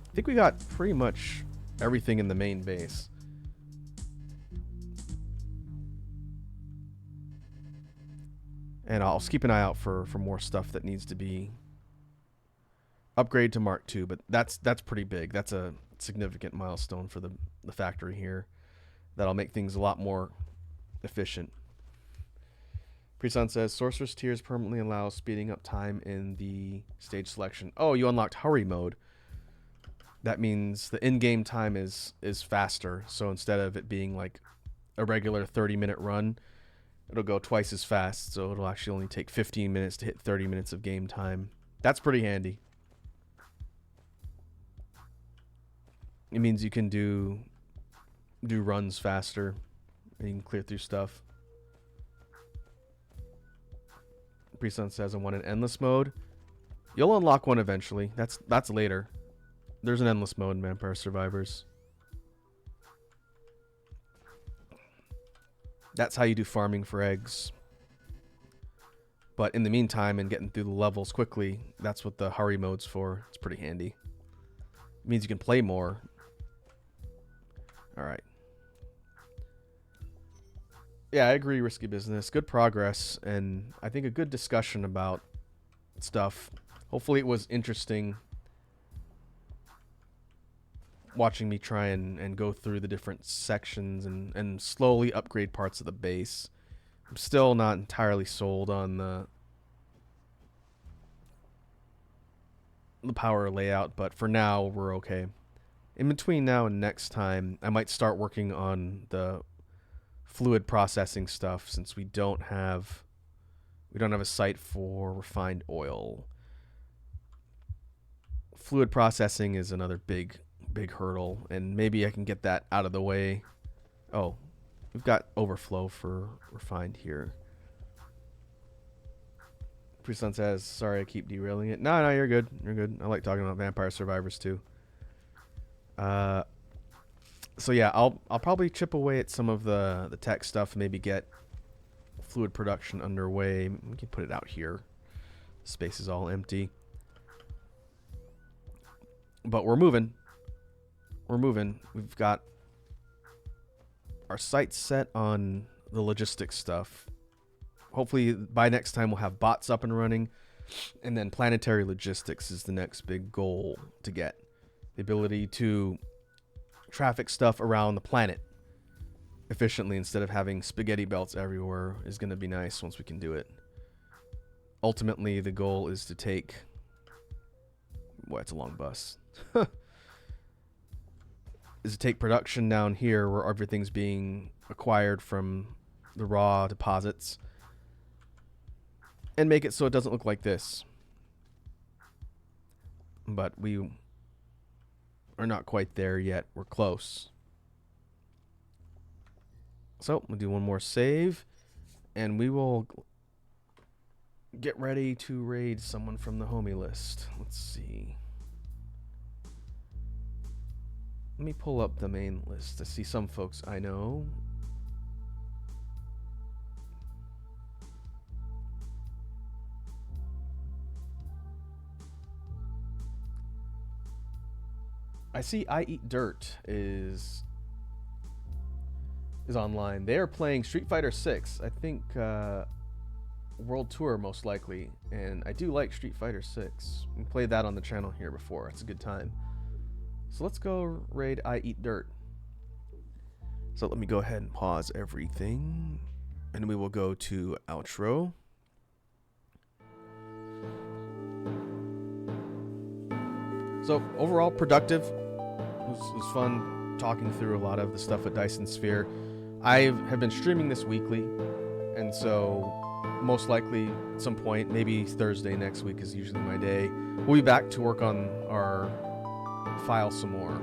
I think we got pretty much everything in the main base. And I'll keep an eye out for more stuff that needs to be upgraded to Mark II, but that's pretty big. That's a significant milestone for the factory here. That'll make things a lot more efficient. Preson says, Sorcerer's Tears permanently allows speeding up time in the stage selection. Oh, you unlocked hurry mode. That means the in-game time is faster. So instead of it being like a regular 30-minute run, it'll go twice as fast. So it'll actually only take 15 minutes to hit 30 minutes of game time. That's pretty handy. It means you can do runs faster and you can clear through stuff. Preson says I want an endless mode. You'll unlock one eventually. That's later. There's an endless mode in Vampire Survivors. That's how you do farming for eggs. But in the meantime, and getting through the levels quickly, that's what the hurry mode's for. It's pretty handy. It means you can play more. All right. Yeah, I agree, Risky Business. Good progress, and I think a good discussion about stuff. Hopefully it was interesting watching me try and go through the different sections and slowly upgrade parts of the base. I'm still not entirely sold on the power layout, but for now we're okay. In between now and next time, I might start working on the fluid processing stuff, since we don't have a site for refined oil. Fluid processing is another big hurdle, and maybe I can get that out of the way. Oh, we've got overflow for refined here. Pre-Sun says, sorry I keep derailing it. No, you're good. You're good. I like talking about Vampire Survivors too. So yeah, I'll probably chip away at some of the tech stuff, maybe get fluid production underway. We can put it out here. The space is all empty. But we're moving. We're moving. We've got our sights set on the logistics stuff. Hopefully by next time we'll have bots up and running, and then planetary logistics is the next big goal to get. The ability to traffic stuff around the planet efficiently instead of having spaghetti belts everywhere is going to be nice once we can do it. Ultimately, the goal is to take... Boy, it's a long bus. Is to take production down here where everything's being acquired from the raw deposits and make it so it doesn't look like this. But we are not quite there yet. We're close. So we'll do one more save, and we will get ready to raid someone from the homie list. Let's see. Let me pull up the main list to see some folks I know. I see I Eat Dirt is online. They are playing Street Fighter 6. I think World Tour most likely, and I do like Street Fighter 6. We played that on the channel here before. It's a good time. So let's go raid I Eat Dirt. So let me go ahead and pause everything, and we will go to outro. So overall productive. It was fun talking through a lot of the stuff at Dyson Sphere. I have been streaming this weekly, and so most likely at some point, maybe Thursday next week is usually my day, we'll be back to work on our file some more.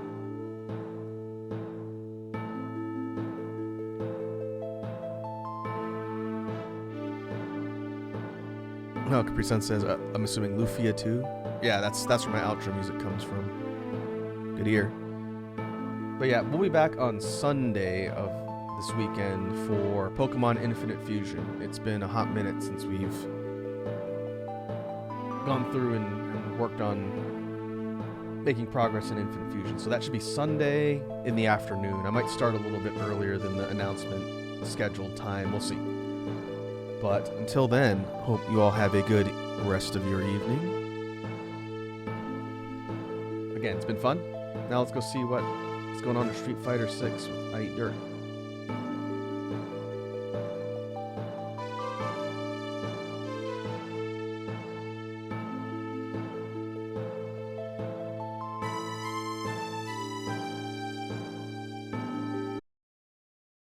Oh, Capri Sun says, I'm assuming Lufia too. Yeah, that's where my outro music comes from. Good ear. But yeah, we'll be back on Sunday of this weekend for Pokemon Infinite Fusion. It's been a hot minute since we've gone through and worked on making progress in Infinite Fusion. So that should be Sunday in the afternoon. I might start a little bit earlier than the announcement scheduled time. We'll see. But until then, hope you all have a good rest of your evening. Again, it's been fun. Now let's go see what's going on in Street Fighter 6 with I Eat Dirt.